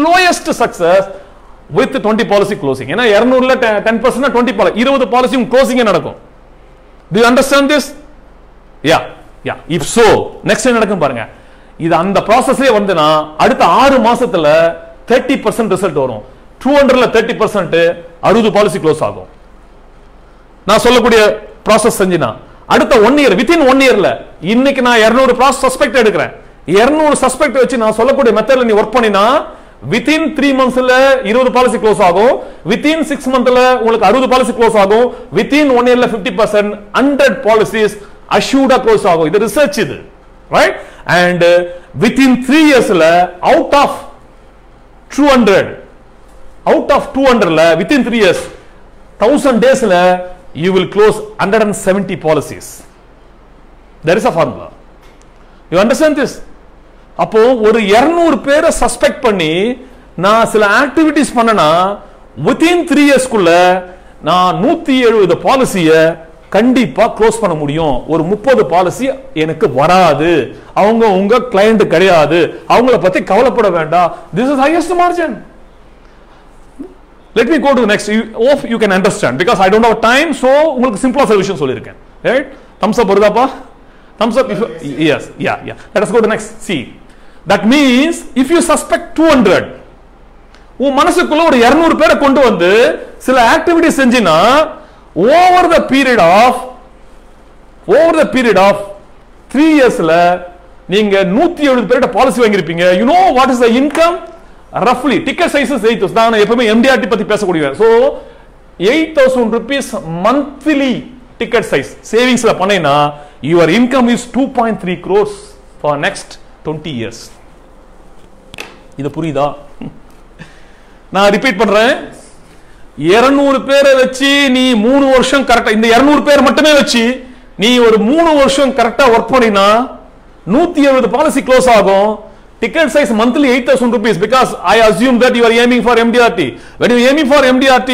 lowest success with 20 policy closing. ஏன்னா 200ல 10% 20 policy 20 policy closing நடக்கும். Do you understand this? Yeah. If so, next என்ன நடக்கும் பாருங்க. இது அந்த processே வந்துனா அடுத்த 6 மாசத்துல 30% result வரும். 200ல 30% 60 பாலிசி க்ளோஸ் ஆகும். நான் சொல்லக்கூடிய process செஞ்சினா அடுத்த 1 இயர் within 1 இயர்ல இன்னைக்கு நான் 200 சஸ்பெக்ட் எடுக்கிறேன். 200 சஸ்பெக்ட் வச்சு நான் சொல்லக்கூடிய மெத்தட்ல நீ வர்க் பண்ணினா within 3 monthsல 20 பாலிசி க்ளோஸ் ஆகும். within 6 monthல உங்களுக்கு 60 பாலிசி க்ளோஸ் ஆகும். within 1 இயர்ல 50% 100 policies assured க்ளோஸ் ஆகும். இது ரிசர்ச் இது. Right? and within 3 yearsல out of 200ல within 3 years 1000 daysல you will close 170 policies. There is a formula. You understand this? அப்போ ஒரு 200 பேரை சஸ்பெக்ட் பண்ணி நான் சில ஆக்டிவிட்டிஸ் பண்ணனா within 3 years குள்ள நான் 170 பாலிசியை கண்டிப்பா க்ளோஸ் பண்ண முடியும். ஒரு 30 பாலிசி எனக்கு வராது. அவங்க உங்க கிளையண்ட் கிடையாது. அவங்கள பத்தி கவலைப்பட வேண்டாம். This is highest margin. Let me go to the next. Hope you can understand because I don't have time. So உங்களுக்கு சிம்பிளா சொல்யூஷன் சொல்லிருக்கேன். Right? Thumbs up வருதாப்பா? Thumbs up. Yes. Yeah. Let us go to next. See. That means if you suspect 200 உன் மனசுக்குள்ள ஒரு 200 பேரை கொண்டு வந்து சில ஆக்டிவிட்டி செஞ்சினா over the period of 3 yearsல நீங்க 170 பேர்ட்ட பாலிசி வாங்கிருப்பீங்க. You know what is the income? Roughly ticket size is 8,000. நான் எப்பவுமே MDRT பத்தி பேசக்கூடியவர். So 8,000 rupees monthly ticket size savings la பண்ணேனா your income is 2.3 crores for next 20 years. இது புரியுதா? நான் ரிப்பீட் பண்றேன். 200 பேரை வச்சு நீ 3 வருஷம் கரெக்டா இந்த 200 பேர் மட்டுமே வச்சு நீ ஒரு 3 வருஷம் கரெக்டா வர்க் பண்ணினா 170 பாலிசி க்ளோஸ் ஆகும். Ticket size monthly 8,000 rupees because I assume that you are aiming for MDRT. When you are aiming for MDRT,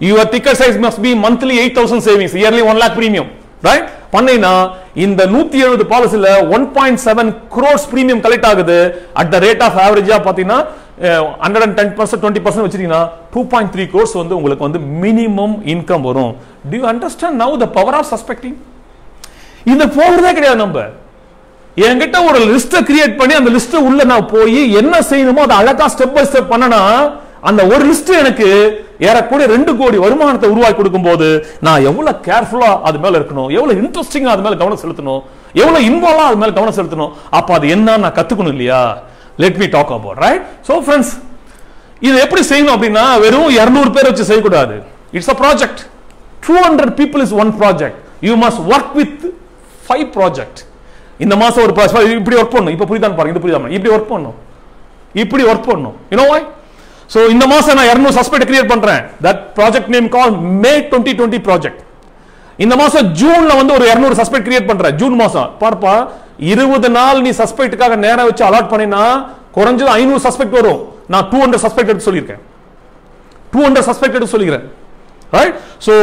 your ticket size must be monthly 8,000 savings, yearly 1 lakh premium. Right? பண்ணேனா இந்த 170 பாலிசில 1.7 crores premium collect ஆகுது. at the rate of average பாத்தீங்கன்னா 110% 20% வச்சிருக்கீங்கன்னா 2.3 crores வந்து உங்களுக்கு வந்து minimum income வரும். Do you understand now the power of suspecting? இந்த போகிறதே கிடையாது. நம்ம என்கிட்ட ஒரு லிஸ்ட் கிரியேட் பண்ணி அந்த லிஸ்ட் உள்ள நான் போய் என்ன செய்யணுமோ அதை அழகா ஸ்டெப் பை ஸ்டெப் பண்ணனா அந்த ஒரு லிஸ்ட் எனக்கு ஏறக்கூடிய 2 கோடி வருமானத்தை உருவாக்கி கொடுக்கும் போது நான் எவ்வளவு கேர்ஃபுல்லா அது மேல இருக்கணும், எவ்வளவு இன்ட்ரெஸ்டிங்கா அது மேல கவனம் செலுத்தணும், எவ்வளவு இன்வால்வா அது மேல கவனம் செலுத்தணும். அப்ப அது என்ன நான் கத்துக்கணும் இல்லையா? Let me talk about, right? So friends, இது எப்படி செய்யணும் அப்படின்னா வெறும் 200 பேர் வச்சு செய்யக்கூடாது. It's a project. 200 people is one project. You must work with 5 project. இந்த மாசம் ஒரு இப்படி ஒர்க் பண்ணணும். இப்ப புரியுதான் பாருங்க, இது புரியுதா? இப்படி ஒர்க் பண்ணணும், இப்படி ஒர்க் பண்ணணும். You know why? So இந்த மாசம் நான் 200 சஸ்பெக்ட் கிரியேட் பண்றேன். That project name called May 2020 project. இந்த மாசம் ஜூன்ல வந்து ஒரு 200 சஸ்பெக்ட் கிரியேட் பண்றேன். ஜூன் மாசம் பார்ப்பா 20 நாள் நீ சஸ்பெக்ட்டுக்காக நேரா வச்சு அலாட் பண்ணினா குறைஞ்சது 500 சஸ்பெக்ட் வரும். நான் 200 சஸ்பெக்ட் எடுத்து சொல்லியிருக்கேன். 200 சஸ்பெக்ட் எடுத்து சொல்லிக்கிறேன். Right? So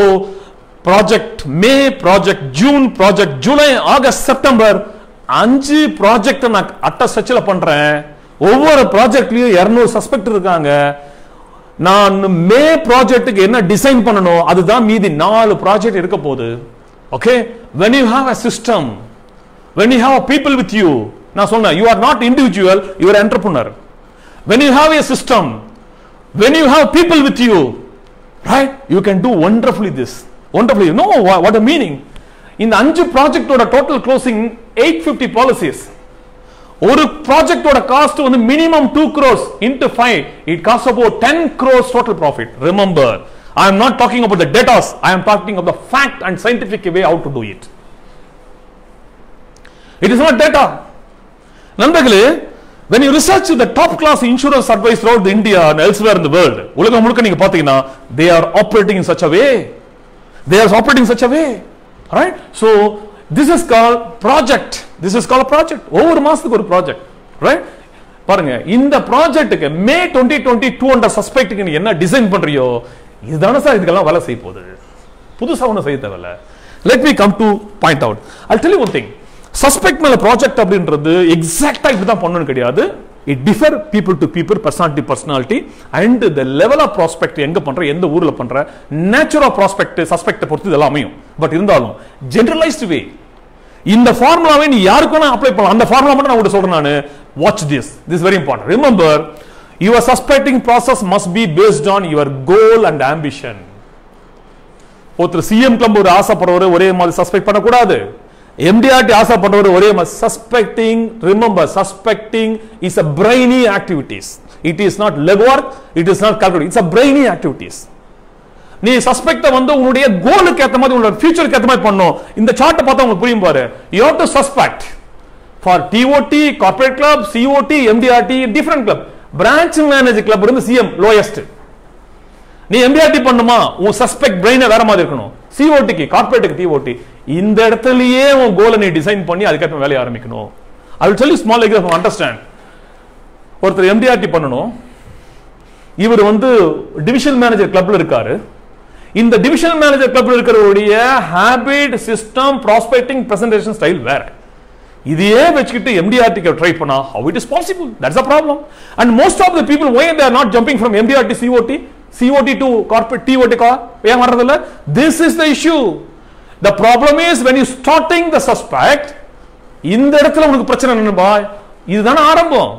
project May, project June, project July, August, September 5 project நான் அட்ட சச்சில பண்றேன். ஒவ்வொரு ப்ராஜெக்ட்லயும் 200 சஸ்பெக்ட் இருக்காங்க. நான் மே ப்ராஜெக்ட்டுக்கு என்ன டிசைன் பண்ணணும் அதுதான் மீதி 4 ப்ராஜெக்ட் இருக்க போகுது. Okay? when you have a system, when you have people with you, நான் சொன்னேன் you are not individual, you are entrepreneur. When you have a system, when you have people with you, right, you can do wonderfully this. Wonderfully. You know what the meaning? இந்த 5 project ஓட total closing 850 policies. ஒரு project ஓட cost வந்து minimum 2 crores into 5, it costs about 10 crores total profit. Remember, I am not talking about the data, I am talking of the fact and scientific way how to do it. It is not data. நண்பர்களே, when you research the top class insurance advice throughout India and elsewhere in the world, உலகம் முழுக்க நீங்க பாத்தீங்கன்னா they are operating in such a way. They are operating in such a way. Right? So this is called project. This is called a project. ஒவ்வொரு மாசத்துக்கு ஒரு project. Right? பாருங்க, இந்த ப்ராஜெக்ட்டுக்கு மே 2020 200 சஸ்பெக்ட்டுக்கு நீ என்ன டிசைன் பண்றியோ இதுதானே சார் இதுக்கெல்லாம் வேலை செய்ய போகுது. புதுசா ஒன்றும் செய்ய தேவையில்ல. Let me come to point out. I'll tell you one thing. Suspect மேல ப்ராஜெக்ட் அப்படின்றது எக்ஸாக்டா இப்படிதான் பண்ணணும் கிடையாது. It differ people to people, personality to personality, and the level of prospect எங்க பண்ற, எந்த ஊர்ல பண்ற, nature of prospect suspect பொறுத்து இதெல்லாம் அமையும். பட் இருந்தாலும் generalized way இந்த ஃபார்முலாவை நீ யாருக்கு வேணா அப்ளை பண்ணலாம். அந்த ஃபார்முலா மட்டும் நான் உங்களுக்கு சொல்றேன். நான் watch this is very important. Remember, your suspecting process must be based on your goal and ambition. ஒருத்தர் சிஎம் கிளப் ஒரு ஆசைப்படுறவர் ஒரே மாதிரி சஸ்பெக்ட் பண்ணக்கூடாது. MDRT ஆசைப்படுறவர் ஒரே மாதிரி suspecting. Remember, suspecting is a brainy activities. It is not legwork, it is not calculating, it's a brainy activities. நீ சஸ்பெக்ட வந்து உன்னுடைய கோலுக்கு ஏத்த மாதிரி, உன்னோட ஃபியூச்சருக்கு ஏத்த மாதிரி பண்ணணும். இந்த சார்ட்டை பார்த்தா உங்களுக்கு புரியும் பாரு. You have to suspect for TOT, corporate club, COT, MDRT, different club. Branch manager club இருந்து CM lowest. நீ MDRT பண்ணுமா, உன் சஸ்பெக்ட் பிரெயினை வேற மாதிரி இருக்கணும். COTக்கு, கார்ப்பரேட்டுக்கு TOT, இந்த இடத்துலயே உன் கோலை நீ டிசைன் பண்ணி அதுக்கேற்ற வேலையை ஆரம்பிக்கணும். I will tell you small example, understand. ஒருத்தர் MDRT பண்ணணும். இவர் வந்து டிவிஷனல் மேனேஜர் கிளப்ல இருக்காரு. இந்த டிவிஷனல் மேனேஜர் கிளப்ல இருக்கிறவருடைய habit, system, prospecting, presentation style வேற. இதையே வச்சுக்கிட்டு MDRT ட்ரை பண்ணா how it is possible? That's a problem. And most of the people, why they are not jumping from MDRT COT to corporate TOT ஏன் வர்றதில்ல? This is the issue. The problem is when you starting the suspect, இந்த இடத்துல உங்களுக்கு பிரச்சனை என்னப்பா? இதுதானே ஆரம்பம்.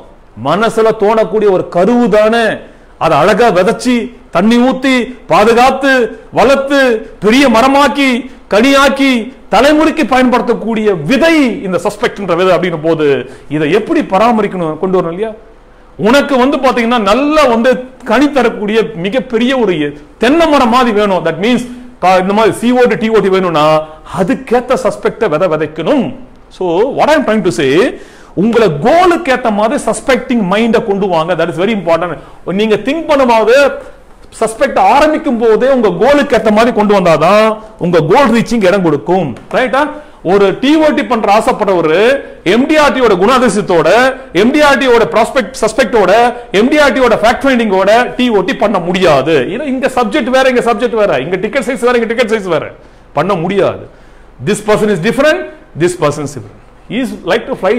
மனசுல தோணக்கூடிய ஒரு கருவு தானே, அதை அழகா விதைச்சி தண்ணி ஊத்தி பாதுகாத்து வளர்த்து பெரிய மரமாக்கி கனியாக்கி தலைமுறைக்கு பயன்படுத்தக்கூடிய விதை இந்த சஸ்பெக்ட்ன்ற விதை அப்படின்னு போது இதை எப்படி பராமரிக்கணும் கொண்டு வரணும் இல்லையா? உனக்கு வந்து பாத்தீங்கன்னா நல்லா வந்து கனி தரக்கூடிய மிகப்பெரிய ஒரு தென்னை மரம் மாதிரி வேணும். தட் மீன்ஸ் இந்த மாதிரி COT TOT வேணும்னா அதுக்கேத்த சஸ்பெக்ட விதைக்கணும். So what I am trying to say, உங்களை கோலுக்கு ஏத்த மாதிரி சஸ்பெக்டிங் மைண்ட கொண்டு வாங்க. That is very important. நீங்க திங்க் பண்ணும்போது சஸ்பெக்ட் ஆரம்பிக்கும் போதே உங்க கோலுக்கு ஏத்த மாதிரி கொண்டு வந்தாதான் உங்க கோல் ரீச்சிங் இடம் கொடுக்கும். ரைட்டா? ஒரு TOT பண்ற ஆசைப்படுறவர் MDRT ஓட குணாதிசயத்தோட, MDRT ஓட ப்ராஸ்பெக்ட் சஸ்பெக்டோட, MDRT ஓட ஃபேக்ட் ஃபைண்டிங்கோட TOT பண்ண முடியாது. ஏன்னா இங்க சப்ஜெக்ட் வேற, இங்க சப்ஜெக்ட் வேற, இங்க டிக்கெட் சைஸ் வேற, இங்க டிக்கெட் சைஸ் வேற, பண்ண முடியாது. This person is different, this person is different. He is like to fly.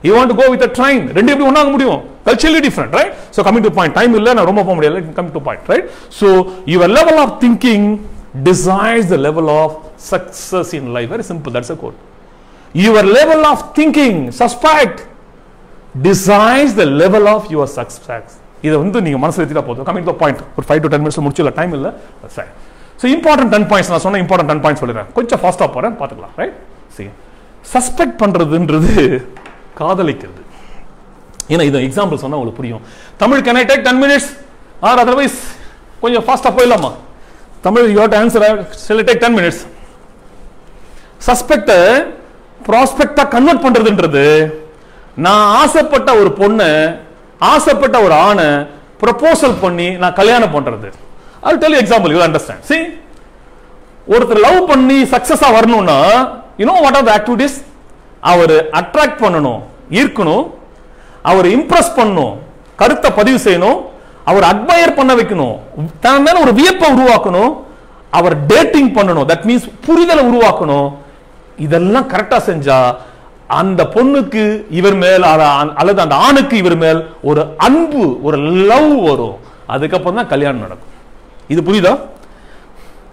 you want to go with a train. ரெண்டு எப்படி ஒண்ணாக முடியும்? Culturally different, right? So coming to point, time இல்ல, நான் ரொம்ப போக முடியல. Come to point, right? So your level of thinking decides the level of success in life. Very simple, that's a quote. Your level of thinking, suspect, decides the level of your success. இதை வந்து நீங்க மனசுல ஏத்திட்டா போதும். Coming to the point, ஒரு 5 to 10 minutes முடிச்சல, time இல்ல. That's right. So important 10 points, நான் சொன்ன important 10 points சொல்றேன். கொஞ்சம் ஃபாஸ்டா போறேன், பாத்துக்கலாம், right? See, suspect பண்றதுன்றது காதலிக்கிறது. ஏன்னா இது எக்ஸாம்பிள் சொன்னா உங்களுக்கு புரியும். Tamil can I take 10 minutes or otherwise கொஞ்சம் ஃபாஸ்டா போயிடலாமா? Tamil you have to answer, shall I take 10 minutes? Suspect ப்ராஸ்பெக்டா கன்வெர்ட் பண்றதுன்றது நான் ஆசைப்பட்ட ஒரு பொண்ணு, ஆசைப்பட்ட ஒரு ஆணை ப்ரொபோசல் பண்ணி நான் கல்யாணம் பண்றது. I'll tell you example, you will understand. See, ஒருத்தர் லவ் பண்ணி சக்சஸா வரணும்னா you know what are the activities? அவர் அட்ராக்ட் பண்ணணும், ஈர்க்கணும், அவர் இம்ப்ரெஸ் பண்ணணும், கருத்தை பதிவு செய்யணும், அவர் அட்மையர் பண்ண வைக்கணும், தன் மேல ஒரு வியப்பை உருவாக்கணும், அவர் டேட்டிங் பண்ணணும், தட் மீன்ஸ் புரிதலை உருவாக்கணும். இதெல்லாம் கரெக்டா செஞ்சா அந்த பொண்ணுக்கு இவர் மேல் அல்லது அந்த ஆணுக்கு இவர் மேல் ஒரு அன்பு, ஒரு லவ் வரும். அதுக்கப்புறம் தான் கல்யாணம் நடக்கும். இது புரியுதா?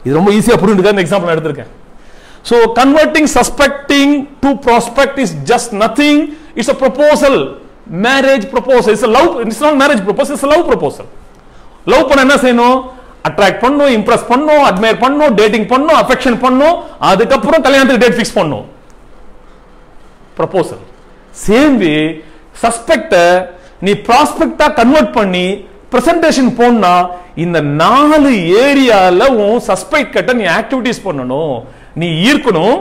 இது ரொம்ப ஈஸியா புரிஞ்சுக்க இந்த எக்ஸாம்பிள் எடுத்திருக்கேன். So converting suspecting to prospect is just nothing. It's a proposal, marriage proposal. It's a love. It's not marriage proposal. It's a love proposal. Love பண்ண என்ன செய்யணும்? அட்ராக்ட் பண்ணணும், இம்ப்ரெஸ் பண்ணணும், அட்மையர் பண்ணணும், டேட்டிங் பண்ணணும், அஃபெக்ஷன் பண்ணணும், அதுக்கப்புறம் கல்யாணத்துக்கு டேட் ஃபிக்ஸ் பண்ணணும். ப்ரொபோசல். சேம் வே சஸ்பெக்ட நீ ப்ராஸ்பெக்டா கன்வெர்ட் பண்ணி பிரசன்டேஷன் போனா இந்த 4 ஏரியால உன் சஸ்பெக்ட் கிட்ட நீ ஆக்டிவிட்டிஸ் பண்ணணும். நீ ஈர்க்கணும்,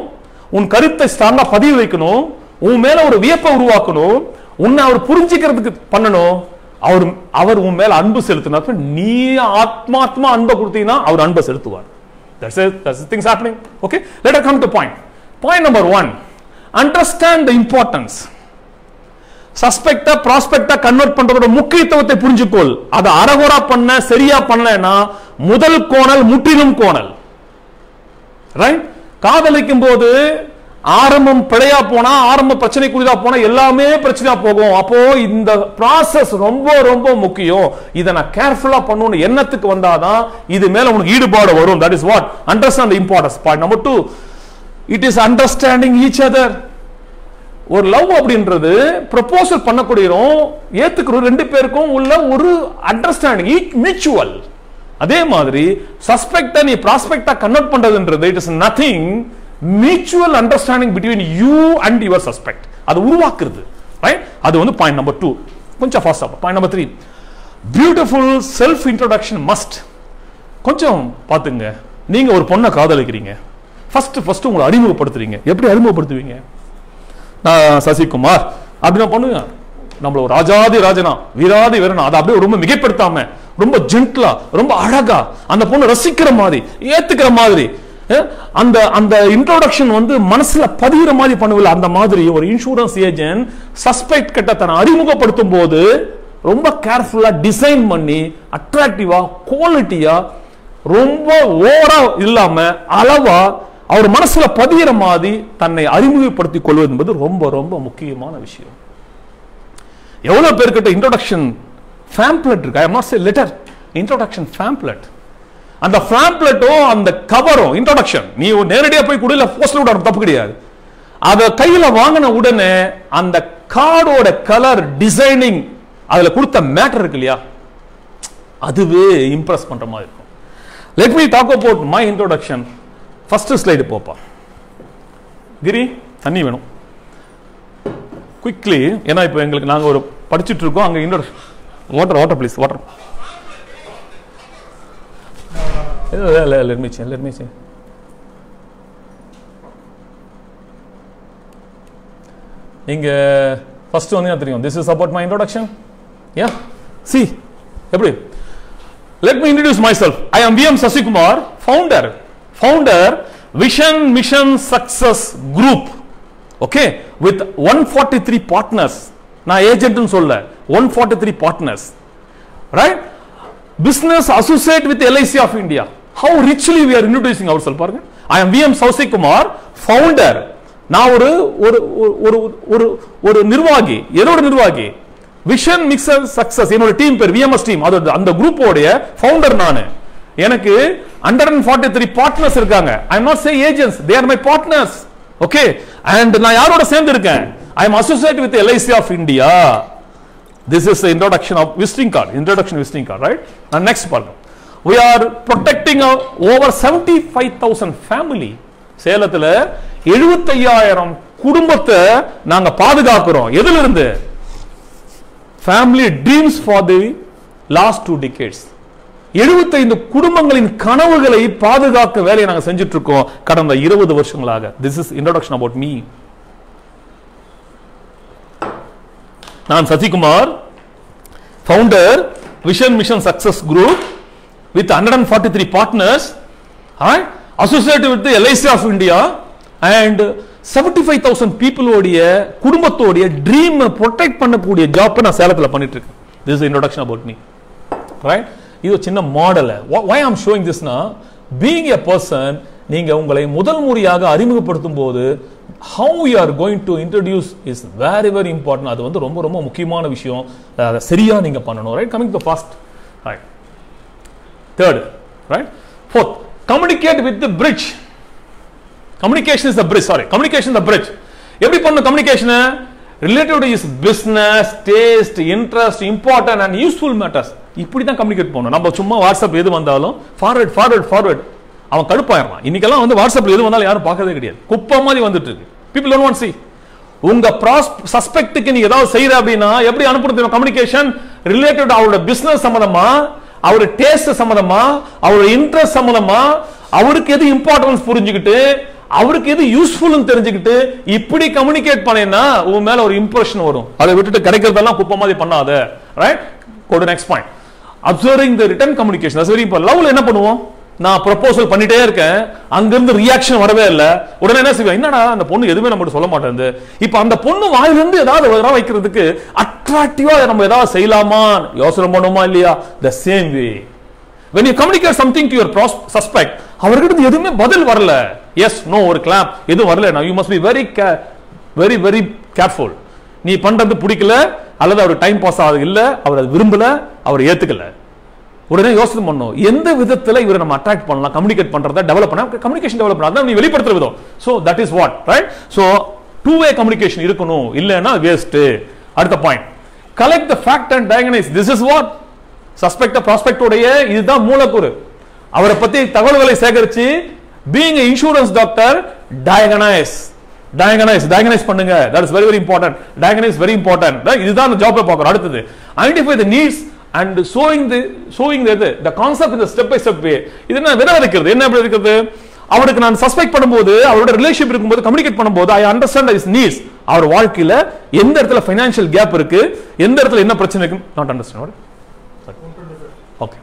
உன் கருத்தை ஸ்ட்ராங்கா பதிவு வைக்கணும், உன் மேல ஒரு வியப்பை உருவாக்கணும், உன்னை அவர் புரிஞ்சுக்கிறதுக்கு பண்ணணும். அவர் உன் மேல அன்பு செலுத்தினார், நீ ஆத்மாத்மா அன்பை கொடுத்தீங்கன்னா அவர் அன்பை செலுத்துவார். That's it. That's the things happening. Okay, let us come to point. Point number 1, understand the importance. சஸ்பெக்டா ப்ராஸ்பெக்டா convert பண்றதோட முக்கியத்துவத்தை புரிஞ்சுக்கொள். அதை அரகுறா பண்ண, சரியா பண்ணலன்னா முதல் கோணல் முற்றிலும் கோணல். ரைட்? காதலிக்கும் போது ஆரம்பம் பிழையா போனா, ஆரம்ப பிரச்சனைக்குரியதா போனா எல்லாமே பிரச்சனையா போகும். அப்போ இந்த ப்ராசஸ் ரொம்ப ரொம்ப முக்கியம். இதை நான் கேர்ஃபுல்லா பண்ணணும் எண்ணத்துக்கு வந்தாதான் இது மேல உனக்கு ஈடுபாடு வரும். That is what understand the importance. Point number 2, it is understanding each other. ஒரு லவ் அப்படின்றது ப்ரொபோசல் பண்ணக்கூடியோம், ஏத்துக்கிறோம், ரெண்டு பேருக்கும் உள்ள ஒரு அண்டர்ஸ்டாண்டிங், மியூச்சுவல். அதே மாதிரி சஸ்பெக்டா நீ ப்ராஸ்பெக்டா கன்வெர்ட் பண்றதுன்றது it is nothing, mutual understanding between you and your suspect. அது உருவாக்குறது. ரைட்? அது வந்து பாயிண்ட் நம்பர் 2. கொஞ்சம் ஃபாஸ்டா. Point number 3, beautiful self introduction must. கொஞ்சம் பாத்துங்க. நீங்க ஒரு பொண்ணை காதலிக்கிறீங்க, ஃபர்ஸ்ட் உங்களை அறிமுகப்படுத்துறீங்க. எப்படி அறிமுகப்படுத்துவீங்க? நான் சசிகுமார் அப்படின்னா பண்ணுங்க. நம்மள ஒரு ராஜாதி ராஜனா, வீராதி வீரனா, அதை அப்படியே ரொம்ப மிகைப்படுத்தாம, ரொம்ப ஜென்ட்லா, ரொம்ப அழகா அந்த பொண்ணு ரசிக்கிற மாதிரி, ஏத்துக்கிற மாதிரி, அந்த அந்த இன்ட்ரோடக்ஷன் வந்து மனசுல பதிகிற மாதிரி பண்ணுவல. அந்த மாதிரி ஒரு இன்சூரன்ஸ் ஏஜென்ட் சஸ்பெக்ட் கிட்ட தன்னை அறிமுகப்படுத்தும் போது ரொம்ப கேர்ஃபுல்லா டிசைன் பண்ணி அட்ராக்டிவா, குவாலிட்டியா, ரொம்ப ஓவரா இல்லாம அளவா அவர் மனசுல பதிகிற மாதிரி தன்னை அறிமுகப்படுத்திக் கொள்வது என்பது ரொம்ப ரொம்ப முக்கியமான விஷயம். எவ்வளவு பேர்கிட்ட இன்ட்ரோடக்ஷன் ஃபேம்ப்ளெட் இருக்கு. I am not say letter, introduction pamphlet. அந்த ஃபேம்ப்ளெட்டும் அந்த கவரும் இன்ட்ரோடக்ஷன் நீ நேரடியா போய் கூட இல்ல போஸ்டர் விட தப்பு கிடையாது. அத கையில வாங்கின உடனே அந்த கார்டோட கலர், டிசைனிங், அதுல கொடுத்த மேட்டர் இருக்கு இல்லையா, அதுவே இம்ப்ரெஸ் பண்ற மாதிரி இருக்கும். Let me talk about my introduction. First slide போப்பா. கிரி, தண்ணி வேணும் குவிக்லி. ஏன்னா இப்போ எங்களுக்கு நாங்கள் ஒரு படிச்சுட்டு இருக்கோம். அங்கே இன்னொரு வாட்டர் ப்ளீஸ், வாட்டர். இங்க ஃபர்ஸ்ட் வந்து தெரியும், this is about my introduction. Yeah, see எப்படி? Let me introduce myself. I am VM Sasikumar, founder Vision Mission Success Group. Okay, with 143 partners. நான் ஏஜென்ட்னு சொல்ல, 143 partners. Right? Business associate with LIC of India. How richly we are introducing ourselves. பாருங்க. I am VM Sasikumar, founder நான் ஒரு ஒரு ஒரு ஒரு நிர்வாகி, ஏதோ ஒரு நிர்வாகி. விஷன் மிக்சர் சக்சஸ் என்னோட டீம் பேர் விஎம்எஸ் டீம். அது அந்த குரூப்போட ஃபவுண்டர் நானு. எனக்கு 143 பார்ட்னர்ஸ் இருக்காங்க. I am not say agents, they are my partners. Okay, and நான் யாரோட சேர்ந்து இருக்கேன்? I am associated with LIC of India. This is the introduction of visiting card. Introduction visiting card, right? And next part. We are protecting over 75,000 family. சேலத்துல 75,000 குடும்பத்தை நாங்க பாதுகாக்கிறோம். எதில இருந்து? Family dreams for the last 2 decades. 75 குடும்பங்களின் கனவுகளை பாதுகாக்க வேலையை நாங்க செஞ்சிட்டு இருக்கோம் கடந்த 20 வருஷங்களாக. This is introduction about me. நான் Sasikumar, founder Vision Mission Success Group with 143 partners, associated with the LIC of India, and 75,000 people ஓடிய குடும்பத்தோடைய ட்ரீம் ப்ரொடெக்ட் பண்ணக்கூடிய ஜாப் நான் சேலத்துல பண்ணிட்டு இருக்கேன். This is introduction about me, right? இது ஒரு சின்ன model. why I am showing this na, being a person, நீங்க உங்களை முதல் முறையாக அறிமுகப்படுத்தும் போது how you are going to introduce is very very important. அது வந்து ரொம்ப ரொம்ப முக்கியமான விஷயம். அதை சரியா நீங்க பண்ணணும், right? Coming to the first, right? Third, right? Fourth, communicate with the bridge. Communication is the bridge. Sorry, communication is the bridge. எப்படி பண்ணணும் communication? Related to his business, taste, interest, important and useful matters. இப்படி தான் communicate பண்ணணும். நம்ம சும்மா WhatsApp எது வந்தாலும் forward அவன் கடுப்பாயிரலாம். இன்னைக்கெல்லாம் வந்து வாட்ஸ்அப்ல எது வந்தாலும் யாரும் பார்க்கறதே கிடையாது. குப்பை மாதிரி வந்துட்டு இருக்கு. People don't want to see. உங்க சஸ்பெக்ட்டுக்கு நீ ஏதாவது செய்யற அப்படின்னா எப்படி அனுப்புறது? கம்யூனிகேஷன் ரிலேட்டட் அவரோட பிசினஸ் சம்பந்தமா, அவரோட டேஸ்ட் சம்பந்தமா, அவரோட இன்ட்ரெஸ்ட் சம்பந்தமா, அவருக்கு எது இம்பார்ட்டன்ஸ் புரிஞ்சுக்கிட்டு, அவருக்கு எது யூஸ்ஃபுல்னு தெரிஞ்சுக்கிட்டு இப்படி கம்யூனிகேட் பண்ணேன்னா உன் மேல ஒரு இம்ப்ரெஷன் வரும். அதை விட்டுட்டு கிடைக்கிறதெல்லாம் குப்பை மாதிரி பண்ணாத, right? go to next point. Observing the written communication. That's very important. லவ்ல என்ன பண்ணுவோம்? நான் ப்ரொபோசல் பண்ணிட்டே இருக்கேன், அங்கிருந்து ரியாக்ஷன் வரவே இல்லை. உடனே என்ன செய்வேன்? என்னடா அந்த பொண்ணு எதுவுமே நம்மகிட்ட சொல்ல மாட்டேங்குது. இப்ப அந்த பொண்ணு வாயிலிருந்து ஏதாவது வர வைக்கிறதுக்கு அட்ராக்டிவா நம்ம ஏதாவது செய்யலாமா யோசனை பண்ணுமா இல்லையா? The same way, when you communicate something to your suspect, அவர்கிட்ட எதுவுமே பதில் வரல, yes no ஒரு கிளாப் எதுவும் வரல, now you must be very very careful. நீ பண்றது பிடிக்கல அல்லது அவர் டைம் பாஸ் ஆகுது இல்ல, அவர் விரும்பல, அவர் ஏத்துக்கல, உடனே யோசனை பண்ணணும் எந்த விதத்துல இவரை நம்ம அட்ராக்ட் பண்ணலாம், கம்யூனிகேட் பண்றத டெவலப் பண்ண, கம்யூனிகேஷன் டெவலப் பண்ணா நீ வெளிப்படுத்துற விதம். So that is what, right? So two way communication இருக்கணும், இல்லைன்னா வேஸ்ட். அடுத்த point, collect the fact and diagnose. This is what suspect prospect உடைய இதுதான் மூலக்கூறு. அவரை பத்தி தகவல்களை சேகரிச்சு being an insurance doctor, diagnose பண்ணுங்க. that is very very important. diagnose very important. இதுதான் ஜாப்ல பார்க்கறோம். அடுத்து identify the needs and showing the concept in the step by step way. இது என்ன விவரிக்கிறது? என்ன எப்படி இருக்குது? அவருக்கு நான் சஸ்பெக்ட் பண்ணும்போது, அவரோட ரிலேஷன்ஷிப் இருக்கும்போது, கம்யூனிகேட் பண்ணும்போது I understand his needs. அவர் வாழ்க்கையில எந்த இடத்துல ஃபைனான்சியல் கேப் இருக்கு, எந்த இடத்துல என்ன பிரச்சனை இருக்கு, not understand. what? Okay.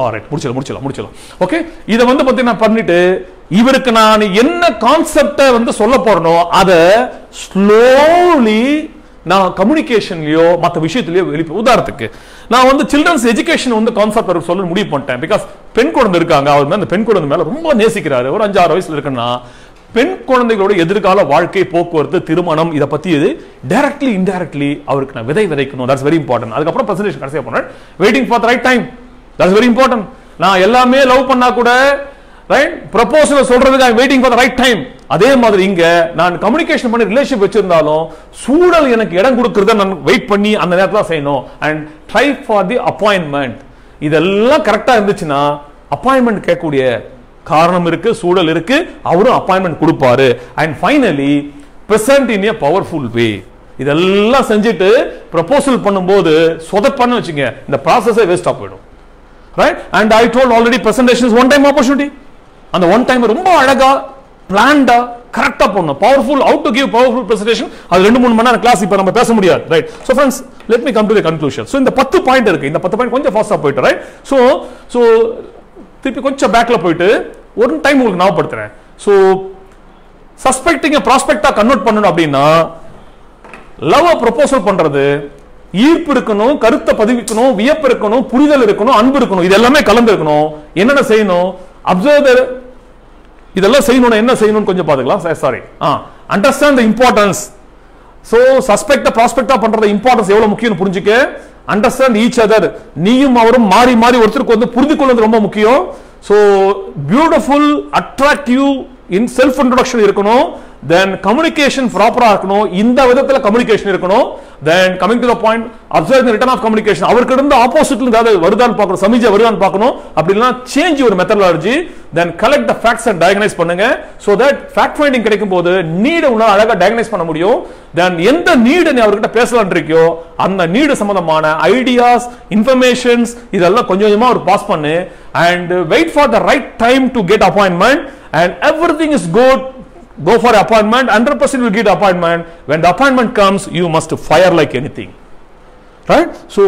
Alright, முடிச்சலாம். ஓகே, இத வந்து பாத்தீங்கன்னா பண்ணிட்டு இவருக்கு நான் என்ன கான்செப்டை வந்து சொல்ல போறனோ அதை ஸ்லோலி நான் கம்யூனிகேஷன்லயோ மற்ற விஷயத்திலயோ வெளிப்ப. உதாரணத்துக்கு நான் வந்து சில்ட்ரன்ஸ் எஜுகேஷன் வந்து கான்செப்ட் சொல்ல முடிவு பண்ணிட்டேன். பிகாஸ் பெண் குழந்தை இருக்காங்க, அவர் அந்த பெண் குழந்தை மேல ரொம்ப நேசிக்கிறாரு. ஒரு 5-6 வயசுல இருக்குன்னா பெண் குழந்தைகளோட எதிர்கால வாழ்க்கை, போக்குவரத்து, திருமணம், இதை பத்தி இது டைரக்ட்லி இன்டைரக்ட்லி அவருக்கு நான் விதை விதைக்கணும். That's very important. அதுக்கப்புறம் பிரசன்டேஷன் கடைசியா பண்ணேன். Waiting for the right time. That's very important. நான் எல்லாமே லவ் பண்ணா கூட ரைட் ப்ரொபோசல் சொல்றதுக்கு ஐ waiting for the right time. அதே மாதிரி இங்க நான் கம்யூனிகேஷன் பண்ணி ரிலேஷன்ஷிப் வச்சிருந்தாலும் சூழல் எனக்கு இடம் கொடுக்கறத நான் வெயிட் பண்ணி அந்த நேரத்துல செய்யணும். And try for the appointment. இதெல்லாம் கரெக்டா இருந்துச்சுன்னா அப்பாயின்மெண்ட் கேட்கக்கூடிய காரணம் இருக்கு, சூழல் இருக்கு, அவரும் அப்பாயின்மெண்ட் கொடுப்பாரு. And finally present in a powerful வே. இதெல்லாம் செஞ்சுட்டு ப்ரொபோசல் பண்ணும்போது சொதப்பன்னு வச்சுங்க, இந்த ப்ராசஸே வேஸ்டா போயிடும். Right? And I told already presentation is one time opportunity. அந்த ஒன் டைம் ரொம்ப அழகா பிளான்டா கரெக்டா பண்ணணும். Powerful, how to give powerful presentation. அது 2-3 மணி நேரம் கிளாஸ் இப்ப நம்ம பேச முடியாது. Right? So friends, let me come to the conclusion. So இந்த 10 பாயிண்ட் இருக்கு. இந்த 10 பாயிண்ட் கொஞ்சம் ஃபாஸ்டா போயிட்டு, ரைட்? சோ திருப்பி கொஞ்சம் பேக்ல போயிட்டு ஒரு டைம் உங்களுக்கு ஞாபகப்படுத்துறேன். சோ சஸ்பெக்டிங் ப்ராஸ்பெக்டா கன்வெர்ட் பண்ணணும் அப்படின்னா லவ் ப்ரொபோசல் பண்றது ஈர்ப்பு இருக்கணும், கருத்தை பதிவிக்கணும், வியப்பு இருக்கணும், புரிதல் இருக்கணும், அன்பு இருக்கணும். இது எல்லாமே கலந்து இருக்கணும். என்னென்ன செய்யணும்? அப்சர்வ் த இதெல்லாம் செய்யணும். என்ன செய்யணும் கொஞ்சம் பாத்துக்கலாம். Sorry, understand the importance. So suspect ப்ராஸ்பெக்டா பண்றது இம்பார்ட்டன்ஸ் எவ்வளவு முக்கியம் புரிஞ்சுக்க. Understand each other. நீயும் அவரும் மாறி மாறி ஒருத்தருக்கு வந்து புரிந்து கொள்வது ரொம்ப முக்கியம். சோ பியூட்டிஃபுல், அட்ராக்டிவ் இன் செல்ஃப் இன்ட்ரோடக்ஷன் இருக்கணும். then communication ப்ராப்பரா இருக்கணும். இந்த விதத்துல கம்யூனிகேஷன் இருக்கணும். then coming to the point, observe the return of communication. அவருக்கு இருந்து ஆப்போசிட்ல ஏதாவது வருதான்னு பார்க்கணும், சமிஜை வருதான்னு பார்க்கணும். அப்படினா change your methodology. then collect the facts and diagnose பண்ணுங்க. so that fact finding கிடைக்கும் போது நீட் உன்னால அழகா diagnose பண்ண முடியும். then எந்த நீட் நீ அவர்கிட்ட பேசலாம் இருக்கியோ அந்த நீட் சம்பந்தமான ஐடியாஸ், இன்ஃபர்மேஷன்ஸ் இதெல்லாம் கொஞ்சம் கொஞ்சமா ஒரு பாஸ் பண்ணு. and wait for the right time to get appointment, and everything is good. Go for appointment. 100% will get appointment. When the appointment comes, you must fire like anything. Right? So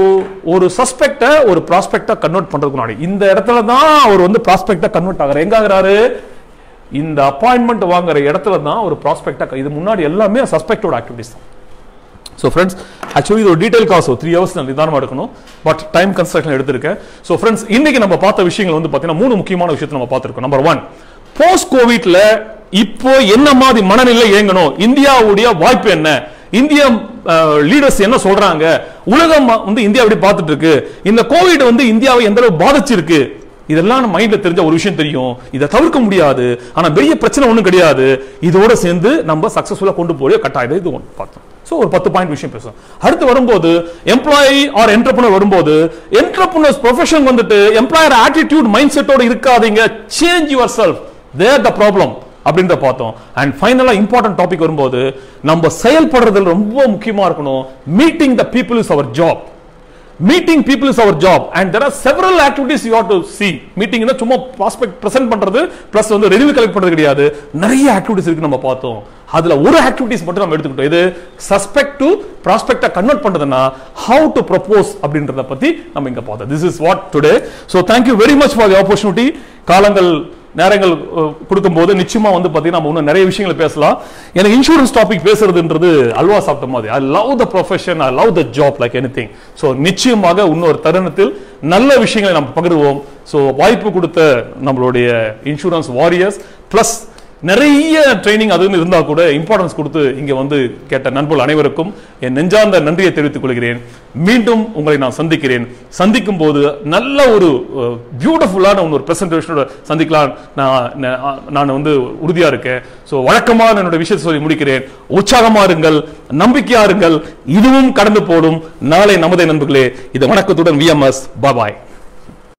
ஒரு சஸ்பெக்ட ஒரு ப்ராஸ்பெக்டா convert பண்றதுக்கு முன்னாடி இந்த இடத்துல தான் அவர் வந்து ப்ராஸ்பெக்டா convert ஆகுறாரு. எங்க ஆகுறாரு? இந்த அப்பாயின்மெண்ட் வாங்குற இடத்துல தான் ஒரு ப்ராஸ்பெக்டா. இது முன்னாடி எல்லாமே சஸ்பெக்டோட ஆக்டிவிட்டிஸ் தான். So friends, actually இது ஒரு டீடைல் காசு 3 hours நான் நிதானமா எடுக்கணும். பட் டைம் கன்ஸ்ட்ரக்ஷன் எடுத்திருக்கேன். So friends, இன்னைக்கு நம்ம பார்த்த விஷயங்கள் வந்து பாத்தீங்கன்னா 3 முக்கியமான விஷயத்தை நம்ம பார்த்திருக்கோம். நம்பர் 1, போஸ்ட் கோவிட்ல இப்போ என்ன மாதிரி மனநிலை இயங்கணும், இந்தியாவுடைய வாய்ப்பு என்ன, இந்திய லீடர்ஸ் என்ன சொல்றாங்க, உலகம் வந்து இந்தியா எப்படி பார்த்துட்டு இருக்கு, இந்த கோவிட் வந்து இந்தியாவை எந்த அளவு பாதிச்சிருக்கு, இதெல்லாம் நம்ம மைண்ட்ல தெரிஞ்ச ஒரு விஷயம் தெரியும். இதை தவிர்க்க முடியாது. ஆனா பெரிய பிரச்சனை ஒண்ணும் கிடையாது. இதோட சேர்ந்து நம்ம சக்சஸ்ஃபுல்லா கொண்டு போய் கட்டாயம் இது ஒன்று பார்த்தோம். சோ ஒரு 10 பாயிண்ட் விஷயம் பேசுவோம். அடுத்து வரும்போது எம்ப்ளாயி ஆர் என்டர்பிரனர் வரும்போது என்டர்பிரனர்ஸ் ப்ரொஃபஷன் வந்துட்டு எம்ப்ளாயர் ஆட்டிடியூட் மைண்ட் செட்டோட இருக்காதீங்க. Change yourself, there the problem அப்படின்ற பார்த்தோம். அண்ட் ஃபைனலா இம்பார்ட்டன்ட் டாபிக் வரும்போது நம்ம செயல்படுறதுல ரொம்ப முக்கியமா இருக்கணும். Meeting the people is our job. Meeting people is our job, and there are several activities you have to see. Meeting னா சும்மா prospect present பண்றது plus வந்து ரெவென்யூ கலெக்ட் பண்றது கிடையாது. நிறைய ஆக்டிவிட்டிஸ் இருக்கு நம்ம பார்த்தோம். அதுல ஒரு ஆக்டிவிட்டிஸ் மட்டும் நம்ம எடுத்துக்கிட்டோம். இது சஸ்பெக்ட் டு ப்ராஸ்பெக்டா கன்வெர்ட் பண்றதுனா how to propose அப்படின்றத பத்தி நம்ம இங்க பார்த்தோம். This is what today. So thank you very much for the opportunity. காலங்கள் நேரங்கள் கொடுக்கும்போது நிச்சயமா வந்து பாத்தீங்கன்னா நம்ம இன்னும் நிறைய விஷயங்கள் பேசலாம். எனக்கு இன்சூரன்ஸ் டாபிக் பேசுறதுன்றது அல்வா சாப்பிட்ட மாதிரி. I love the profession, I love the job like anything. So நிச்சயமாக இன்னொரு தருணத்தில் நல்ல விஷயங்களை நம்ம பகிர்வோம். ஸோ வாய்ப்பு கொடுத்த நம்மளுடைய இன்சூரன்ஸ் வாரியர்ஸ் பிளஸ் நிறைய ட்ரைனிங் அதுன்னு இருந்தா கூட இம்பார்ட்டன்ஸ் கொடுத்து இங்க வந்து கேட்ட நண்பர்கள் அனைவருக்கும் என் நெஞ்சார்ந்த நன்றியை தெரிவித்துக் கொள்கிறேன். மீண்டும் உங்களை நான் சந்திக்கிறேன். சந்திக்கும் போது நல்ல ஒரு பியூட்டிஃபுல்லான ஒரு பிரசன்டேஷனோட சந்திக்கலாம் நான் வந்து உறுதியா இருக்கேன். ஸோ வழக்கமான என்னோட விஷயத்தை சொல்லி முடிக்கிறேன். உற்சாகமா இருங்கள், நம்பிக்கையா இருங்கள். இதுவும் கடந்து போடும். நாளை நமதே நண்பர்களே. இது வணக்கத்துடன் VMS. பாய்.